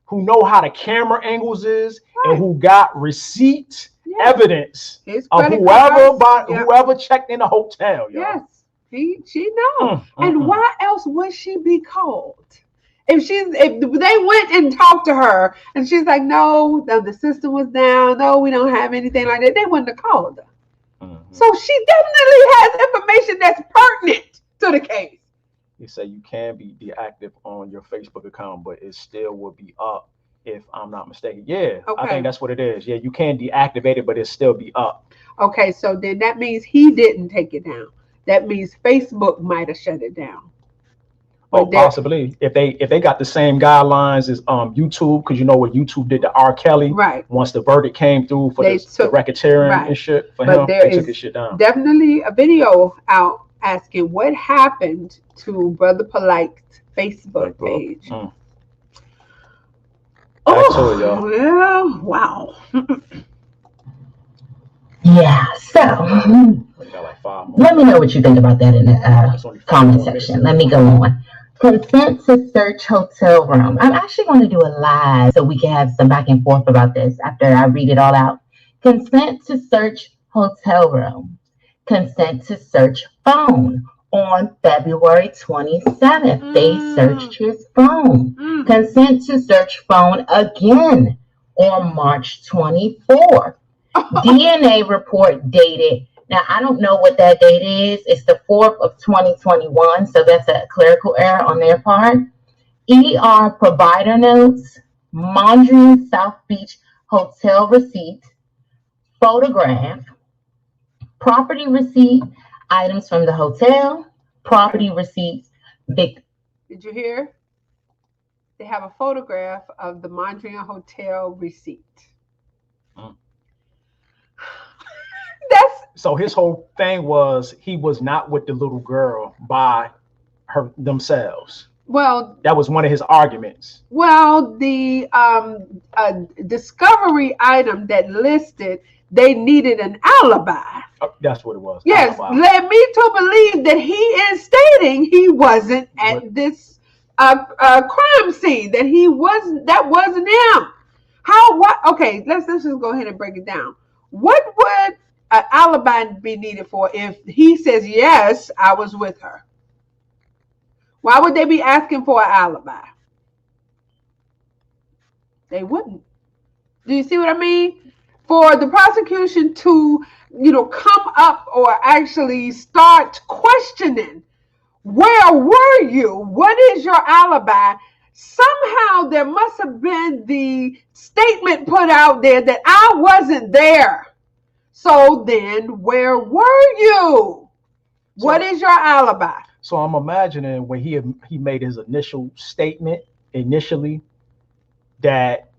who know how the camera angles is, right, and who got receipt. Yeah. Evidence of whoever checked in the hotel. Yo. Yes, she knows. And why else would she be called? If they went and talked to her and she's like, no, the system was down. No, we don't have anything like that. They wouldn't have called her. So she definitely has information that's pertinent to the case. You say you can be deactive on your Facebook account, but it still will be up. If I'm not mistaken. Yeah, okay. I think that's what it is. Yeah, you can deactivate it, but it still be up. Okay, so then that means he didn't take it down. That means Facebook might have shut it down. Oh, possibly. If they got the same guidelines as YouTube, because what YouTube did to R. Kelly. Right. Once the verdict came through for the racketeering and shit for him, they took his shit down. Definitely a video out asking what happened to Brother Polight's Facebook page. Oh, well, wow. Yeah, so let me know what you think about that in the comment section. Let me go on. Consent to search hotel room. I'm actually going to do a live so we can have some back and forth about this after I read it all out. Consent to search hotel room. Consent to search phone. On February 27th, they searched his phone. Consent to search phone again on March 24th. DNA report dated. Now, I don't know what that date is. It's the 4th of 2021, so that's a clerical error on their part. ER provider notes, Mondrian South Beach hotel receipt, photograph, property receipt, items from the hotel, property receipts. Did you hear? They have a photograph of the Mondrian Hotel receipt. So his whole thing was he was not with the little girl by themselves. Well, that was one of his arguments. Well, the discovery item that listed they needed an alibi. Oh, that's what it was. Yes, alibi. Led me to believe that he is stating he wasn't at this crime scene. That wasn't him. Okay, let's just go ahead and break it down. What would an alibi be needed for if he says yes, I was with her? Why would they be asking for an alibi? They wouldn't. Do you see what I mean? For the prosecution to, come up or actually start questioning, where were you? What is your alibi? Somehow there must have been the statement put out there that I wasn't there. So then where were you? What is your alibi? So I'm imagining when he made his initial statement that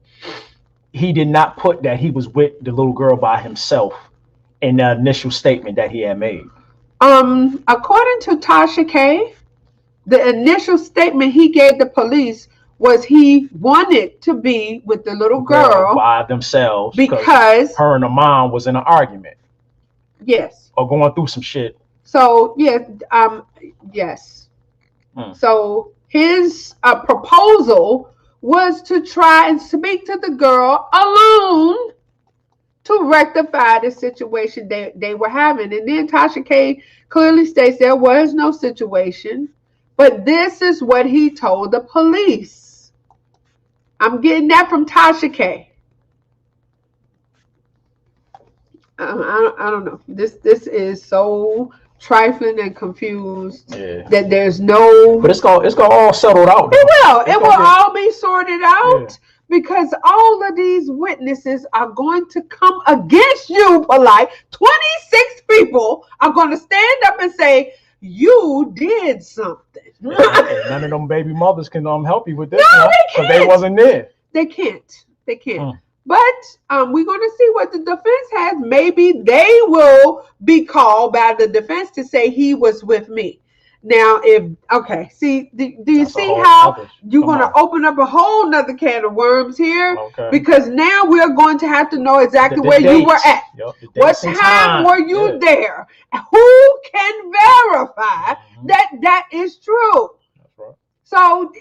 he did not put that he was with the little girl by himself in the initial statement that he had made. According to Tasha K, the initial statement he gave the police was he wanted to be with the little girl by themselves because her and her mom was in an argument. Yes. Or going through some shit. So yes. So his proposal was to try and speak to the girl alone to rectify the situation they were having. And then Tasha K clearly states there was no situation, but this is what he told the police. I'm getting that from Tasha K. I don't know. This is so trifling and confused that there's no. But it's gonna all settled out. It will all be sorted out because all of these witnesses are going to come against you, Polight. 26 people are going to stand up and say you did something. None of them baby mothers can help you with this. No, they can't. They wasn't there. They can't. But we're going to see what the defense has. Maybe they will be called by the defense to say he was with me. Now, do you see how you're going to open up a whole nother can of worms here? Okay. Because now we're going to have to know exactly where you were at. What time were you there? Who can verify that is true? That's right. So,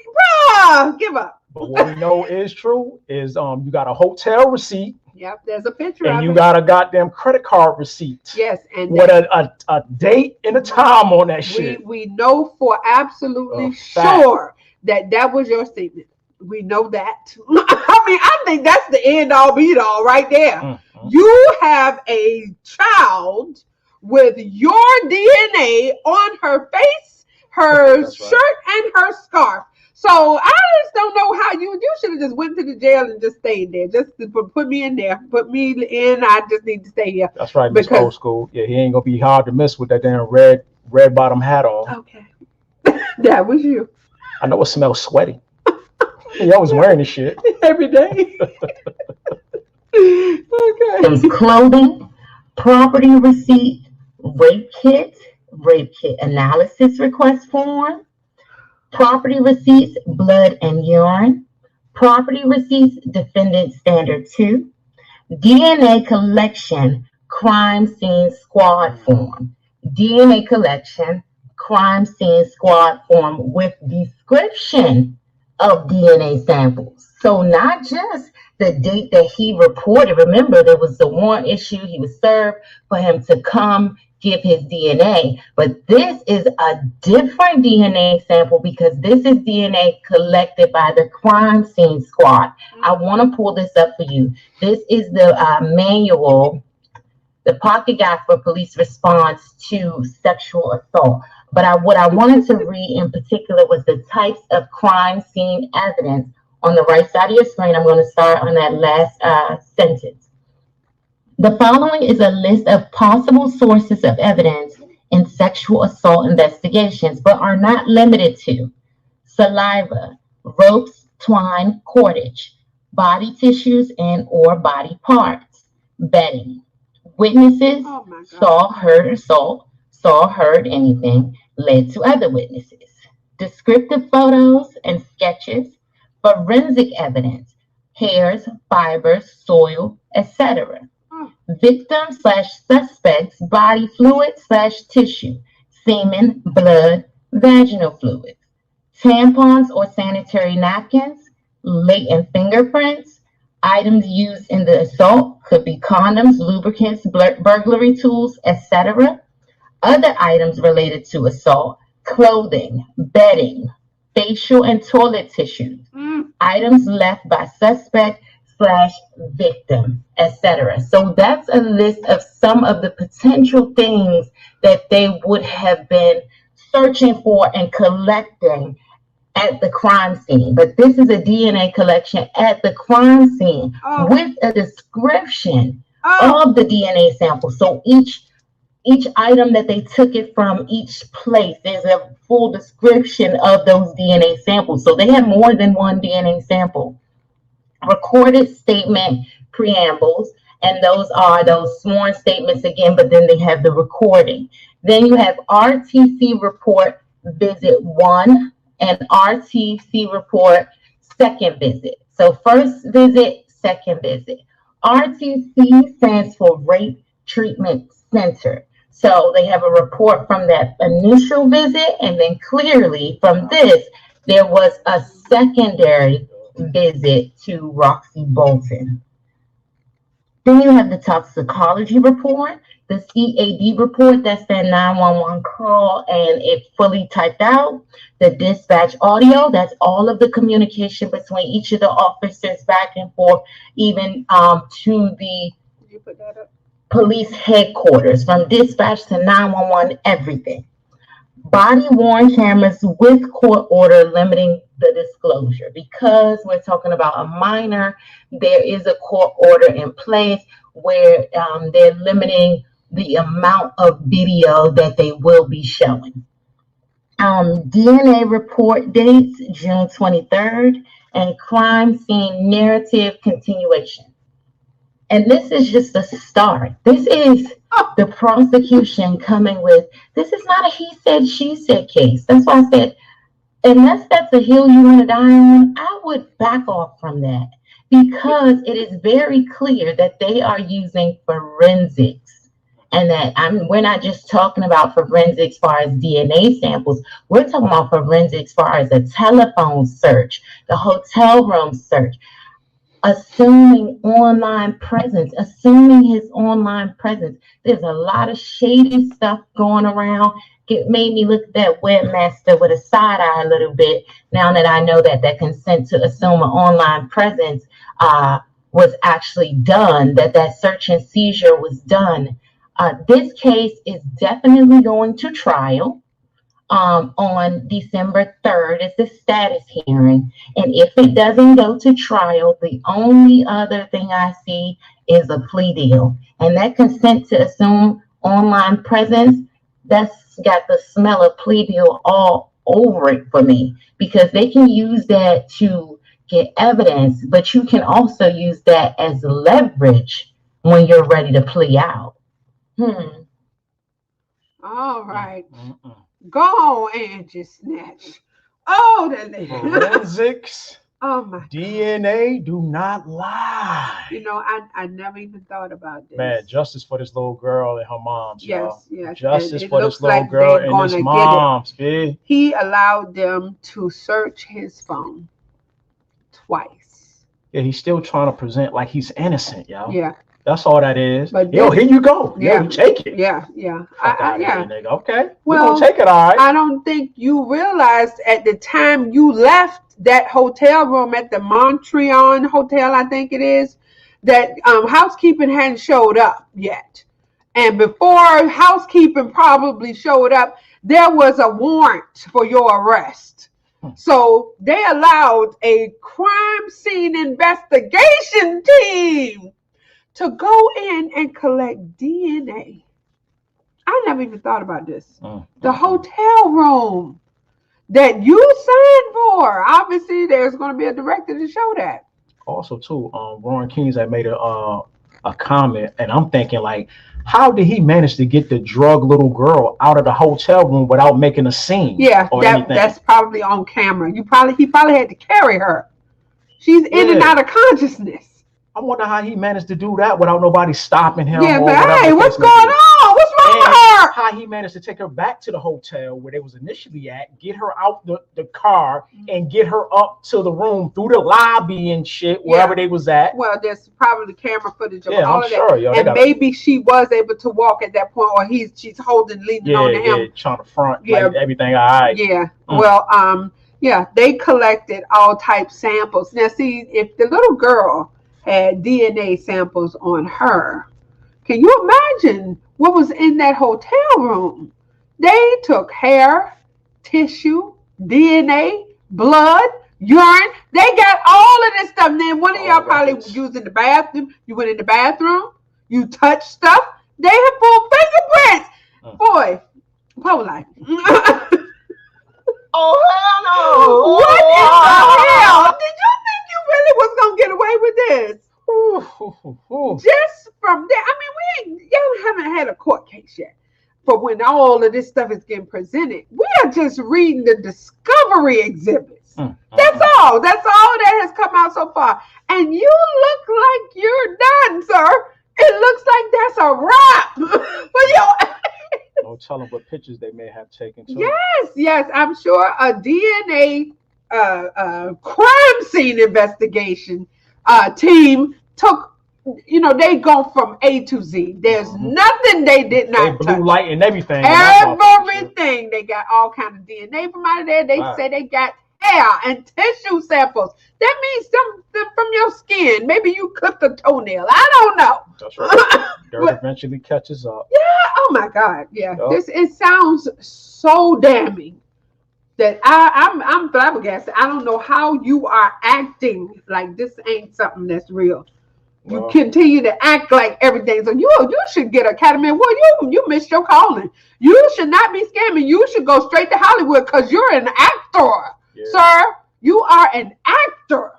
give up. But what we know is true is you got a hotel receipt. Yep, there's a picture and you got a goddamn credit card receipt. Yes, and with a date and a time on that shit. We know for absolutely sure that was your statement. We know that. I think that's the end all be all right there. Mm-hmm. You have a child with your DNA on her face, her shirt, and her scarf. So I just don't know how you should have just went to the jail and just stayed there. Just to put me in there. Put me in. I just need to stay here. That's right, Miss Old School. Yeah, he ain't gonna be hard to miss with that damn red bottom hat on. Okay. That was you. I know it smells sweaty. I was wearing this shit every day. Okay. There's clothing, property receipt, rape kit analysis request form, property receipts, blood and urine, property receipts, defendant standard 2, DNA collection, crime scene squad form, DNA collection, crime scene squad form with description of DNA samples. So not just the date that he reported. Remember, there was the warrant issue. He was served for him to come give his DNA, but this is a different DNA sample because this is DNA collected by the crime scene squad. I want to pull this up for you. This is the manual, the pocket guide for police response to sexual assault. But what I wanted to read in particular was the types of crime scene evidence. On the right side of your screen, I'm going to start on that last sentence. The following is a list of possible sources of evidence in sexual assault investigations, but are not limited to saliva, ropes, twine, cordage, body tissues and or body parts, bedding, witnesses, saw, heard assault, saw, heard anything, led to other witnesses, descriptive photos and sketches, forensic evidence, hairs, fibers, soil, etc. Victim/suspect's body fluid/tissue, semen, blood, vaginal fluids, tampons or sanitary napkins, latent fingerprints, items used in the assault, could be condoms, lubricants, burglary tools, etc. Other items related to assault, clothing, bedding, facial and toilet tissues, items left by suspect / victim, etc. So that's a list of some of the potential things that they would have been searching for and collecting at the crime scene. But this is a DNA collection at the crime scene with a description of the DNA sample. So each item that they took it from, each place, there's a full description of those DNA samples. So they have more than one DNA sample. Recorded statement preambles, and those are those sworn statements again, but then they have the recording. Then you have RTC report visit 1 and RTC report second visit. So first visit, second visit. RTC stands for Rape Treatment Center. So they have a report from that initial visit, and then clearly from this, There was a secondary visit to Roxy Bolton. Then you have the toxicology report, the CAD report, that's that 911 call and it fully typed out, the dispatch audio, that's all of the communication between each of the officers back and forth, even to the police headquarters, from dispatch to 911, everything. Body worn cameras with court order limiting the disclosure. Because we're talking about a minor, there is a court order in place where they're limiting the amount of video that they will be showing. DNA report dates June 23rd, and crime scene narrative continuation. And this is just the start. This is the prosecution coming with, this is not a he said, she said case. That's why I said, unless that's a hill you want to die on, I would back off from that, because it is very clear that they are using forensics. And that we're not just talking about forensics as far as DNA samples. We're talking about forensics as far as a telephone search, the hotel room search. Assuming online presence, assuming his online presence. There's a lot of shady stuff going around. It made me look at that webmaster with a side eye a little bit, now that I know that that consent to assume an online presence was actually done, that search and seizure was done. This case is definitely going to trial. On December 3rd. It's the status hearing. And if it doesn't go to trial, the only other thing I see is a plea deal. And that consent to assume online presence, that's got the smell of plea deal all over it for me, because they can use that to get evidence, but you can also use that as leverage when you're ready to plea out. All right. Go on, Angie Snatch. Oh, that lady. Forensics. Oh, my. DNA do not lie. You know, I never even thought about this. Man, justice for this little girl and her mom's, y'all. Yes. Justice for this little girl and his mom's, bitch. He allowed them to search his phone twice. Yeah, he's still trying to present like he's innocent, y'all. Yeah. That's all that is. But here you go. Yeah, you take it. Yeah. Yeah. Nigga. Okay. Well, we're gonna take it, all right. I don't think you realized at the time you left that hotel room at the Montreal Hotel, I think it is, that housekeeping hadn't showed up yet. And before housekeeping probably showed up, there was a warrant for your arrest. So they allowed a crime scene investigation team to go in and collect DNA. I never even thought about this. The hotel room that you signed for. Obviously, there's going to be a director to show that. Also, too, Rowan Keynes had made a comment, and I'm thinking, like, how did he manage to get the drug little girl out of the hotel room without making a scene? Yeah, or anything? That's probably on camera. He probably had to carry her. She's in and out of consciousness. I wonder how he managed to do that without nobody stopping him. Yeah, but hey, what's going on? What's wrong with her? How he managed to take her back to the hotel where they was initially at, get her out the car, and get her up to the room through the lobby and shit, wherever they was at. Well, there's probably the camera footage of all I'm of sure, that. And maybe she was able to walk at that point, or she's leaning on to him. Yeah, trying to front, like everything all right. Yeah, well, they collected all type samples. Now, see, if the little girl had DNA samples on her, can you imagine what was in that hotel room? They took hair, tissue, DNA, blood, urine. They got all of this stuff. And then one of y'all probably was using the bathroom. You went in the bathroom. You touched stuff. They had full fingerprints. Boy, Polight. Oh, hell no. What in the hell? Did you think you really was going to get away with this? Just from there. I mean, y'all haven't had a court case yet. But when all of this stuff is getting presented, we are just reading the discovery exhibits. That's all. That's all that has come out so far. And you look like you're done, sir. It looks like that's a wrap. But don't tell them what pictures they may have taken too. Yes. I'm sure a DNA crime scene investigation team took, they go from A to Z. There's nothing they did not They touch. blue light and everything. Everything. They got all kind of DNA from out of there. They Wow. say they got hair and tissue samples. That means some from your skin. Maybe you clipped a toenail. I don't know. That's right. Dirt eventually catches up. Yeah. Oh my God. Yeah. Yep. It sounds so damning that I'm flabbergasted. I don't know how you are acting like this ain't something that's real. You continue to act like everything. So you should get Academy Award. You missed your calling. You should not be scamming. You should go straight to Hollywood because you're an actor, sir. You are an actor.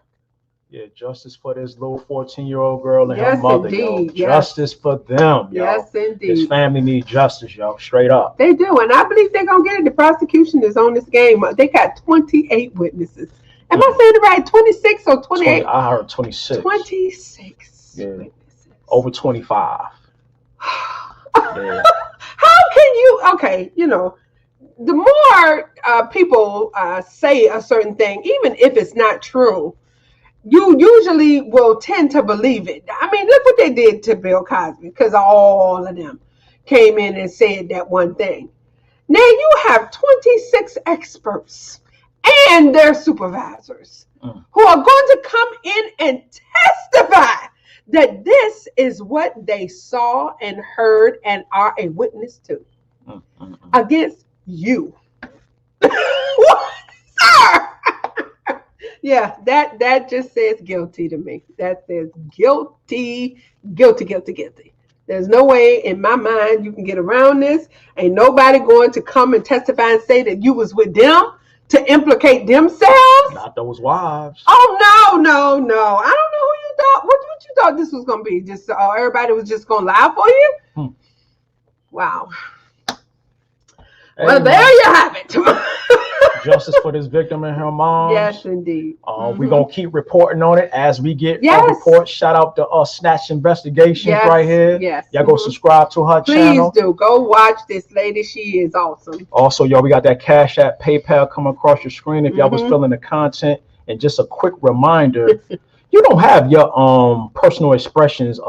Yeah, justice for this little 14-year-old girl and Yes, her mother, indeed. yo. Yes. Justice for them, yo. Yes, indeed. His family needs justice, yo. Straight up. They do, and I believe they're gonna get it. The prosecution is on this game. They got 28 witnesses. Am I saying it right? 26 or 28? I heard 26. 26 witnesses. Over 25. Yeah. How can you? Okay, the more people say a certain thing, even if it's not true, you usually will tend to believe it. I mean, look what they did to Bill Cosby, because all of them came in and said that one thing. Now you have 26 experts and their supervisors who are going to come in and testify that this is what they saw and heard and are a witness to against you. What, sir? Yeah, that just says guilty to me. That says guilty. There's no way in my mind you can get around this. Ain't nobody going to come and testify and say that you was with them to implicate themselves. Not those wives. Oh, no. I don't know who you thought. What you thought this was going to be? Just everybody was just going to lie for you? Wow. Hey, well, there you have it. Justice for this victim and her mom. Yes, indeed. We're going to keep reporting on it as we get reports. Shout out to Snatch Investigations right here. Yes. Y'all go subscribe to her channel. Please do. Go watch this lady. She is awesome. Also, y'all, we got that Cash App, PayPal coming across your screen if y'all was feeling the content. And just a quick reminder, you don't have your personal expressions.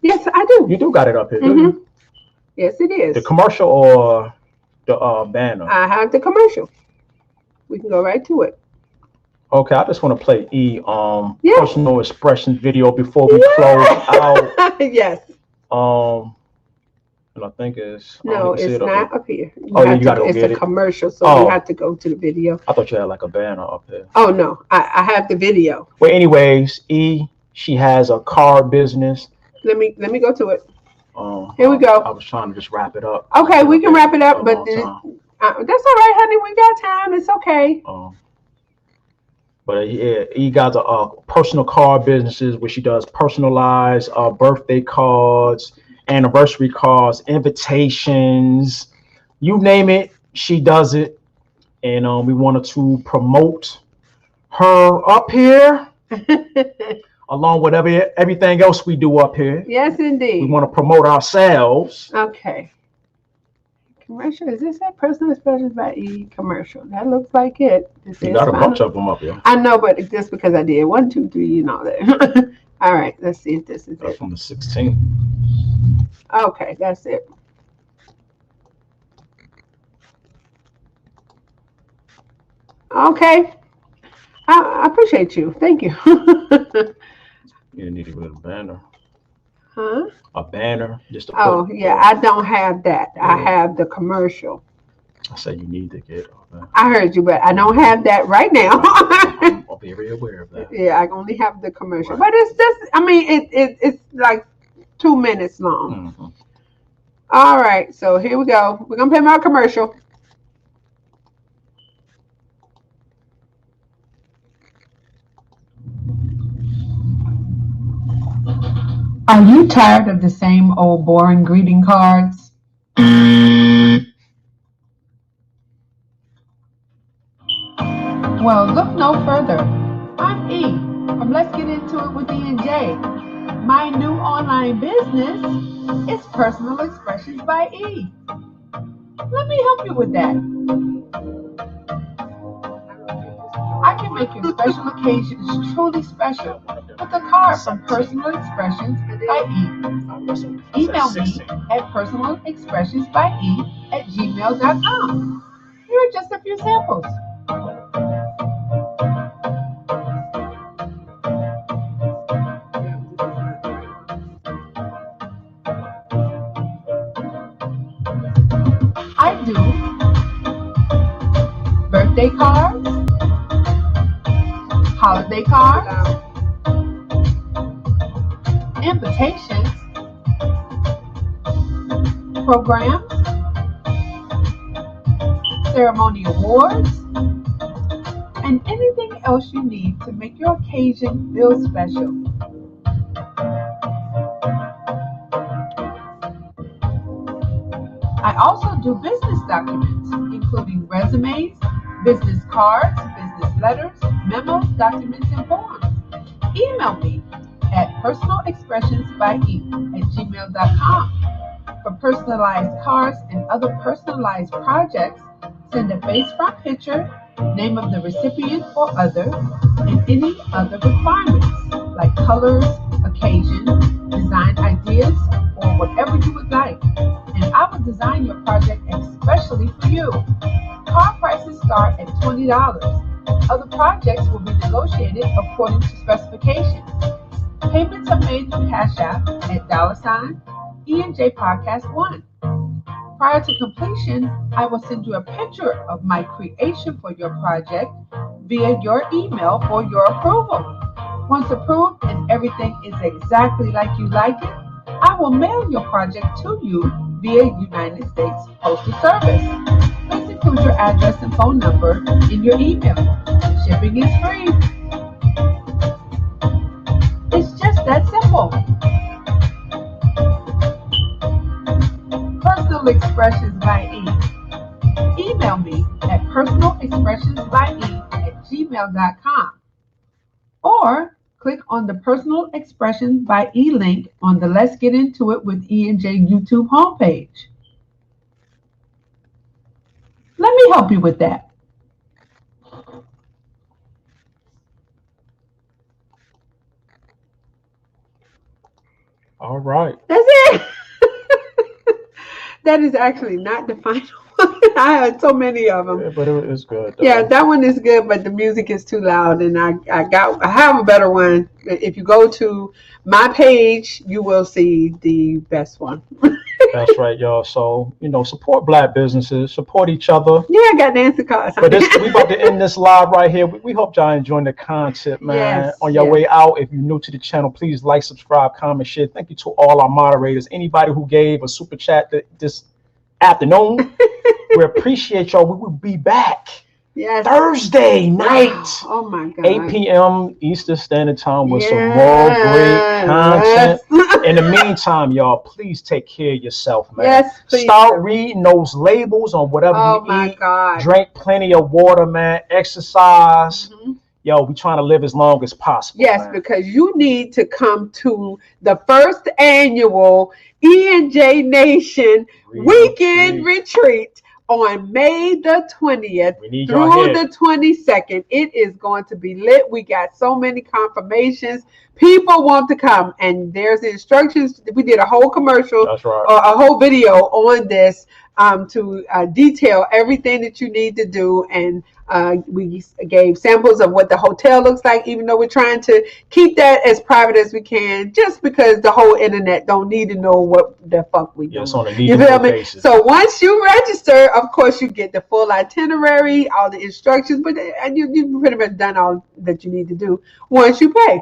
Yes, I do. You do got it up here, do you? Yes, it is. The commercial or the banner? I have the commercial. We can go right to it. Okay, I just want to play personal expressions video before we close out. Yes. And I think it's no, it's not up here. You got to it's a commercial, so you have to go to the video. I thought you had like a banner up there. Oh no, I have the video. Well, anyways, she has a car business. Let me go to it. Here we go. I was trying to just wrap it up. Okay, we can wrap it up, but that's all right, honey. We got time. It's okay. But he got a personal card businesses where she does personalized birthday cards, anniversary cards, invitations, you name it, she does it. And we wanted to promote her up here. Along with everything else we do up here. Yes, indeed. We want to promote ourselves. Okay. Commercial. Is this that personal expressions by E commercial? That looks like it. You got a bunch of them up here. I know, but just because I did 1, 2, 3, you know that. All right. Let's see if this is That's it. from the 16th. Okay, that's it. Okay. I appreciate you. Thank you. You need a little banner. Huh? A banner. Just to I don't have that. Yeah. I have the commercial. I said you need to get that. I heard you, but I don't have that right now. I'll be very aware of that. Yeah, I only have the commercial. Right. But it's just, it's like 2 minutes long. Mm-hmm. All right, so here we go. We're going to play my commercial. Are you tired of the same old boring greeting cards? Well, look no further. I'm E from Let's Get Into It with E&J. My new online business is Personal Expressions by E. Let me help you with that. can make your special occasions truly special with a card from Personal Expressions by E. Email me at personalexpressionsbye@gmail.com. Here are just a few samples. I do birthday cards, holiday cards, invitations, programs, ceremony awards, and anything else you need to make your occasion feel special. I also do business documents, including resumes, business cards, business letters, memos, documents, and forms. Email me at personalexpressionsbye@gmail.com. For personalized cards and other personalized projects, send a face front picture, name of the recipient or other, and any other requirements like colors, occasion, design ideas, or whatever you would like. And I will design your project especially for you. Card prices start at $20. Other projects will be negotiated according to specifications. Payments are made through Cash App at $E&J Podcast 1. Prior to completion, I will send you a picture of my creation for your project via your email for your approval. Once approved and everything is exactly like you like it, I will mail your project to you via United States Postal Service. Please include your address and phone number in your email. Shipping is free. It's just that simple. Personal Expressions by E. Email me at personalexpressionsbye@gmail.com or click on the Personal Expressions by E link on the Let's Get Into It with E&J YouTube homepage. Let me help you with that. All right. That's it. That is actually not the final one. I had so many of them. Yeah, but it's good. Though. Yeah, that one is good, but the music is too loud, and I have a better one. If you go to my page, you will see the best one. That's right, y'all. So, support Black businesses, support each other. Yeah, I got Nancy cards. But we about to end this live right here. We hope y'all enjoying the content, man. Yes, On your way out, if you're new to the channel, please like, subscribe, comment, share. Thank you to all our moderators. Anybody who gave a super chat this afternoon, we appreciate y'all. We will be back Thursday night. Oh my God. 8 p.m. Eastern Standard Time with some more great content. In the meantime, y'all, please take care of yourself, man. Yes, please. Start reading those labels on whatever you eat. God. Drink plenty of water, man. Exercise. Mm-hmm. Yo, we trying to live as long as possible. Yes, man. Because you need to come to the first annual E&J Nation weekend retreat on May the 20th through the 22nd. It is going to be lit. We got so many confirmations. People want to come, and there's the instructions. We did a whole commercial, that's right, or a whole video on this to detail everything that you need to do. And we gave samples of what the hotel looks like, even though we're trying to keep that as private as we can, just because the whole internet don't need to know what the fuck we do. Yes, on a you feel me? Basis. So once you register, of course, you get the full itinerary, all the instructions, but you pretty much done all that you need to do once you pay.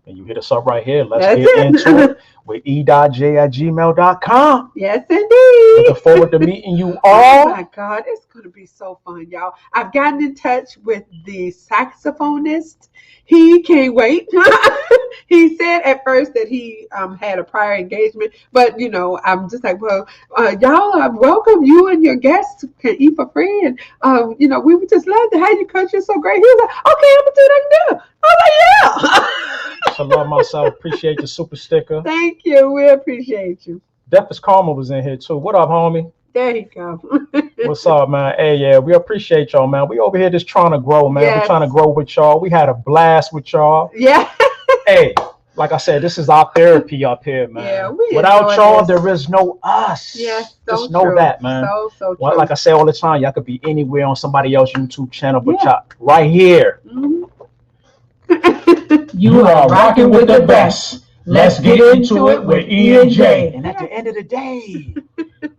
And you hit us up right here. Let's get into it with e.j@gmail.com. Yes, indeed. Looking forward to meeting you all. Oh my God, it's going to be so fun, y'all. I've gotten in touch with the saxophonist. He can't wait. He said at first that he had a prior engagement, but I'm just like, well, y'all are welcome. You and your guests can eat for free, and we would just love to have you because you're so great. He was like, okay, I'm gonna do that now. I was like, yeah. I love myself. Appreciate the super sticker. Thank you. We appreciate you. Deafest Karma was in here too. What up, homie? There you go. What's up, man? Hey, yeah, we appreciate y'all, man. We over here just trying to grow, man. Yes. We're trying to grow with y'all. We had a blast with y'all. Yeah. Hey, like I said, this is our therapy up here, man. Yeah, we Without enjoy y'all, this. there is no us. Yes, just so know true. that, man. So Well, true. like I say all the time, y'all could be anywhere on somebody else's YouTube channel, but Yeah. y'all right here. Mhm. You are rocking with the best. Let's get into it with E&J. And at the end of the day,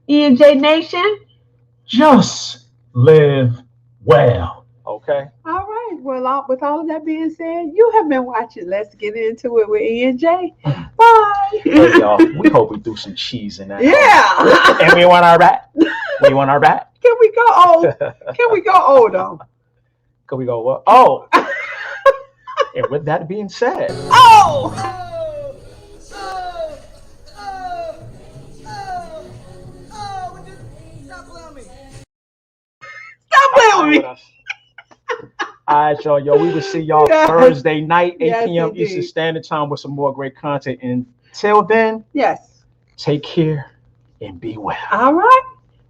E&J Nation. Just live well. okay? All right. Well, with all of that being said, you have been watching Let's Get Into It with E&J. Bye. Hey, y'all, we hope we threw some cheese in that. Yeah. And we want our back. We want our back. Can we go old? Can we go old though? Can we go what? Oh. And with that being said. Oh. Stop playing with me. All right, y'all. Yo, we will see y'all Yes. Thursday night, 8 Yes, p.m. indeed. Eastern Standard Time with some more great content. Until then, Yes. take care and be well. All right.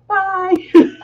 Bye.